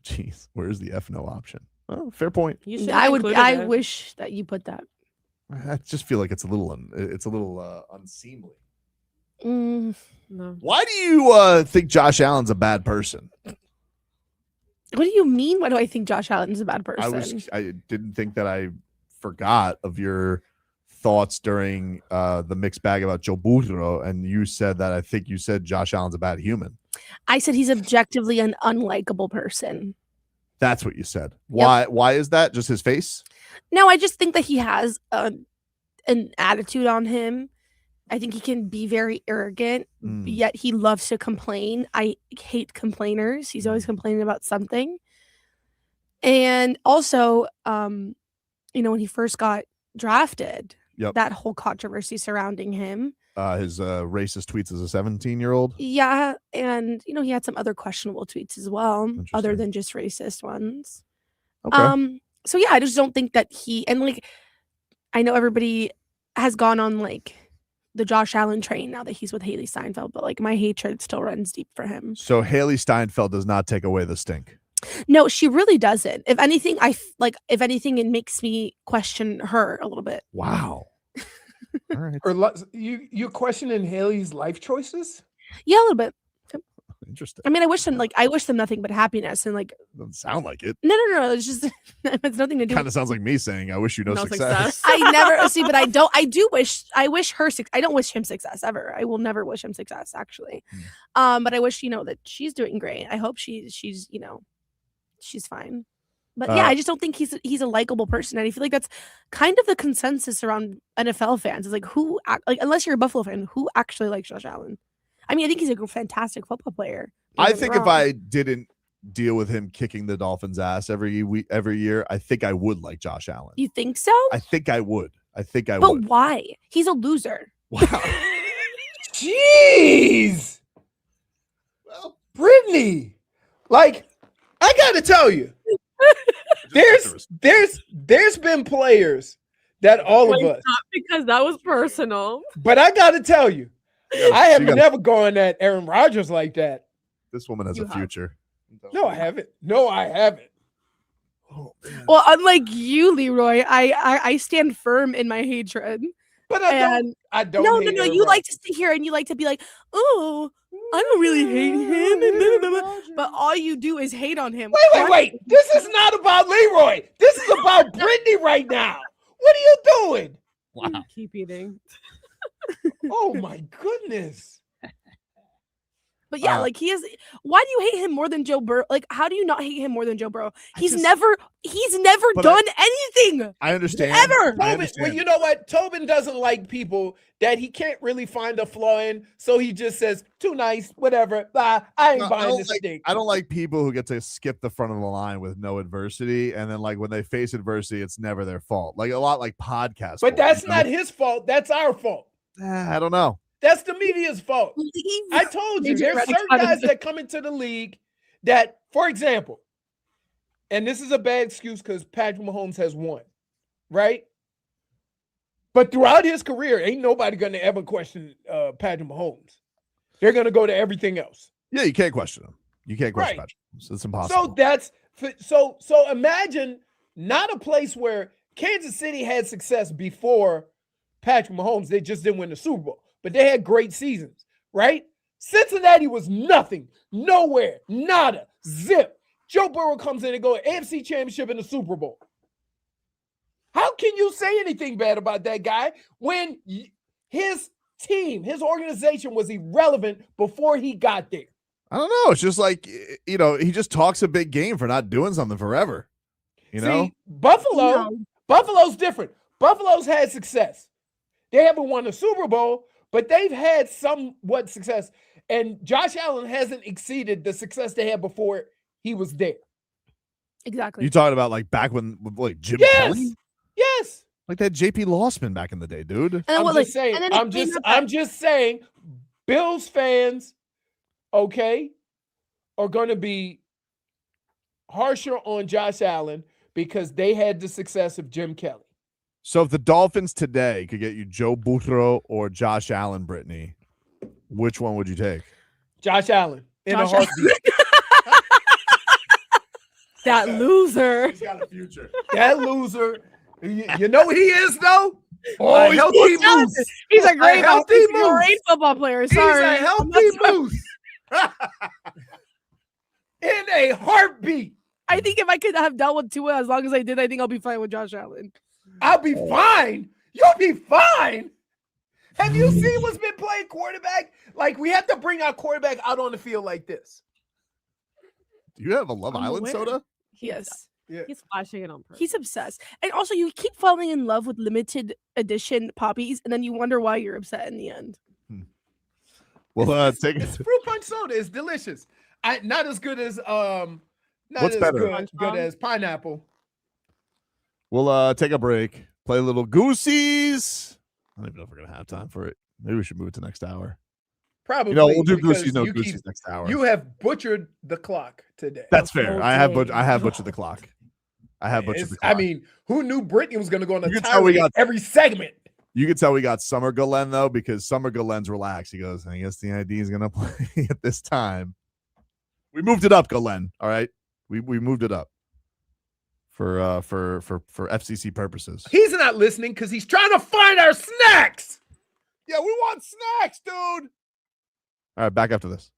Jeez, where's the F-no option? Oh, fair point. You should I include it. wish that you put that. I just feel like it's a little unseemly. Mm, No. Why do you think Josh Allen's a bad person? what do you mean? Why do I think Josh Allen's a bad person? I didn't think that I forgot of your thoughts during the mixed bag about Joe Burrow, and you said that I think you said Josh Allen's a bad human. I said he's objectively an unlikable person. That's what you said. Why is that? Just his face? No, I just think that he has an attitude on him. I think he can be very arrogant, yet he loves to complain. I hate complainers. He's always complaining about something. And also, when he first got drafted, that whole controversy surrounding him. His racist tweets as a 17-year-old. Yeah, and he had some other questionable tweets as well, other than just racist ones. Okay. So yeah, I just don't think that I know everybody has gone on the Josh Allen train now that he's with Haley Steinfeld, but my hatred still runs deep for him. So Haley Steinfeld does not take away the stink. No, she really doesn't. If anything, if anything, it makes me question her a little bit. Wow. All right. Or you questioning Haley's life choices? Yeah, a little bit. Interesting. I mean, I wish them nothing but happiness and Doesn't sound like it. No. It's just it's nothing to do. Kind of sounds like me saying, I wish you no success. I never see, but I wish her I don't wish him success ever. I will never wish him success, actually. But I wish that she's doing great. I hope she's she's fine. But yeah, I just don't think he's a likable person, and I feel like that's kind of the consensus around NFL fans. Is who unless you're a Buffalo fan, who actually likes Josh Allen? I mean, I think he's a fantastic football player. I think if I didn't deal with him kicking the Dolphins' ass every year, I think I would like Josh Allen. You think so? I think I would. But why? He's a loser. Wow. Jeez. Well, Brittney, I gotta tell you, there's been players that all of us, not because that was personal. but I gotta tell you, I have never gone at Aaron Rodgers like that. This woman has a future. No, I haven't. No, I haven't. Oh, well, unlike you, Leroy, I stand firm in my hatred. But I don't. No. hate Aaron You like Rodgers. to sit here and you like to be like, oh, I don't really hate him. And blah, blah, blah. But all you do is hate on him. Wait. This is not about Leroy. This is about Brittney right now. What are you doing? Wow. Keep eating. Oh my goodness. But yeah, like he is. Why do you hate him more than Joe Burrow? Like, how do you not hate him more than Joe Burrow? He's never done anything. I understand. Ever. Tobin, well, you know what? Tobin doesn't like people that he can't really find a flaw in, so he just says, "Too nice, whatever." I ain't buying this stick. I don't like people who get to skip the front of the line with no adversity, and then like when they face adversity, it's never their fault. Like a lot like podcasts. But that's not his fault. That's our fault. I don't know. That's the media's fault. I told you, there's certain guys that come into the league that, for example, and this is a bad excuse because Patrick Mahomes has won, right? But throughout his career, ain't nobody going to ever question Patrick Mahomes. They're going to go to everything else. Yeah, you can't question him. You can't question Patrick Mahomes. It's impossible. So imagine not a place where Kansas City had success before Patrick Mahomes. They just didn't win the Super Bowl. But they had great seasons, right? Cincinnati was nothing, nowhere, nada, zip. Joe Burrow comes in and goes AFC Championship in the Super Bowl. How can you say anything bad about that guy when his team, his organization was irrelevant before he got there? I don't know. It's just like, he just talks a big game for not doing something forever. See, Buffalo's different. Buffalo's had success. They haven't won a Super Bowl, but they've had somewhat success. And Josh Allen hasn't exceeded the success they had before he was there. Exactly. You talking about like back when like Jim Kelly? Yes. Like that JP Lossman back in the day, dude. I'm just saying, Bills fans, okay, are going to be harsher on Josh Allen because they had the success of Jim Kelly. So if the Dolphins today could get you Joe Burrow or Josh Allen, Brittney, which one would you take? Josh Allen in a heartbeat. That loser. He's got a future. That loser. You know what he is, though? Oh, healthy moose. He's a great great football player. Sorry. He's a healthy moose. In a heartbeat. I think if I could have dealt with Tua as long as I did, I think I'll be fine with Josh Allen. I'll be fine. You'll be fine. Have you seen what's been playing quarterback? Like, we have to bring our quarterback out on the field like this. Do you have a Love Island soda? Yes. Yeah. He's flashing it on purpose. He's obsessed. And also, you keep falling in love with limited edition poppies, and then you wonder why you're upset in the end. Well, it's fruit punch soda. It's delicious. Not as good as What's better? Good as pineapple. We'll take a break, play a little Goosies. I don't even know if we're gonna have time for it. Maybe we should move it to next hour. Probably. We'll do Goosies. No Goosies next hour. You have butchered the clock today. That's fair. I have butchered the clock. I mean, who knew Brittney was going to go on a tirade every segment? You could tell we got Summer Galen though, because Summer Galen's relaxed. He goes, I guess the ID is going to play at this time. We moved it up, Galen. All right, we moved it up for FCC purposes. He's not listening because he's trying to find our snacks. Yeah, we want snacks, dude. All right, back after this.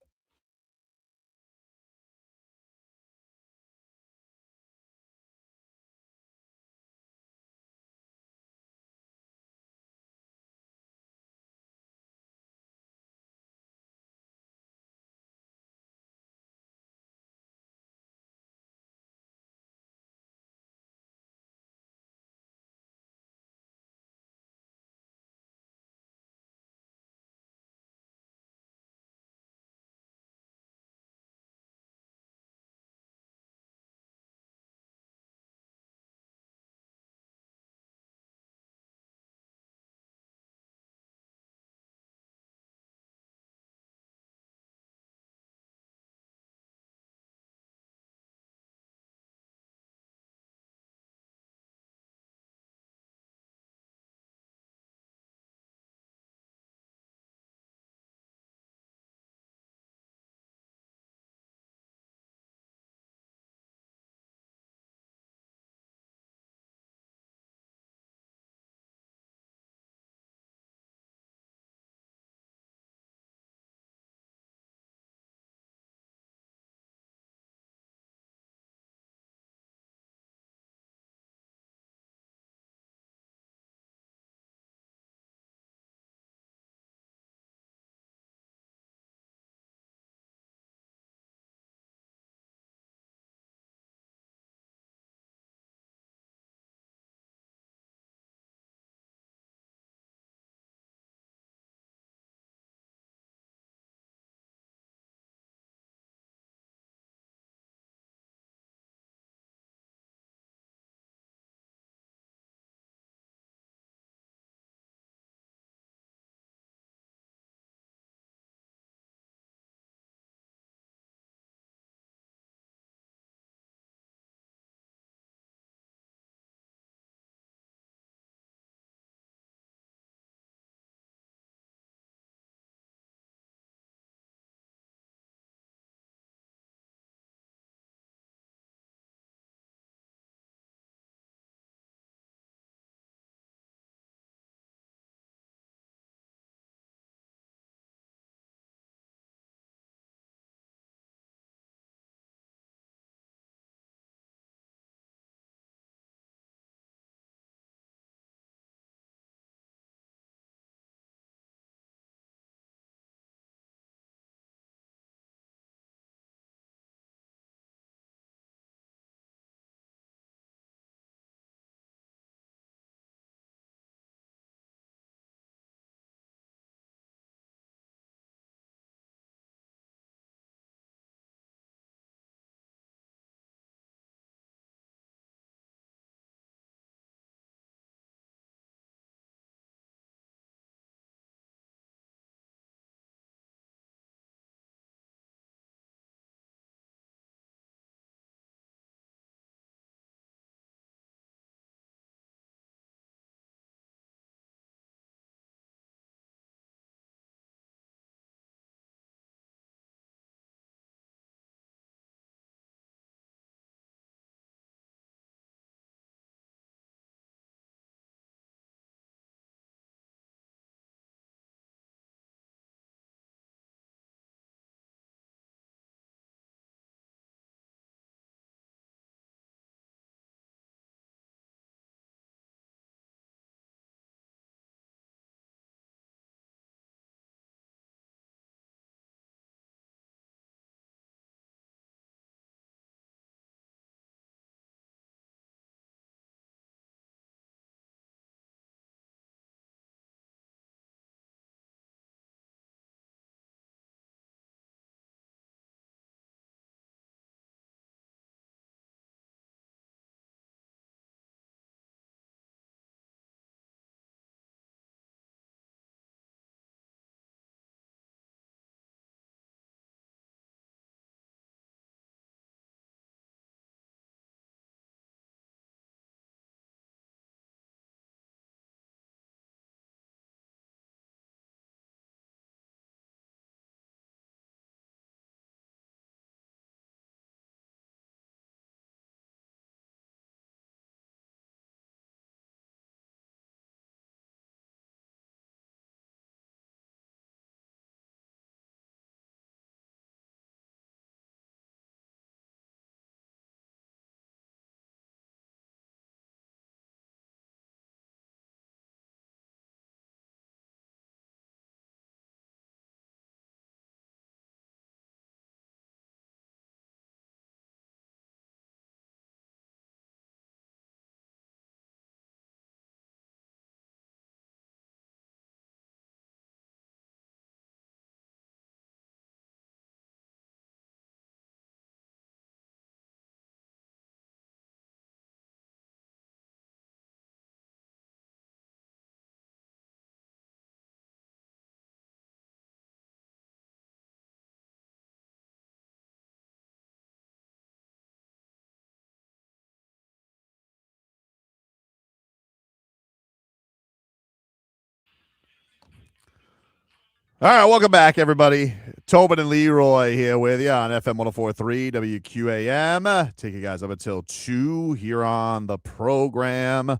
All right, welcome back, everybody. Tobin and Leroy here with you on FM 104.3 WQAM. Take you guys up until 2 here on the program.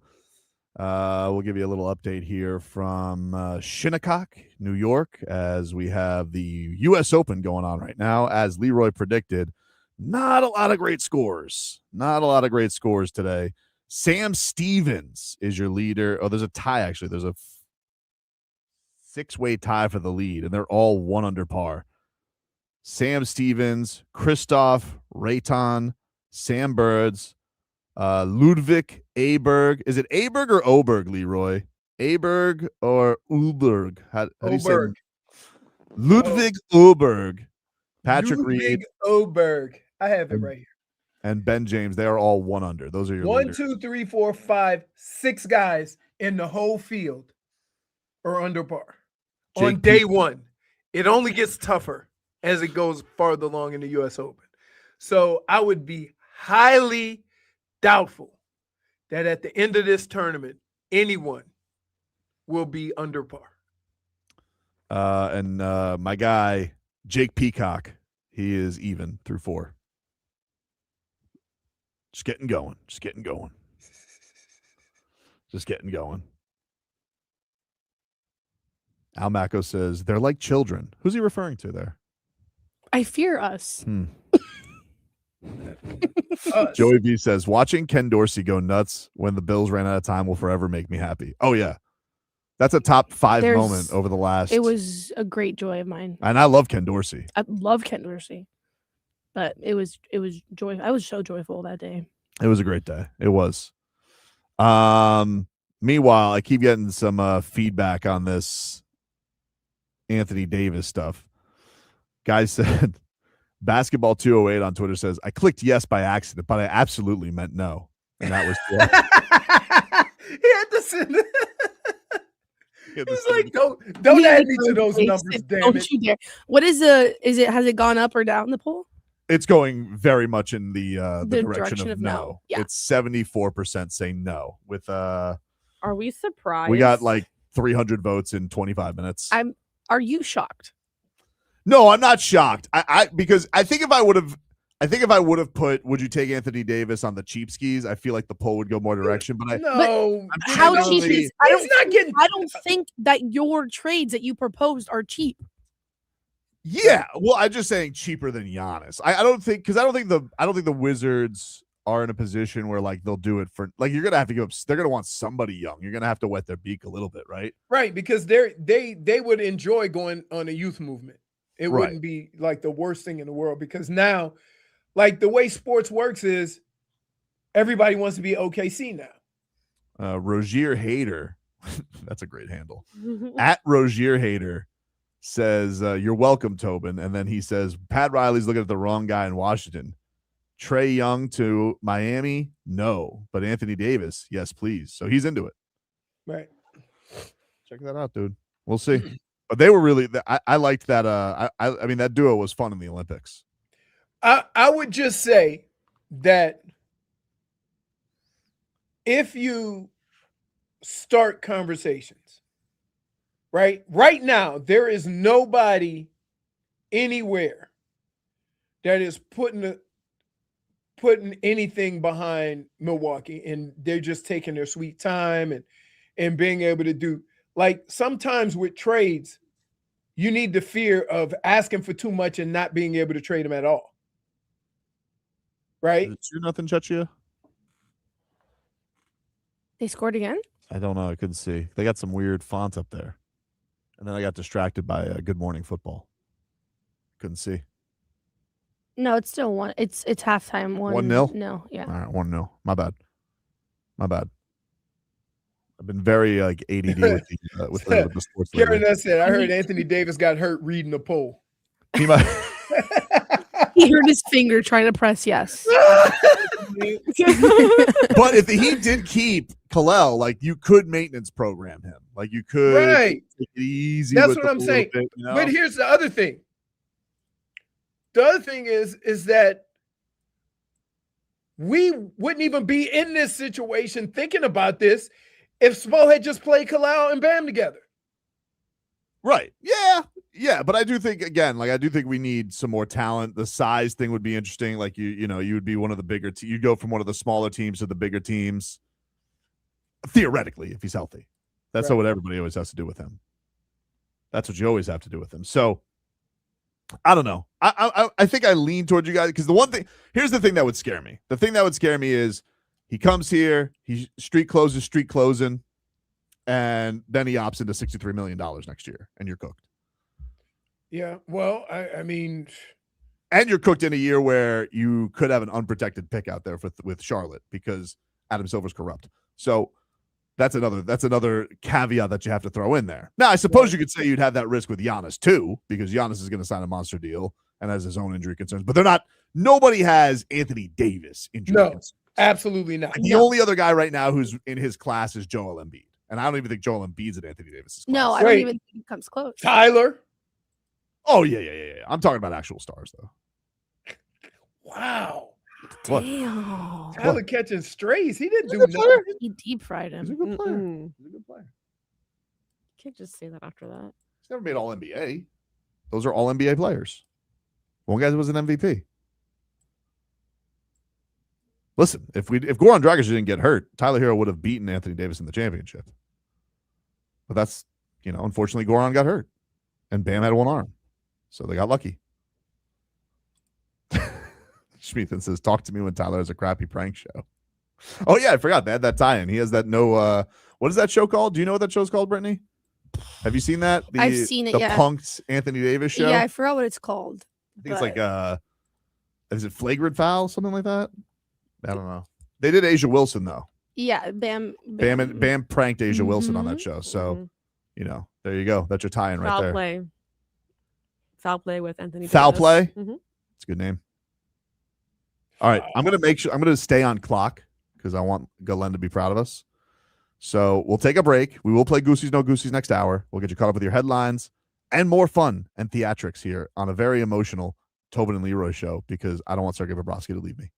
We'll give you a little update here from Shinnecock, New York, as we have the U.S. Open going on right now. As Leroy predicted, not a lot of great scores. Not a lot of great scores today. Sam Stevens is your leader. Oh, there's a tie, actually. There's a 6-way tie for the lead, and they're all 1 under par. Sam Stevens, Christoph Rayton, Sam Birds, Ludwig Aberg. Is it Aberg or Oberg, Leroy? Aberg or Uberg? How do you say it? Ludwig Oberg, Patrick Reed, Oberg. I have it right here. And Ben James. They are all 1 under. Those are your 1, leaders. 2, 3, 4, 5, 6 guys in the whole field are under par on day one. It only gets tougher as it goes farther along in the U.S. Open. So I would be highly doubtful that at the end of this tournament, anyone will be under par. And my guy, Jake Peacock, he is even through 4. Just getting going. Just getting going. Just getting going. Al Macco says, they're like children. Who's he referring to there? I fear us. Joey B says, watching Ken Dorsey go nuts when the Bills ran out of time will forever make me happy. Oh, yeah. That's a top 5 moment over the last. It was a great joy of mine. And I love Ken Dorsey. I love Ken Dorsey. But it was joy. I was so joyful that day. It was a great day. It was. Meanwhile, I keep getting some feedback on this Anthony Davis stuff. Guy said, Basketball 208 on Twitter says, I clicked yes by accident, but I absolutely meant no. And that was He had to send it. He's like, don't add me to those numbers, damn it. You dare. What is has it gone up or down the poll? It's going very much in the direction of no. No. Yeah. It's 74% saying no. With Are we surprised? we got like 300 votes in 25 minutes. Are you shocked? No, I'm not shocked. Because I think if I would have put, would you take Anthony Davis on the cheap skis? I feel like the poll would go more direction. But how cheap is? I don't think that your trades that you proposed are cheap. Yeah, well, I'm just saying cheaper than Giannis. I don't think the Wizards are in a position where like they'll do it for like you're gonna have to give up. They're gonna want somebody young. You're gonna have to wet their beak a little bit, right? Right, because they would enjoy going on a youth movement. It wouldn't be like the worst thing in the world because now, like the way sports works is everybody wants to be OKC now. Rozier Hader, that's a great handle. At Rozier Hader says, you're welcome, Tobin. And then he says, Pat Riley's looking at the wrong guy in Washington. Trae Young to Miami? No. But Anthony Davis? Yes, please. So he's into it. Right. Check that out, dude. We'll see. But they were really, I liked that. I mean, that duo was fun in the Olympics. I would just say that if you start conversations, right now, there is nobody anywhere that is putting anything behind Milwaukee, and they're just taking their sweet time and being able to do, like, sometimes with trades, you need the fear of asking for too much and not being able to trade them at all. Right? 2-0 Czechia? They scored again? I don't know. I couldn't see. They got some weird font up there. And then I got distracted by Good Morning Football. Couldn't see. No, it's still 1. It's halftime. 1-0? No, yeah. All right, 1-0. My bad. I've been very like ADD with the sports. Karen said, I heard Anthony Davis got hurt reading the poll. He might. He hurt his finger trying to press yes. But if the Heat did keep Kalel, like you could maintenance program him. Like you could take it easy. That's what I'm saying. Bit, you know? But here's the other thing. The other thing is that we wouldn't even be in this situation thinking about this if Spo had just played Kalel and Bam together. Right. Yeah. Yeah, but I do think again, I do think we need some more talent. The size thing would be interesting. Like you would be one of the bigger. You'd go from one of the smaller teams to the bigger teams. Theoretically, if he's healthy, that's what everybody always has to do with him. That's what you always have to do with him. So I don't know. I think I lean towards you guys because the one thing here's the thing that would scare me. The thing that would scare me is he comes here, he street closing, and then he opts into $63 million next year, and you're cooked. Yeah. Well, I mean, and you're cooked in a year where you could have an unprotected pick out there with Charlotte because Adam Silver's corrupt. So that's another caveat that you have to throw in there. Now, I suppose you could say you'd have that risk with Giannis too, because Giannis is going to sign a monster deal and has his own injury concerns. But they're not. Nobody has Anthony Davis injury concerns. Absolutely not. The only other guy right now who's in his class is Joel Embiid, and I don't even think Joel Embiid's at Anthony Davis's class. No, I don't even think he comes close. Tyler. Oh yeah. I'm talking about actual stars though. Wow. What? Damn. Tyler catching strays. He didn't do good player. nothing. He deep fried him. He's a good player. Mm-mm. He's a good player. Can't just say that after that. He's never made All NBA. Those are All NBA players. One guy was an MVP. Listen, if Goran Dragic didn't get hurt, Tyler Hero would have beaten Anthony Davis in the championship. But that's, unfortunately Goran got hurt and Bam had one arm. So they got lucky. Schmeathan says, talk to me when Tyler has a crappy prank show. Oh yeah, I forgot. They had that tie-in. He has that what is that show called? Do you know what that show's called, Brittney? Have you seen that? I've seen it, the yeah. Punked Anthony Davis show? Yeah, I forgot what it's called. I think it's like is it Flagrant Foul, something like that? I don't know. They did Asia Wilson though. Yeah, Bam pranked Asia Wilson on that show. So, there you go. That's your tie-in right there. Play. Foul play with Anthony Foul Davis. play? Mm-hmm. It's a good name. All right. I'm gonna stay on clock because I want Galen to be proud of us. So we'll take a break. We will play Goosies, No Goosies next hour. We'll get you caught up with your headlines and more fun and theatrics here on a very emotional Tobin and Leroy show because I don't want Sergei Bobrovsky to leave me.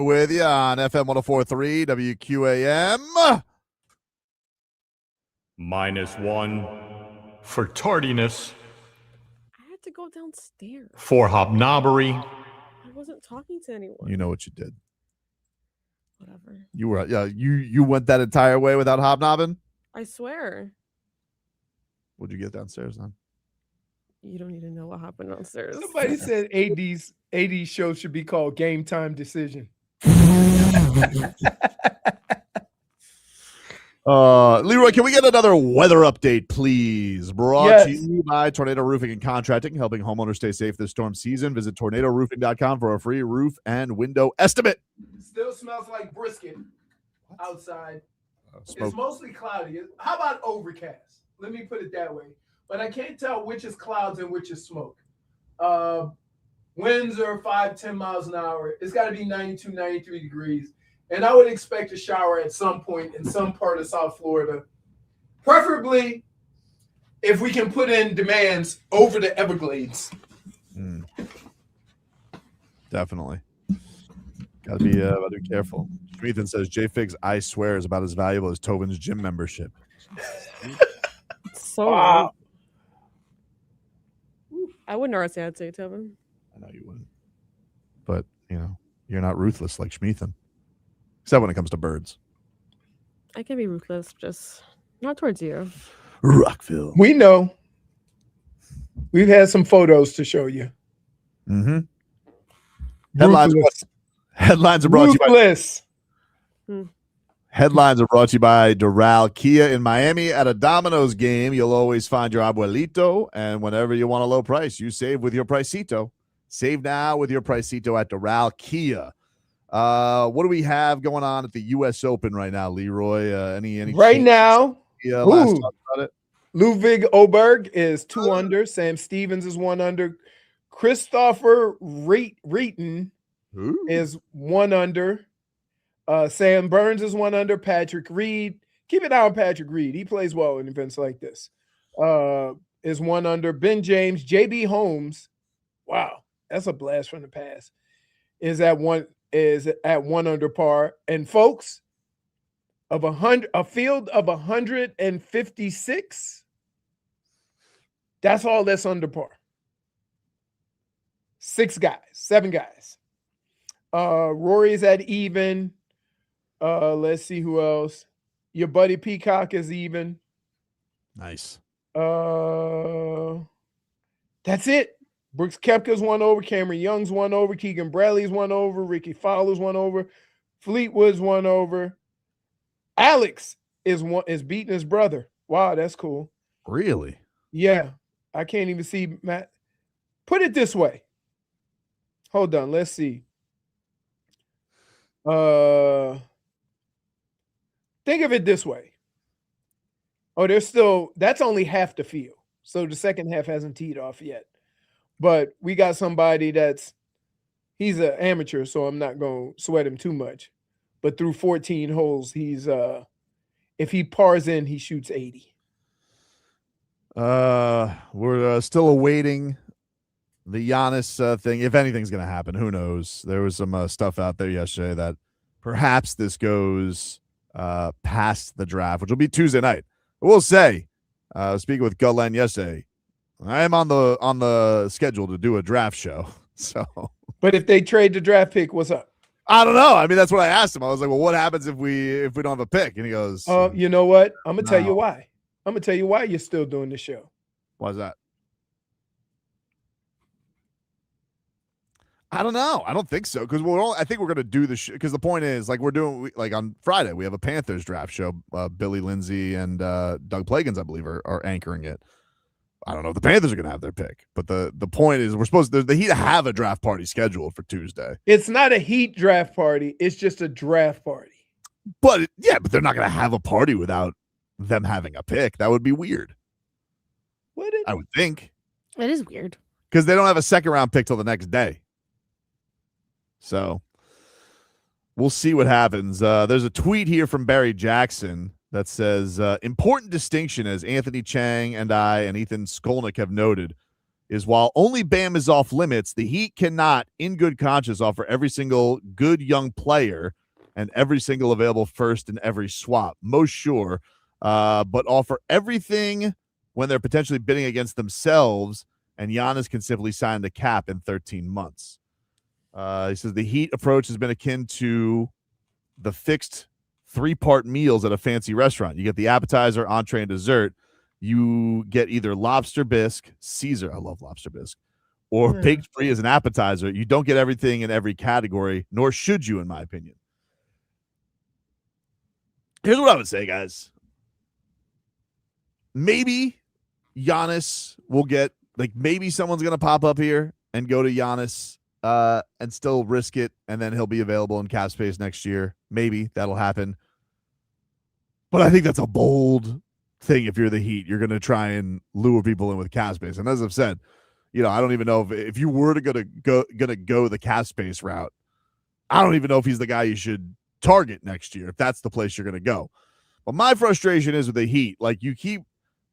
with you on FM 104.3 WQAM. -1 for tardiness, I had to go downstairs. for hobnobbery, I wasn't talking to anyone. You know what you did. Whatever. You were you went that entire way without hobnobbing? I swear. What'd you get downstairs then? You don't need to know what happened downstairs. Somebody said AD's show should be called Game Time Decision. Leroy, can we get another weather update, please? Brought to Yes. you by Tornado Roofing and Contracting, helping homeowners stay safe this storm season. Visit tornadoroofing.com for a free roof and window estimate. Still smells like brisket outside. Smoke. It's mostly cloudy. How about overcast? Let me put it that way. But I can't tell which is clouds and which is smoke. Winds are 5-10 miles an hour. It's got to be 92, 93 degrees. And I would expect a shower at some point in some part of South Florida. Preferably if we can put in demands over the Everglades. Definitely. Gotta be careful. Ethan says JFig's I swear is about as valuable as Tobin's gym membership. So wow. I wouldn't RSA, I'd say, Tobin. I know you wouldn't. But, you're not ruthless like Schmeathan. Except when it comes to birds. I can be ruthless, just not towards you. Rockville. We know. We've had some photos to show you. Mm-hmm. Headlines are brought to you by Headlines are brought to you by Doral Kia in Miami. At a Domino's game, you'll always find your abuelito, and whenever you want a low price, you save with your Pricito. Save now with your Pricito at Doral Kia. What do we have going on at the U.S. Open right now, Leroy? Any right now? Last talk about it. Ludwig Oberg is 2 under. Sam Stevens is 1 under. Christopher Reeton is 1 under. Sam Burns is 1 under. Patrick Reed. Keep an eye on Patrick Reed. He plays well in events like this. Is 1 under. Ben James, JB Holmes. Wow, that's a blast from the past. Is at 1 under par. And folks, a field of 156. That's all that's under par. 7 guys. Rory's at even. Let's see who else. Your buddy Peacock is even. Nice. That's it. Brooks Koepka's 1 over. Cameron Young's 1 over. Keegan Bradley's 1 over. Ricky Fowler's 1 over. Fleetwood's 1 over. Alex is beating his brother. Wow, that's cool. Really? Yeah. I can't even see Matt. Put it this way. Hold on. Let's see. Think of it this way. That's only half the field. So the second half hasn't teed off yet. But we got somebody he's an amateur, so I'm not going to sweat him too much. But through 14 holes, if he pars in, he shoots 80. We're still awaiting the Giannis thing. If anything's going to happen, who knows? There was some stuff out there yesterday that perhaps this goes past the draft, which will be Tuesday night. I will say, speaking with Gullen yesterday, I am on the schedule to do a draft show. So, but if they trade the draft pick, what's up? I don't know. I mean, that's what I asked him. I was like, "Well, what happens if we don't have a pick?" And he goes, "You know what? I'm gonna tell you why. I'm gonna tell you why you're still doing the show." Why's that? I don't know. I don't think so because I think we're gonna do the show because the point is like on Friday we have a Panthers draft show. Billy Lindsay and Doug Plagans, I believe, are anchoring it. I don't know if the Panthers are going to have their pick, but the point is the Heat have a draft party scheduled for Tuesday. It's not a Heat draft party. It's just a draft party. But they're not going to have a party without them having a pick. That would be weird. I would think. It is weird. Because they don't have a second round pick till the next day. So we'll see what happens. There's a tweet here from Barry Jackson that says, important distinction, as Anthony Chang and I and Ethan Skolnick have noted, is while only Bam is off limits, the Heat cannot, in good conscience, offer every single good young player and every single available first in every swap. Most sure, but offer everything when they're potentially bidding against themselves, and Giannis can simply sign the cap in 13 months. He says the Heat approach has been akin to the fixed 3-part meals at a fancy restaurant. You get the appetizer, entree, and dessert. You get either lobster bisque, Caesar, I love lobster bisque, or baked brie as an appetizer. You don't get everything in every category, nor should you, in my opinion. Here's what I would say, guys. Maybe Giannis will get, maybe someone's going to pop up here and go to Giannis and still risk it, and then he'll be available in cap space next year. Maybe that'll happen. But I think that's a bold thing. If you're the Heat, you're going to try and lure people in with cap space. And as I've said, I don't even know if you were to go the cap space route, I don't even know if he's the guy you should target next year, if that's the place you're going to go. But my frustration is with the Heat, you keep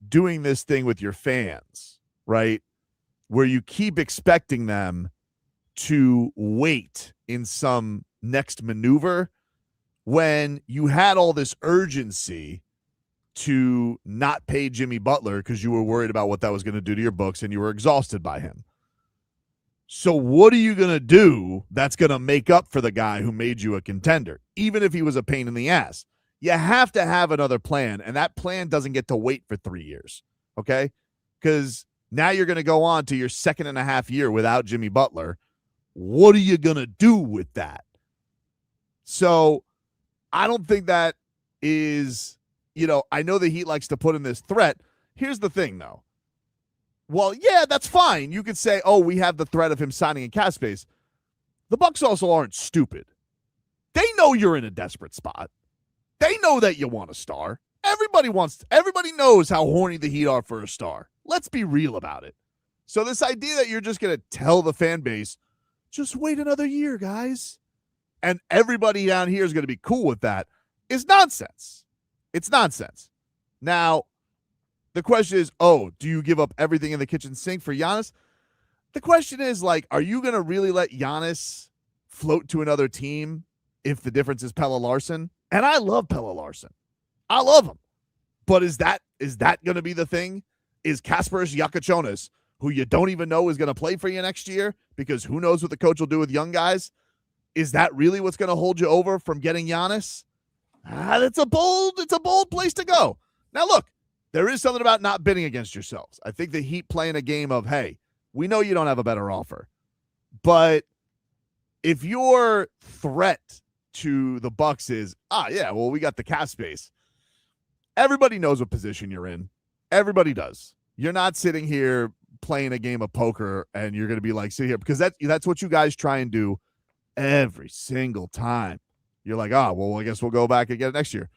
doing this thing with your fans, right? Where you keep expecting them to wait in some next maneuver when you had all this urgency to not pay Jimmy Butler because you were worried about what that was going to do to your books and you were exhausted by him. So what are you going to do that's going to make up for the guy who made you a contender, even if he was a pain in the ass? You have to have another plan, and that plan doesn't get to wait for 3 years, okay? Because now you're going to go on to your 2.5 year without Jimmy Butler. What are you going to do with that? So I don't think that is, I know the Heat likes to put in this threat. Here's the thing, though. Well, yeah, that's fine. You could say, oh, we have the threat of him signing in cap space. The Bucks also aren't stupid. They know you're in a desperate spot. They know that you want a star. Everybody knows how horny the Heat are for a star. Let's be real about it. So this idea that you're just going to tell the fan base, just wait another year, guys, and everybody down here is going to be cool with that, is nonsense. It's nonsense. Now, the question is, do you give up everything in the kitchen sink for Giannis? The question is, are you going to really let Giannis float to another team if the difference is Pelle Larsson? And I love Pelle Larsson. I love him. But is that going to be the thing? Is Kasparas Jakućionis, who you don't even know is going to play for you next year, because who knows what the coach will do with young guys? Is that really what's going to hold you over from getting Giannis? It's a bold place to go. Now, look, there is something about not bidding against yourselves. I think the Heat playing a game of, hey, we know you don't have a better offer, but if your threat to the Bucks is, we got the cap space, everybody knows what position you're in. Everybody does. You're not sitting here playing a game of poker and you're going to be sit here, because that's what you guys try and do every single time. You're like, I guess we'll go back and get it next year.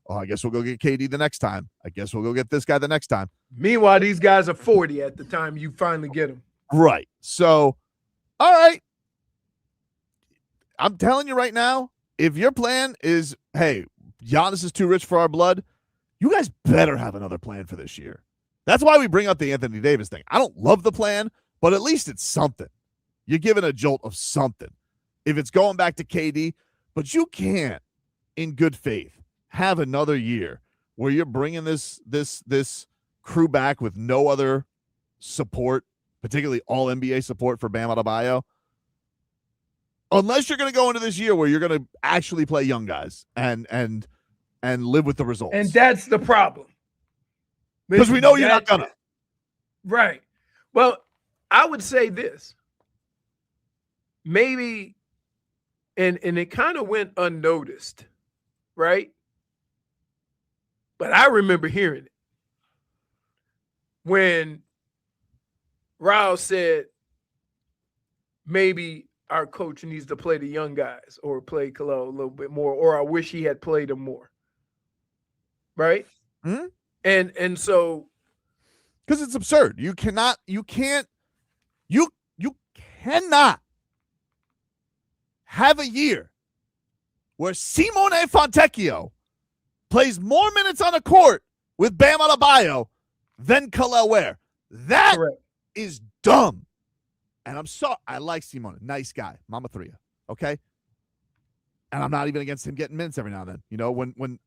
Oh, I guess we'll go get KD the next time. I guess we'll go get this guy the next time. Meanwhile, these guys are 40 at the time you finally get them. Right. So, all right. I'm telling you right now, if your plan is, hey, Giannis is too rich for our blood, you guys better have another plan for this year. That's why we bring up the Anthony Davis thing. I don't love the plan, but at least it's something. You're giving a jolt of something. If it's going back to KD, but you can't, in good faith, have another year where you're bringing this crew back with no other support, particularly all NBA support for Bam Adebayo, unless you're going to go into this year where you're going to actually play young guys and live with the results. And that's the problem. Because we know you're not going to. Right. Well, I would say this. Maybe, and it kind of went unnoticed, right? But I remember hearing it when Rao said maybe our coach needs to play the young guys or play Khalil a little bit more, or I wish he had played them more. Right? Mm-hmm. And so, because it's absurd. You cannot have a year where Simone Fontecchio plays more minutes on the court with Bam Adebayo than Khalil Ware. That is dumb. And I'm sorry. I like Simone. Nice guy. Mama Three. Okay? And I'm not even against him getting minutes every now and then. You know, when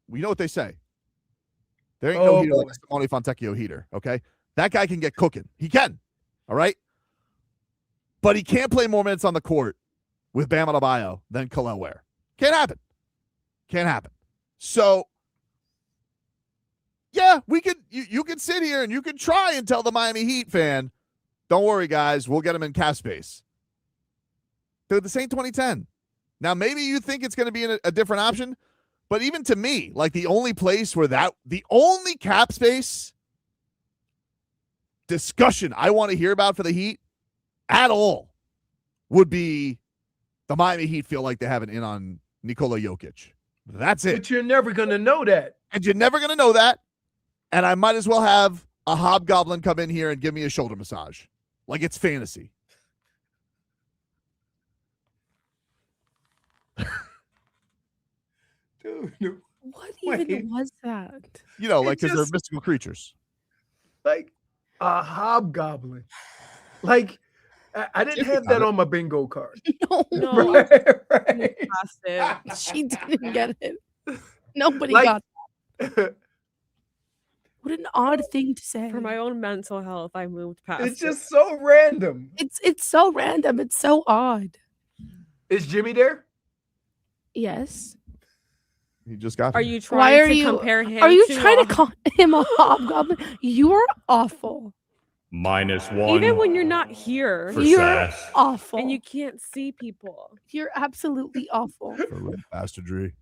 we know what they say. There ain't no heater like a Simone Fontecchio heater, okay? That guy can get cooking. He can, all right? But he can't play more minutes on the court with Bam Adebayo than Kel'el Ware. Can't happen. Can't happen. So, yeah, we could. You can sit here and you can try and tell the Miami Heat fan, don't worry, guys, we'll get him in cap space. Dude, this ain't 2010. Now, maybe you think it's going to be a different option, but even to me, like the only place where the only cap space discussion I want to hear about for the Heat at all would be the Miami Heat feel like they have an in on Nikola Jokic. That's it. But you're never going to know that. And you're never going to know that. And I might as well have a hobgoblin come in here and give me a shoulder massage. Like it's fantasy. Dude, What even was that? You know, like It because they're just- mystical creatures. like a hobgoblin. Like I didn't have that on my bingo card. No, Right. Past it. she didn't get it. Nobody Like- got it. What an odd thing to say. For my own mental health, I moved past It's it. just so random. It's so random. It's so odd. Is Jimmy there? Yes. He just got Are here. you trying Why are to you? compare him Are you to trying a- to call him a hobgoblin? You are awful. -1 Even when you're not here for You're sass. awful. and you can't see people? You're absolutely awful. For a little bastardry.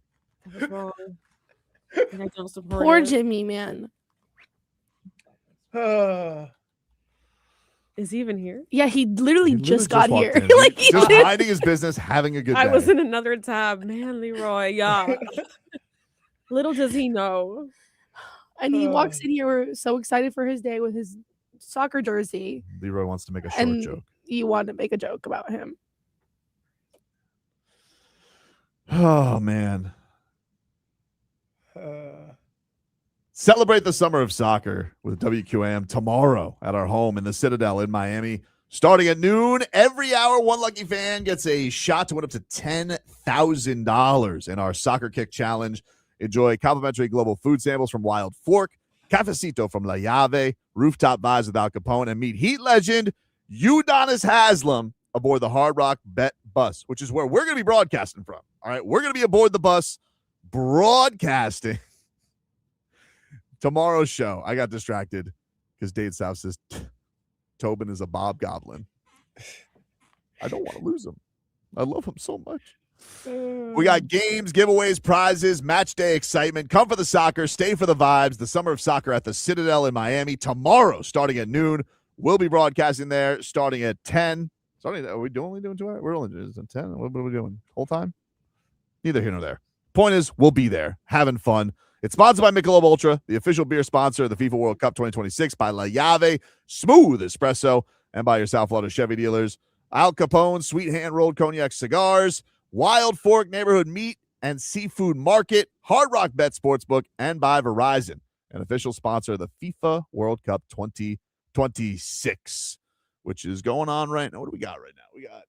That was wrong. And I don't support Poor it. Jimmy, man. Is he even here? Yeah, he literally He just got walked here. in. Like he Just did. minding his business, having a good day. I was in another tab. Man, Leroy, yeah. Little does he know. And he walks in here so excited for his day with his soccer jersey. Leroy wants to make a short And joke. you want to make a joke about him. Oh, man. Celebrate the summer of soccer with WQAM tomorrow at our home in the Citadel in Miami. Starting at noon, every hour, one lucky fan gets a shot to win up to $10,000 in our Soccer Kick Challenge. Enjoy complimentary global food samples from Wild Fork, Cafecito from La Llave, Rooftop Vibes with Al Capone, and meet Heat legend Udonis Haslem aboard the Hard Rock Bet bus, which is where we're going to be broadcasting from. All right, we're going to be aboard the bus broadcasting tomorrow's show. I got distracted because Dade South says Tobin is a Bob Goblin. I don't want to lose him. I love him so much. We got games, giveaways, prizes, match day excitement. Come for the soccer, stay for the vibes. The summer of soccer at the Citadel in Miami tomorrow, starting at noon. We'll be broadcasting there starting at 10. Are we only doing 2 hours? We're only doing 10. What are we doing? Whole time? Neither here nor there. Point is, we'll be there having fun. It's sponsored by Michelob Ultra, the official beer sponsor of the FIFA World Cup 2026, by La Llave, Smooth Espresso, and by your South Florida Chevy dealers. Al Capone, Sweet Hand Rolled Cognac Cigars, Wild Fork Neighborhood Meat and Seafood Market, Hard Rock Bet Sportsbook, and by Verizon, an official sponsor of the FIFA World Cup 2026, which is going on right now. What do we got right now? We got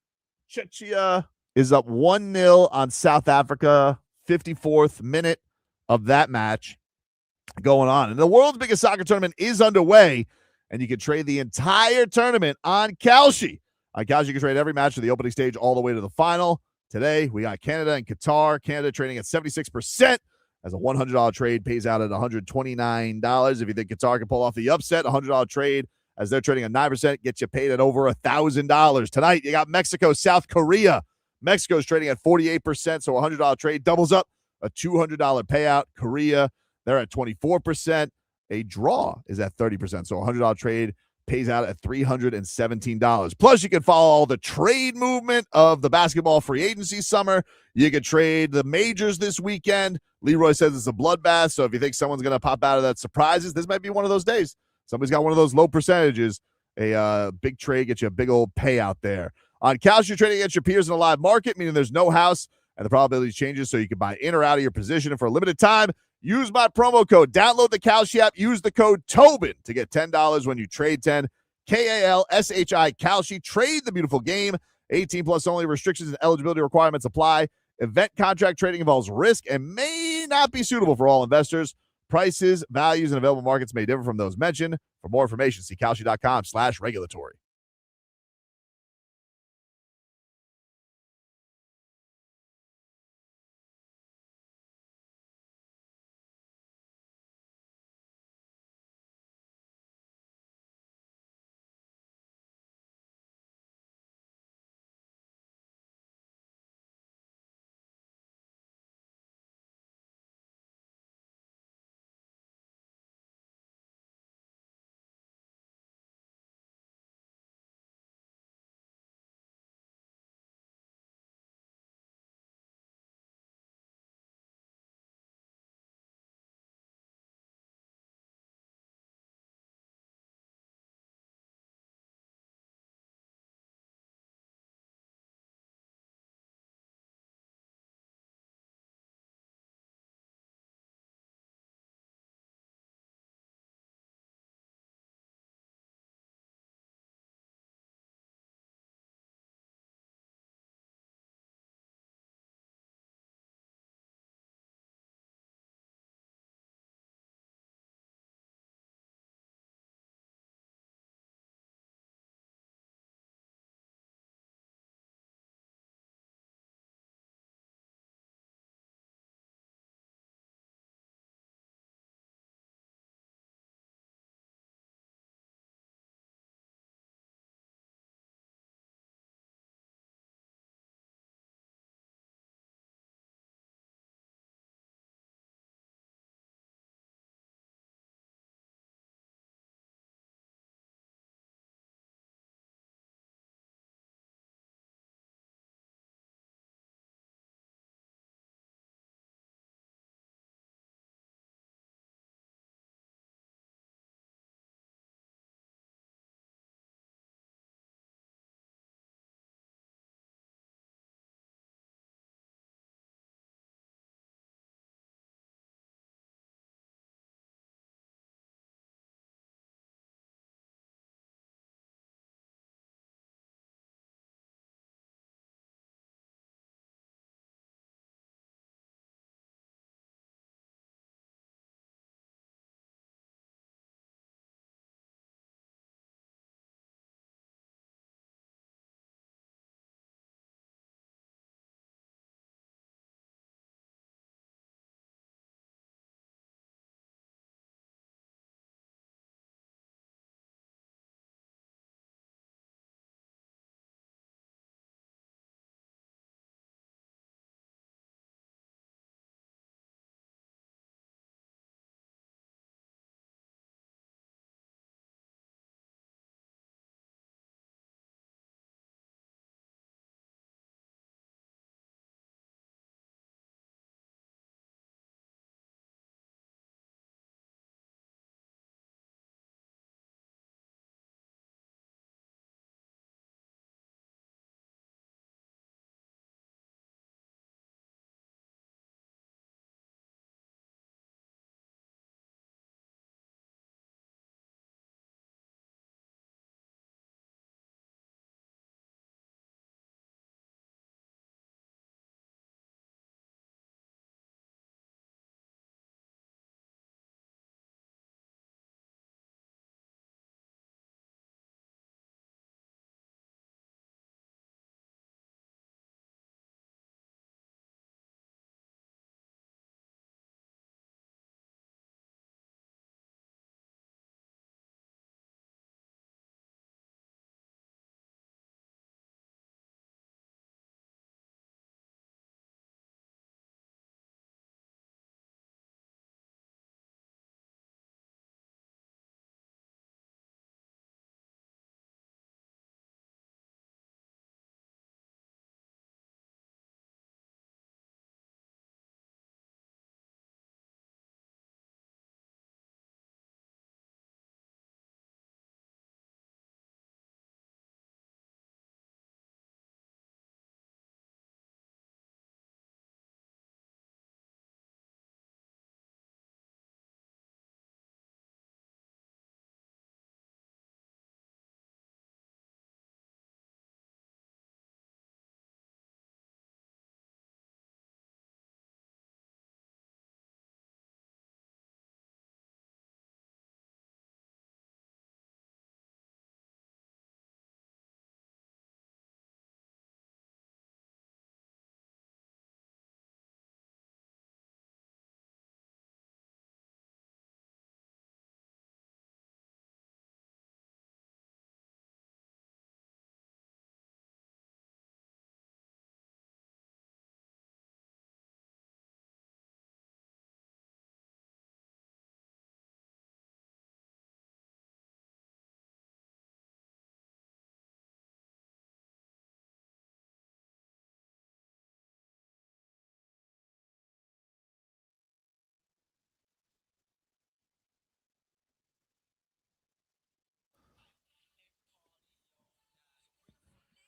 Czechia is up 1-0 on South Africa, 54th minute of that match going on. And the world's biggest soccer tournament is underway, and you can trade the entire tournament on Kalshi. On Kalshi, you can trade every match to the opening stage all the way to the final. Today, we got Canada and Qatar. Canada trading at 76% as a $100 trade pays out at $129. If you think Qatar can pull off the upset, $100 trade as they're trading at 9% gets you paid at over $1,000. Tonight, you got Mexico, South Korea. Mexico's trading at 48%, so a $100 trade doubles up a $200 payout. Korea, they're at 24%. A draw is at 30%, so a $100 trade pays out at $317. Plus, you can follow all the trade movement of the basketball free agency summer. You can trade the majors this weekend. Leroy says it's a bloodbath, so if you think someone's going to pop out of that surprises, this might be one of those days. Somebody's got one of those low percentages. A big trade gets you a big old payout there. On Kalshi, you're trading against your peers in a live market, meaning there's no house, and the probability changes, so you can buy in or out of your position. And for a limited time, use my promo code. Download the Kalshi app. Use the code Tobin to get $10 when you trade 10. Kalshi, Kalshi. Trade the beautiful game. 18 plus only. Restrictions and eligibility requirements apply. Event contract trading involves risk and may not be suitable for all investors. Prices, values, and available markets may differ from those mentioned. For more information, see kalshi.com/regulatory.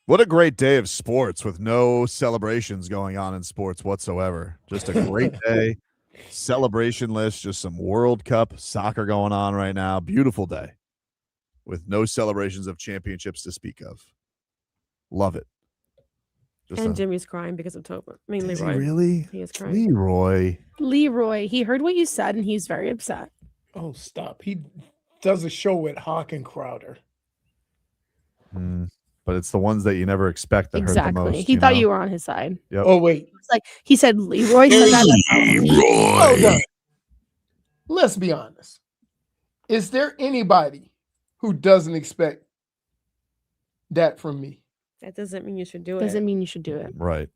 What a great day of sports with no celebrations going on in sports whatsoever. Just a great day. Celebration list, just some World Cup soccer going on right now. Beautiful day with no celebrations of championships to speak of. Love it. And Jimmy's crying because of Tobin. I mean, Is Leroy. he really? He is crying. Leroy, he heard what you said and he's very upset. Oh, stop. He does a show with Hawk and Crowder. But it's the ones that you never expect that hurt the most. He thought you were on his side. Yep. Oh, wait. It's like he said Leroy said that. Hold on. Let's be honest. Is there anybody who doesn't expect that from me? That doesn't mean you should do it. Doesn't mean you should do it. Right.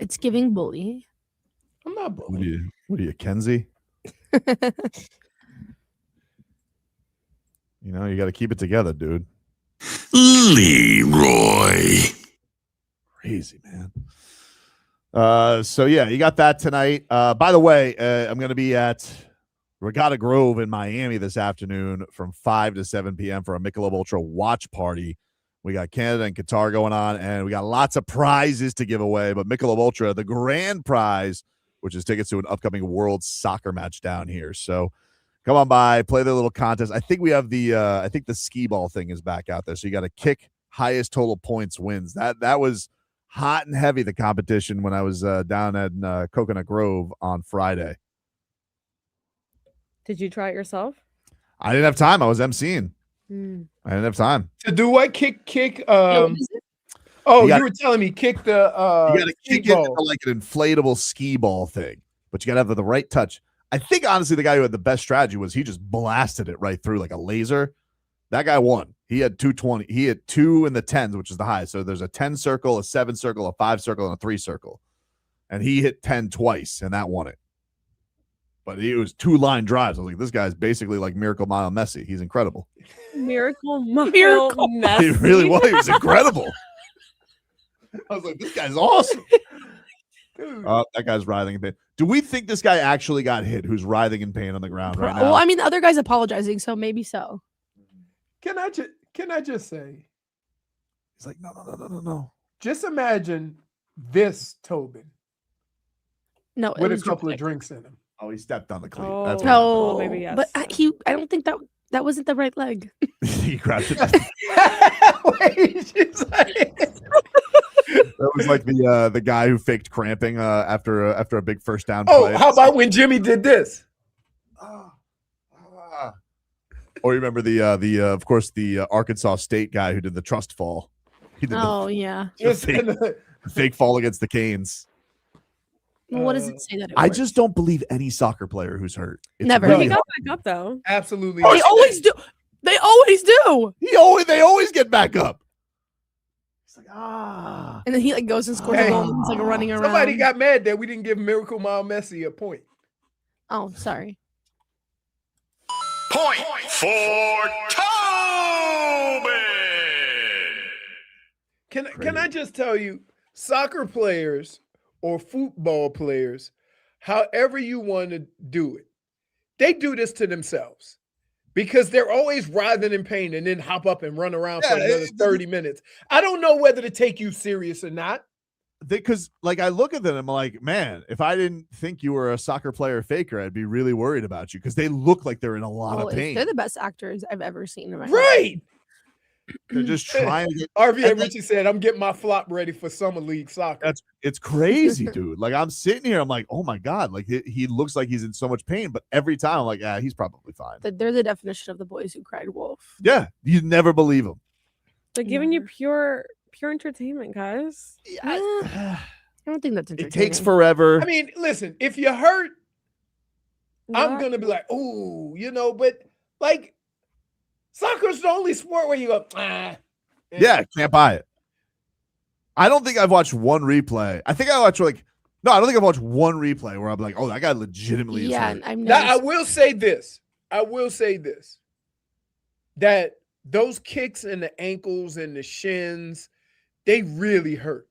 It's giving bully. I'm not bullying. What are you, Kenzie? You got to keep it together, dude. Leroy. Crazy, man. So yeah, you got that tonight. By the way, I'm going to be at Regatta Grove in Miami this afternoon from 5 to 7 p.m. for a Michelob Ultra watch party. We got Canada and Qatar going on, and we got lots of prizes to give away. But Michelob Ultra, the grand prize, which is tickets to an upcoming World Soccer match down here. So come on by, play their little contest. I think we have the skee ball thing is back out there. So you got to kick highest total points wins. That was hot and heavy, the competition, when I was down at Coconut Grove on Friday. Did you try it yourself? I didn't have time. I was emceeing. I didn't have time. To do what? Kick. You were telling me kick the you got to kick it into like an inflatable skee ball thing, but you got to have the right touch. I think honestly the guy who had the best strategy was he just blasted it right through like a laser. That guy won. He had 220. He had 2 in the 10s, which is the highest. So there's a 10 circle, a 7 circle, a 5 circle, and a 3 circle. And he hit 10 twice, and that won it. But it was 2 line drives. I was like, this guy's basically like Miracle Mile Messi. He's incredible. Miracle Messi. He really was. He was incredible. I was like, this guy's awesome. That guy's writhing in pain. Do we think this guy actually got hit who's writhing in pain on the ground right now? Well, I mean, the other guy's apologizing, so maybe so. Can I just say? He's like, no. Just imagine this Tobin. No, with a couple of drinks in him. Oh, he stepped on the cleat. Oh, That's no, maybe yes. But I don't think that wasn't the right leg. He grabbed it. Wait, she's like... That was like the guy who faked cramping after a big first down play. Oh, how about when Jimmy did this? Or you remember the of course the Arkansas State guy who did the trust fall. He did the fake fall against the Canes. Well, what does it say that it I works? just don't believe any soccer player who's hurt. It's Never. Really He got back up though. Absolutely. They always do. They always do. They always get back up. He's like, and then he like goes and scores a goal. And he's like running around. Somebody got mad that we didn't give Miracle Mile Messi a point. Oh, sorry. Point for Tobin. Can I just tell you, soccer players or football players, however you want to do it, they do this to themselves because they're always writhing in pain and then hop up and run around for another 30 minutes. I don't know whether to take you serious or not. Because like I look at them, I'm like, man, if I didn't think you were a soccer player faker, I'd be really worried about you because they look like they're in a lot of pain. They're the best actors I've ever seen in my life. Right. They're just trying to get. RVA Richie said, I'm getting my flop ready for Summer League soccer. It's crazy, dude. Like I'm sitting here, I'm like, oh my God, like he looks like he's in so much pain, but every time I'm like, yeah, he's probably fine. They're the definition of the boys who cried wolf. Yeah, you never believe them. They're giving you pure entertainment, guys. I don't think that's entertaining. It takes forever. I mean, listen, if you're hurt, I'm gonna be like, ooh, but like soccer's the only sport where you go, Yeah, can't buy it. I don't think I've watched one replay. I think I watched I don't think I've watched one replay where I'm like, oh, that guy legitimately is hurt. I will say this. That those kicks in the ankles and the shins, they really hurt.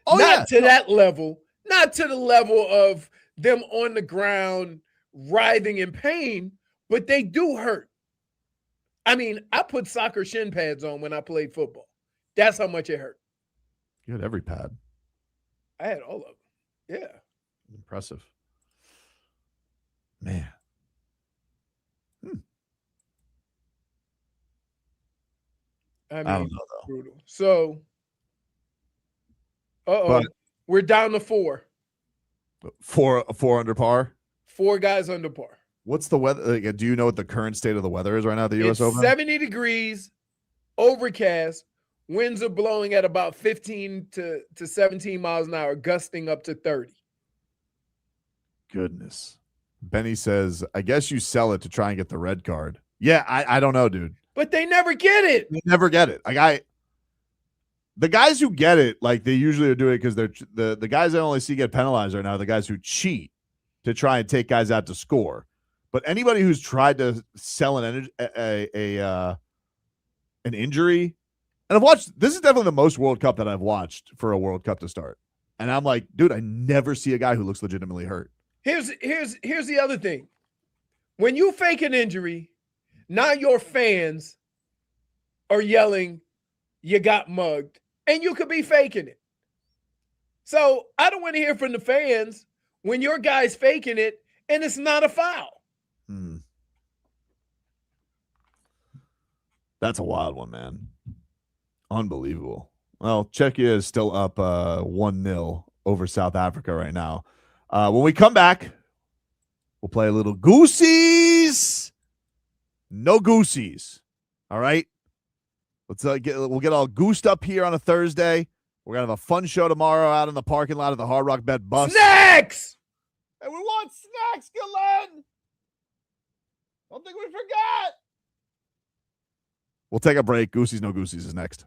Oh, not to that level, not to the level of them on the ground writhing in pain, but they do hurt. I mean, I put soccer shin pads on when I played football. That's how much it hurt. You had every pad. I had all of them. Yeah. Impressive. Man. I mean, I don't know, though. brutal. So, But we're down to 4. Four under par. 4 guys under par. What's the weather? Like, do you know what the current state of the weather is right now at the U.S. It's Open? 70 degrees, overcast. Winds are blowing at about 15 to 17 miles an hour, gusting up to 30. Goodness. Benny says, I guess you sell it to try and get the red card. Yeah, I don't know, dude. But they never get it. They never get it. Like the guys who get it, like they usually are doing it because they're the guys I only see get penalized right now are the guys who cheat to try and take guys out to score. But anybody who's tried to sell an injury, and I've watched, this is definitely the most World Cup that I've watched for a World Cup to start. And I'm like, dude, I never see a guy who looks legitimately hurt. Here's the other thing. When you fake an injury, now your fans are yelling, you got mugged, and you could be faking it. So I don't want to hear from the fans when your guy's faking it and it's not a foul. That's a wild one, man. Unbelievable. Well, Czechia is still up 1-0 over South Africa right now. When we come back, we'll play a little Goosies. No Goosies. All right. We'll get all goosed up here on a Thursday. We're gonna have a fun show tomorrow out in the parking lot of the Hard Rock Bet bus. Snacks! And we want snacks, Glenn. Don't think we forgot. We'll take a break. Goosies, no Goosies is next.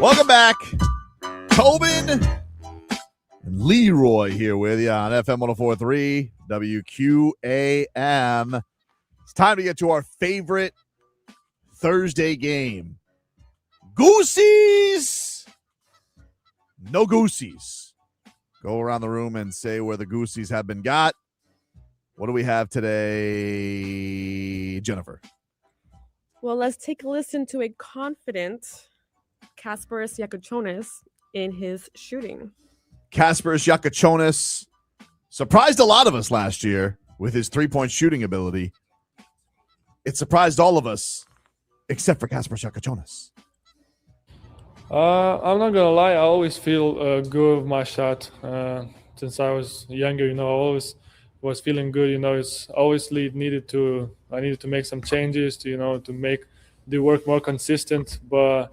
Welcome back. Tobin and Leroy here with you on FM 104.3 WQAM. It's time to get to our favorite Thursday game. Goosies! No Goosies. Go around the room and say where the Goosies have been got. What do we have today, Jennifer? Well, let's take a listen to a confident Kasparas Jakućionis in his shooting. Kasparas Jakućionis surprised a lot of us last year with his three-point shooting ability. It surprised all of us, except for Kasparas Jakućionis. I'm not gonna lie. I always feel good with my shot. Since I was younger, I always was feeling good. It's always I needed to make some changes to make the work more consistent. But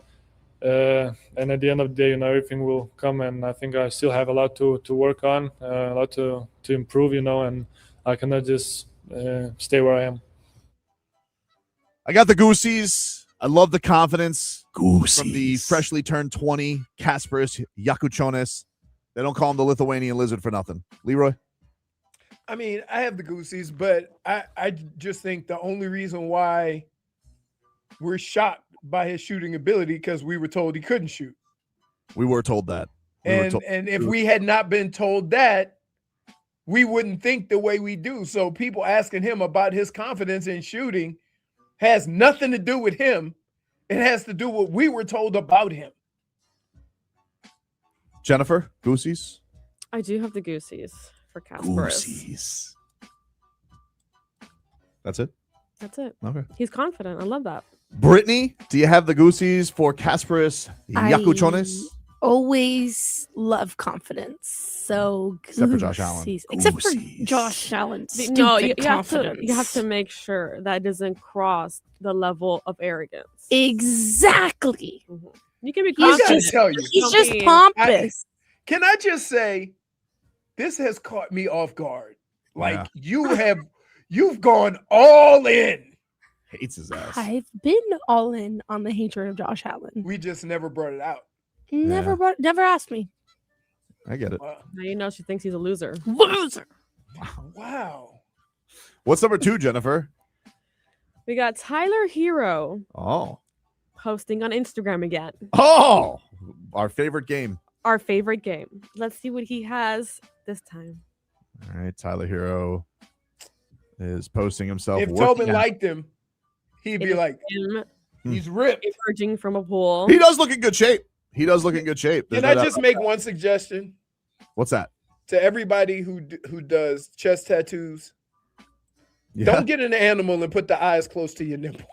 and at the end of the day, everything will come. And I think I still have a lot to work on, a lot to improve. And I cannot just stay where I am. I got the Goosies. I love the confidence Goosies. from the freshly turned 20 Kasparas Jakućionis. They don't call him the Lithuanian lizard for nothing. Leroy? I mean, I have the Goosies, but I just think the only reason why we're shocked by his shooting ability because we were told he couldn't shoot. We were told that. And if we had not been told that, we wouldn't think the way we do. So people asking him about his confidence in shooting has nothing to do with him. It has to do with what we were told about him. Jennifer, Goosies? I do have the Goosies for Kasparas. Goosies. That's it? That's it. Okay. He's confident. I love that. Brittney, do you have the Goosies for Kasparas Jakućionis? Always love confidence. So Except for Josh Allen. Except for Josh Allen. No, you Confidence. have to make sure that doesn't cross the level of arrogance. Exactly. Mm-hmm. You can be I confident. gotta tell you, He's just pompous. Can I just say, this has caught me off guard. Like you've gone all in. Hates his ass. I've been all in on the hatred of Josh Allen. We just never brought it out. Never asked me. I get it. Now you know she thinks he's a loser. Loser. Wow. What's number 2, Jennifer? We got Tyler Herro Oh. posting on Instagram again. Oh, our favorite game. Our favorite game. Let's see what he has this time. All right, Tyler Herro is posting himself. If working Tobin out. liked him, he'd be like, he's ripped. Emerging from a pool. He does look in good shape. Can I just make one suggestion? What's that? To everybody who does chest tattoos, don't get an animal and put the eyes close to your nipples.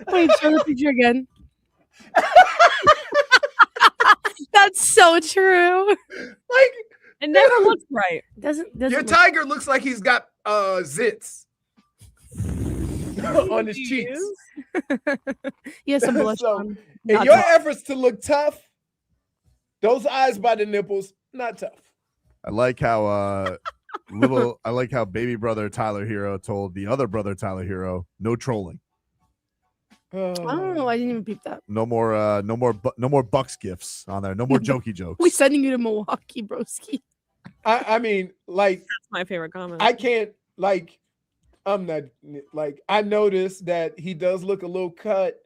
Wait, show the picture again. That's so true. Like it never looks right. Doesn't your tiger looks like he's got zits on his cheeks. He has some blush So, on. in Not your tough. efforts to look tough, those eyes by the nipples, not tough. I like how baby brother Tyler Herro told the other brother Tyler Herro, no trolling. I don't know. I didn't even peep that. No more Bucks gifts on there. No more jokey jokes. We're sending you to Milwaukee, broski. I mean, like That's my favorite comment. I can't I'm not like I noticed that he does look a little cut,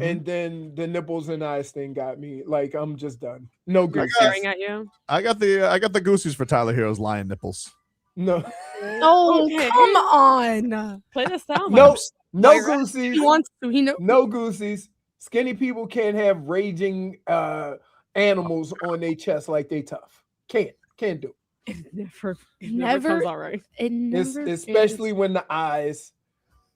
and then the nipples and eyes thing got me. Like I'm just done. No They're Goosies. staring at you. I got the Goosies for Tyler Herro's lion nipples. No. Oh, Okay. come on. Play the sound. No Myra. Goosies. He wants to. He knows. No Goosies. Skinny people can't have raging animals on their chest like they tough. Can't do it. It never Never- comes out right. It never Especially when the eyes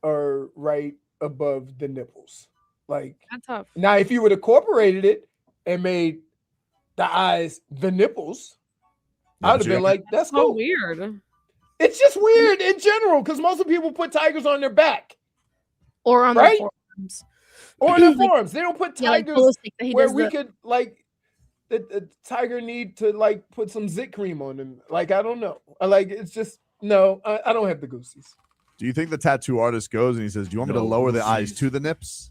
are right above the nipples. Like That's tough. now, if you would have incorporated it and made the eyes the nipples, Yeah, I'd but have you been got- like, that's So cool. weird. It's just weird in general because most of the people put tigers on their back or on right? their forearms. or in their Like- forearms. They don't put Yeah, like tigers Pulisic, that he where does we the- could like the tiger need to like put some zit cream on him. Like I don't know. Like it's just No, I don't have the Goosies. Do you think the tattoo artist goes and he says, "Do you want me to lower the eyes to the nips?"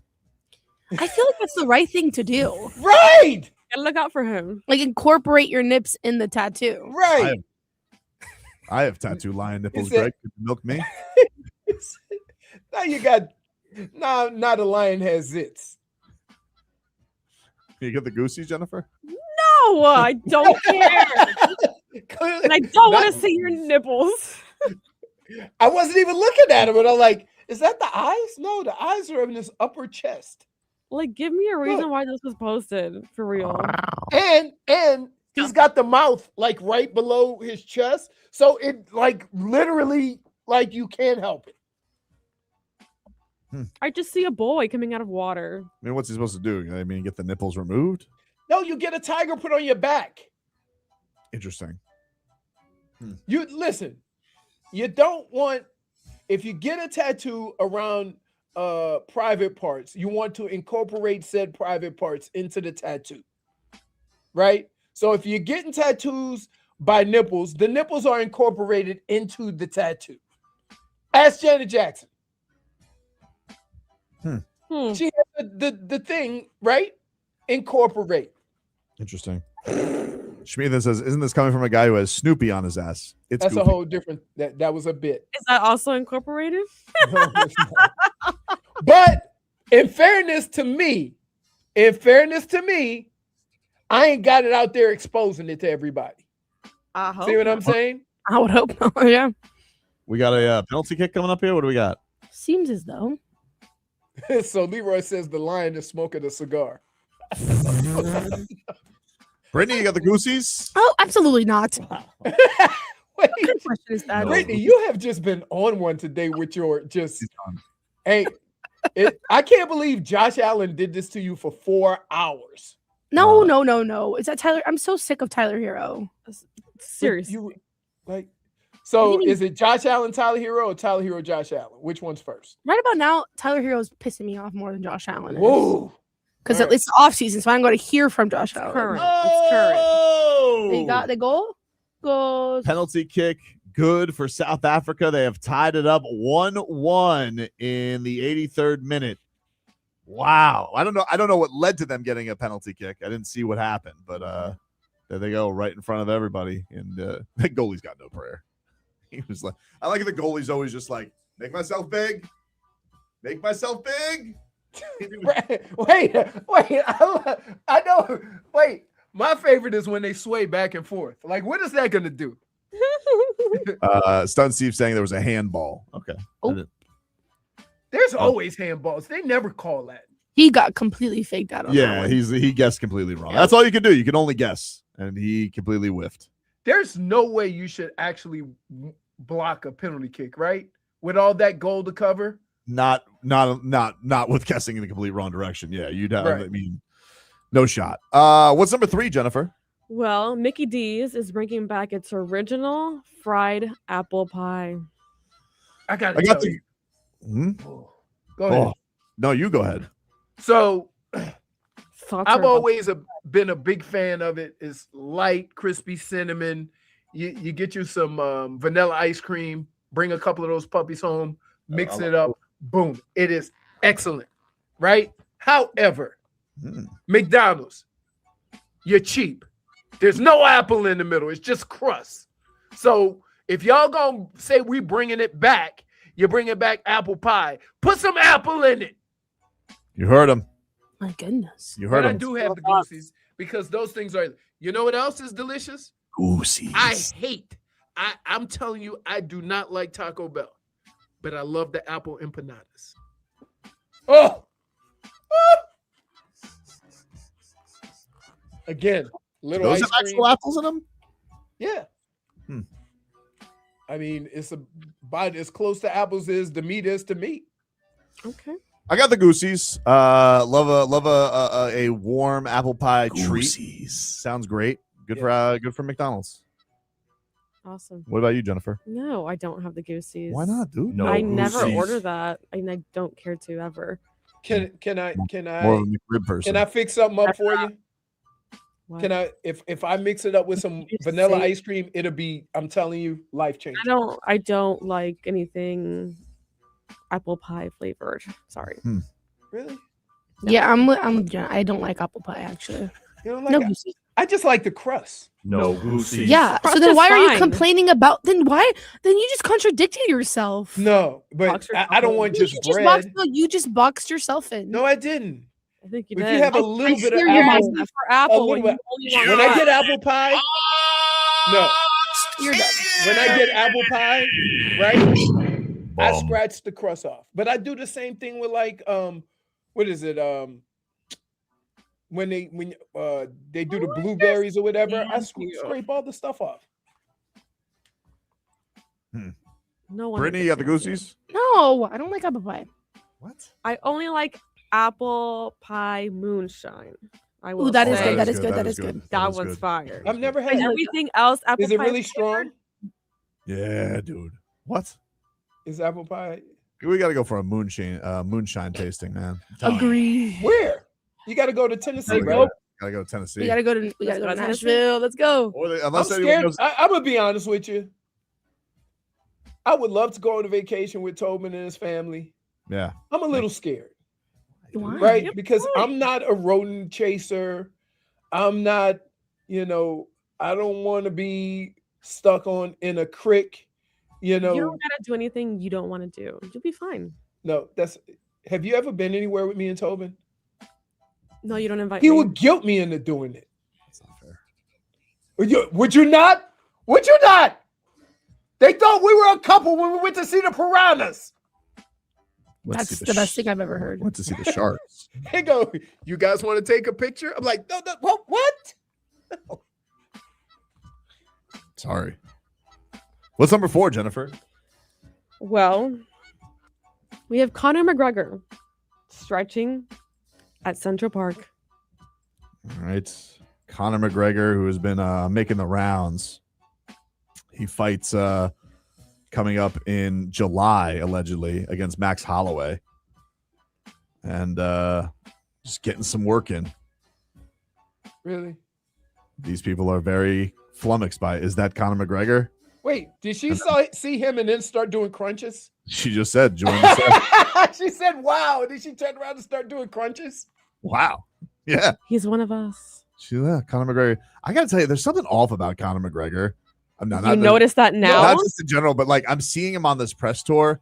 I feel like that's the right thing to do. Right. Gotta look out for him. Like incorporate your nips in the tattoo. Right. I have tattoo lion nipples, He said- Greg. Could you milk me? Now you got now the lion has zits. Can you get the Goosies, Jennifer? No, I don't care. Clearly, And I don't want not- to see your nipples. I wasn't even looking at him, but I'm like, is that the eyes? No, the eyes are in his upper chest. Like, give me a reason Look. why this was posted for real. And he's got the mouth like right below his chest. So it like literally like you can't help it. I just see a boy coming out of water. I mean, what's he supposed to do? I mean, get the nipples removed? No, you get a tiger put on your back. Interesting. You listen, you don't want if you get a tattoo around private parts, you want to incorporate said private parts into the tattoo. Right? So if you're getting tattoos by nipples, the nipples are incorporated into the tattoo. Ask Janet Jackson. She has the thing, right? Incorporate. Interesting. Schmieden says, "Isn't this coming from a guy who has Snoopy on his ass?" It's That's goofy. a whole different that was a bit. Is that also incorporated? No, it's not. But in fairness to me, I ain't got it out there exposing it to everybody. I hope. See what I'm saying? I would hope not. Yeah. We got a penalty kick coming up here. What do we got? Seems as though. So Leroy says the lion is smoking a cigar. Brittney, you got the Goosies? Oh, absolutely not. Wait, What kind of question is that? No. Brittney, you have just been on one today with your just. Hey, I can't believe Josh Allen did this to you for 4 hours. No. Is that Tyler? I'm so sick of Tyler Hero. Seriously. You like. What So do you mean? is it Josh Allen, Tyler Hero, or Tyler Hero, Josh Allen? Which one's first? Right about now, Tyler Hero is pissing me off more than Josh Allen is. Whoa. Because All right. it's the off season, so I'm going to hear from Josh Allen. Current. It's current. Oh! They got the goal. Goes. Penalty kick, good for South Africa. They have tied it up 1-1 in the 83rd minute. Wow. I don't know what led to them getting a penalty kick. I didn't see what happened, but there they go, right in front of everybody. And the goalie's got no prayer. He was like, I like the goalie's always just like, make myself big. Make myself big. Wait. I know. Wait. My favorite is when they sway back and forth. Like, what is that going to do? Stun Steve saying there was a handball. Okay. Oh. There's always handballs. They never call that. He got completely faked out on that Yeah, one. he guessed completely wrong. That's all you can do. You can only guess. And he completely whiffed. There's no way you should actually block a penalty kick, right? With all that goal to cover. Not with guessing in the complete wrong direction. Yeah, you'd have. Right. I mean, no shot. What's number 3, Jennifer? Well, Mickey D's is bringing back its original fried apple pie. I got I got to the. Hmm? Go ahead. Oh, no, you go ahead. So Thoughts I've are- always been a big fan of it. It's light, crispy cinnamon. You get you some vanilla ice cream. Bring a couple of those puppies home. Mix it up. Boom. It is excellent, right? However, McDonald's, you're cheap. There's no apple in the middle. It's just crust. So if y'all gonna say we bringing it back, you're bringing back apple pie. Put some apple in it. You heard him. My goodness. You heard But I him. do have the Goosies because those things are. You know what else is delicious? Goosies. I'm telling you, I do not like Taco Bell, but I love the apple empanadas. Oh! Again, little Those ice have cream. actual apples in them? Yeah. Hmm. I mean, it's about as close to apples as the meat is to meat. Okay. I got the Goosies. Love a warm apple pie treat. Sounds great. Good for McDonald's. Awesome. What about you, Jennifer? No, I don't have the Goosies. Why not, dude? No, I never Goosies. order that, and I don't care to ever. Can More of I a McRib person. can I fix something up for you? What? Can I if I mix it up with some vanilla ice cream, it'll be, I'm telling you, life changing. I don't like anything apple pie flavored. Sorry. Really? Yeah, I don't like apple pie actually. You don't No like Goosies. I just like the crust. No Goosies. Yeah. So Crust then is why are you fine. complaining about then you just contradicted yourself. No, but Box I don't want just bread. You just boxed yourself in. No, I didn't. I think you If did. you have a little bit of swear you're apple, not. For apple, a when little you bit- only want when I crust. get apple pie, no. You're done. When I get apple pie, right? I Bum. scratch the crust off. But I do the same thing with like what is it? When they do the blueberries or whatever, I scrape all the stuff off. No one. Brittney, you got the Goosies? No, I don't like apple pie. What? I only like apple pie moonshine. I will Ooh, that is say. good. That is good. That is good. That one's fire. I've never had And it. everything else, apple Is it pie really flavored? strong? Yeah, dude. What? Is apple pie? We got to go for a moonshine tasting, man. I'm telling you. Agree. Where? You got to go to Tennessee, We bro. gotta go to Tennessee. We gotta go to Let's go to Tennessee. Nashville. Let's go. Or I'm unless anyone scared. knows. I'm gonna be honest with you. I would love to go on a vacation with Tobin and his family. Yeah. I'm a little scared, Why? right? Because I'm not a rodent chaser. I'm not, I don't want to be stuck in a crick. You don't gotta do anything you don't want to do. You'll be fine. No, have you ever been anywhere with me and Tobin? No, you don't invite He me. would guilt me into doing it. That's not fair. Would you not? Would you not? They thought we were a couple when we went to see the piranhas. That's the best thing I've ever heard. Went to see the Sharks. They go, you guys want to take a picture? I'm like, no, what? Sorry. What's number 4, Jennifer? Well, we have Conor McGregor stretching at Central Park. All right. Conor McGregor, who has been making the rounds. He fights coming up in July, allegedly, against Max Holloway. And just getting some work in. Really? These people are very flummoxed by it. Is that Conor McGregor? Wait, did she see him and then start doing crunches? She just said, join the set. She said, wow. And then she turned around and started doing crunches. Wow. Yeah. He's one of us. Conor McGregor. I got to tell you, there's something off about Conor McGregor. I'm not, You notice that now? Not just in general, but like I'm seeing him on this press tour.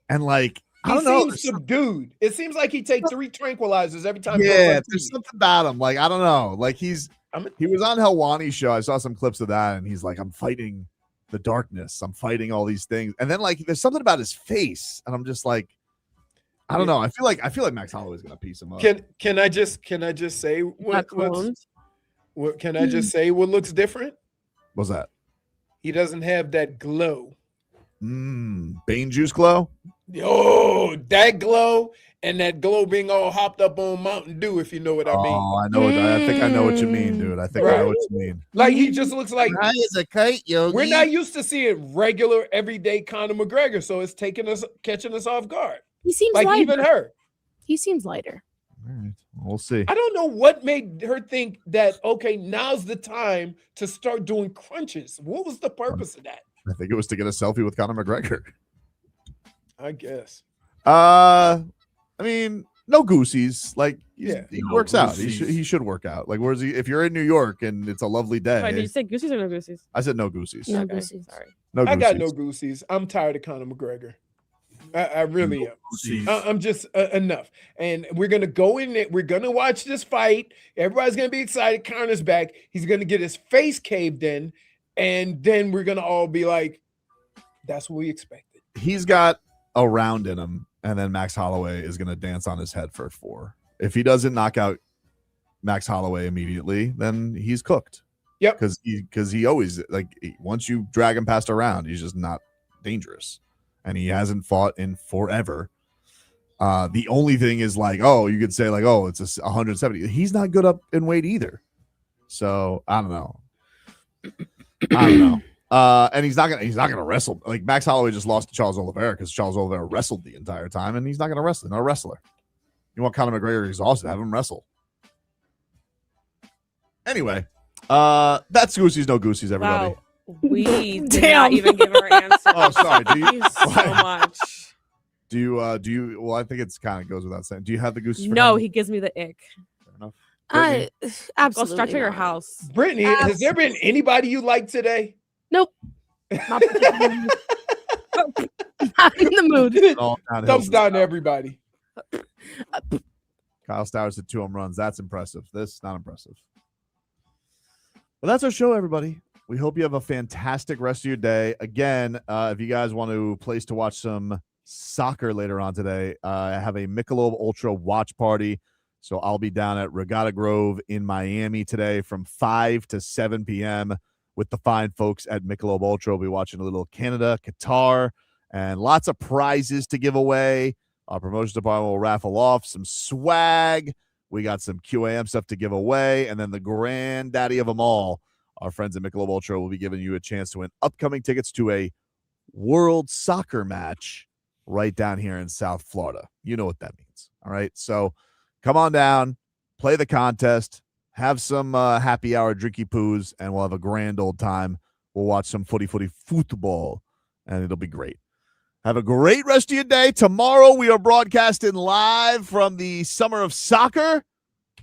And like, I don't know. He seems subdued. It seems like he takes 3 tranquilizers every time. Yeah, there's something about him. Like, I don't know. Like he was on Helwani's show. I saw some clips of that, and he's like, I'm fighting the darkness. I'm fighting all these things. And then like there's something about his face. And I'm just like, I don't know. I feel like Max Holloway's gonna piece him up. Can I just say what can I just say what looks different? What's that? He doesn't have that glow. Bane juice glow? Oh, that glow and that glow being all hopped up on Mountain Dew, if you know what I mean. Oh, I know. I think I know what you mean, dude. I think I know what you mean. Like he just looks like as a kite, Yogi. We're not used to seeing regular, everyday Conor McGregor, so it's catching us off guard. He seems like lighter. even her. He seems lighter. All right, we'll see. I don't know what made her think that, okay, now's the time to start doing crunches. What was the purpose of that? I think it was to get a selfie with Conor McGregor. I guess. I mean, no Goosies. Like, he No works out. Goosies. He should work out. Like, where's he? If you're in New York and it's a lovely day, Wait, did you say Goosies or no Goosies? I said no Goosies. No Okay, Goosies. sorry. No I got Goosies. no Goosies. I'm tired of Conor McGregor. I really am. Goosies. I'm just enough. And we're going to go in there. We're going to watch this fight. Everybody's going to be excited. Conor's back. He's going to get his face caved in. And then we're going to all be like, that's what we expected. He's got a round in him, and then Max Holloway is going to dance on his head for 4. If he doesn't knock out Max Holloway immediately, then he's cooked. Yep. Because he always, like, once you drag him past a round, he's just not dangerous. And he hasn't fought in forever. The only thing is like, oh, you could say like, oh, it's 170. He's not good up in weight either. So I don't know. And he's not gonna wrestle. Like Max Holloway just lost to Charles Oliveira because Charles Oliveira wrestled the entire time, and he's not gonna wrestle. Not a wrestler. You want Conor McGregor exhausted? Have him wrestle. Anyway, that's Goosies, no Goosies, everybody. Wow. We did not even give our answer. Oh, sorry. Do you, Thank you so much. Do you? Well, I think it's kind of goes without saying. Do you have the Goosies? For No, him? he gives me the ick. Fair enough. I Go absolutely start to your not. house. Brittney, has there been anybody you like today? Nope. Not particularly. Not in the mood. All downhill Thumbs since down to everybody. Kyle Stowers hit 2 home runs. That's impressive. This not impressive. Well, that's our show, everybody. We hope you have a fantastic rest of your day. Again, if you guys want to place to watch some soccer later on today, I have a Michelob Ultra watch party. So I'll be down at Regatta Grove in Miami today from 5 to 7 p.m. with the fine folks at Michelob Ultra. We'll be watching a little Canada, Qatar, and lots of prizes to give away. Our promotions department will raffle off some swag. We got some QAM stuff to give away. And then the granddaddy of them all, our friends at Michelob Ultra, will be giving you a chance to win upcoming tickets to a World Soccer match right down here in South Florida. You know what that means. All right. So come on down, play the contest, have some happy hour drinky poos, and we'll have a grand old time. We'll watch some footy football, and it'll be great. Have a great rest of your day. Tomorrow we are broadcasting live from the Summer of Soccer,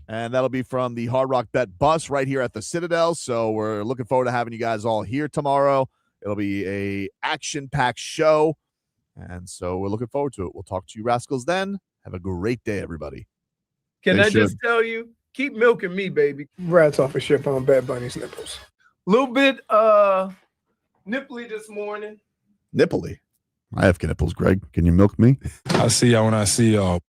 and that'll be from the Hard Rock Bet bus right here at the Citadel. So we're looking forward to having you guys all here tomorrow. It'll be a action-packed show, and so we're looking forward to it. We'll talk to you rascals then. Have a great day, everybody. Can They I just should. tell you, keep milking me, baby. Rats off a ship on Bad Bunny's nipples. Little bit nipply this morning. Nipply. I have nipples, Greg. Can you milk me? I see y'all when I see y'all.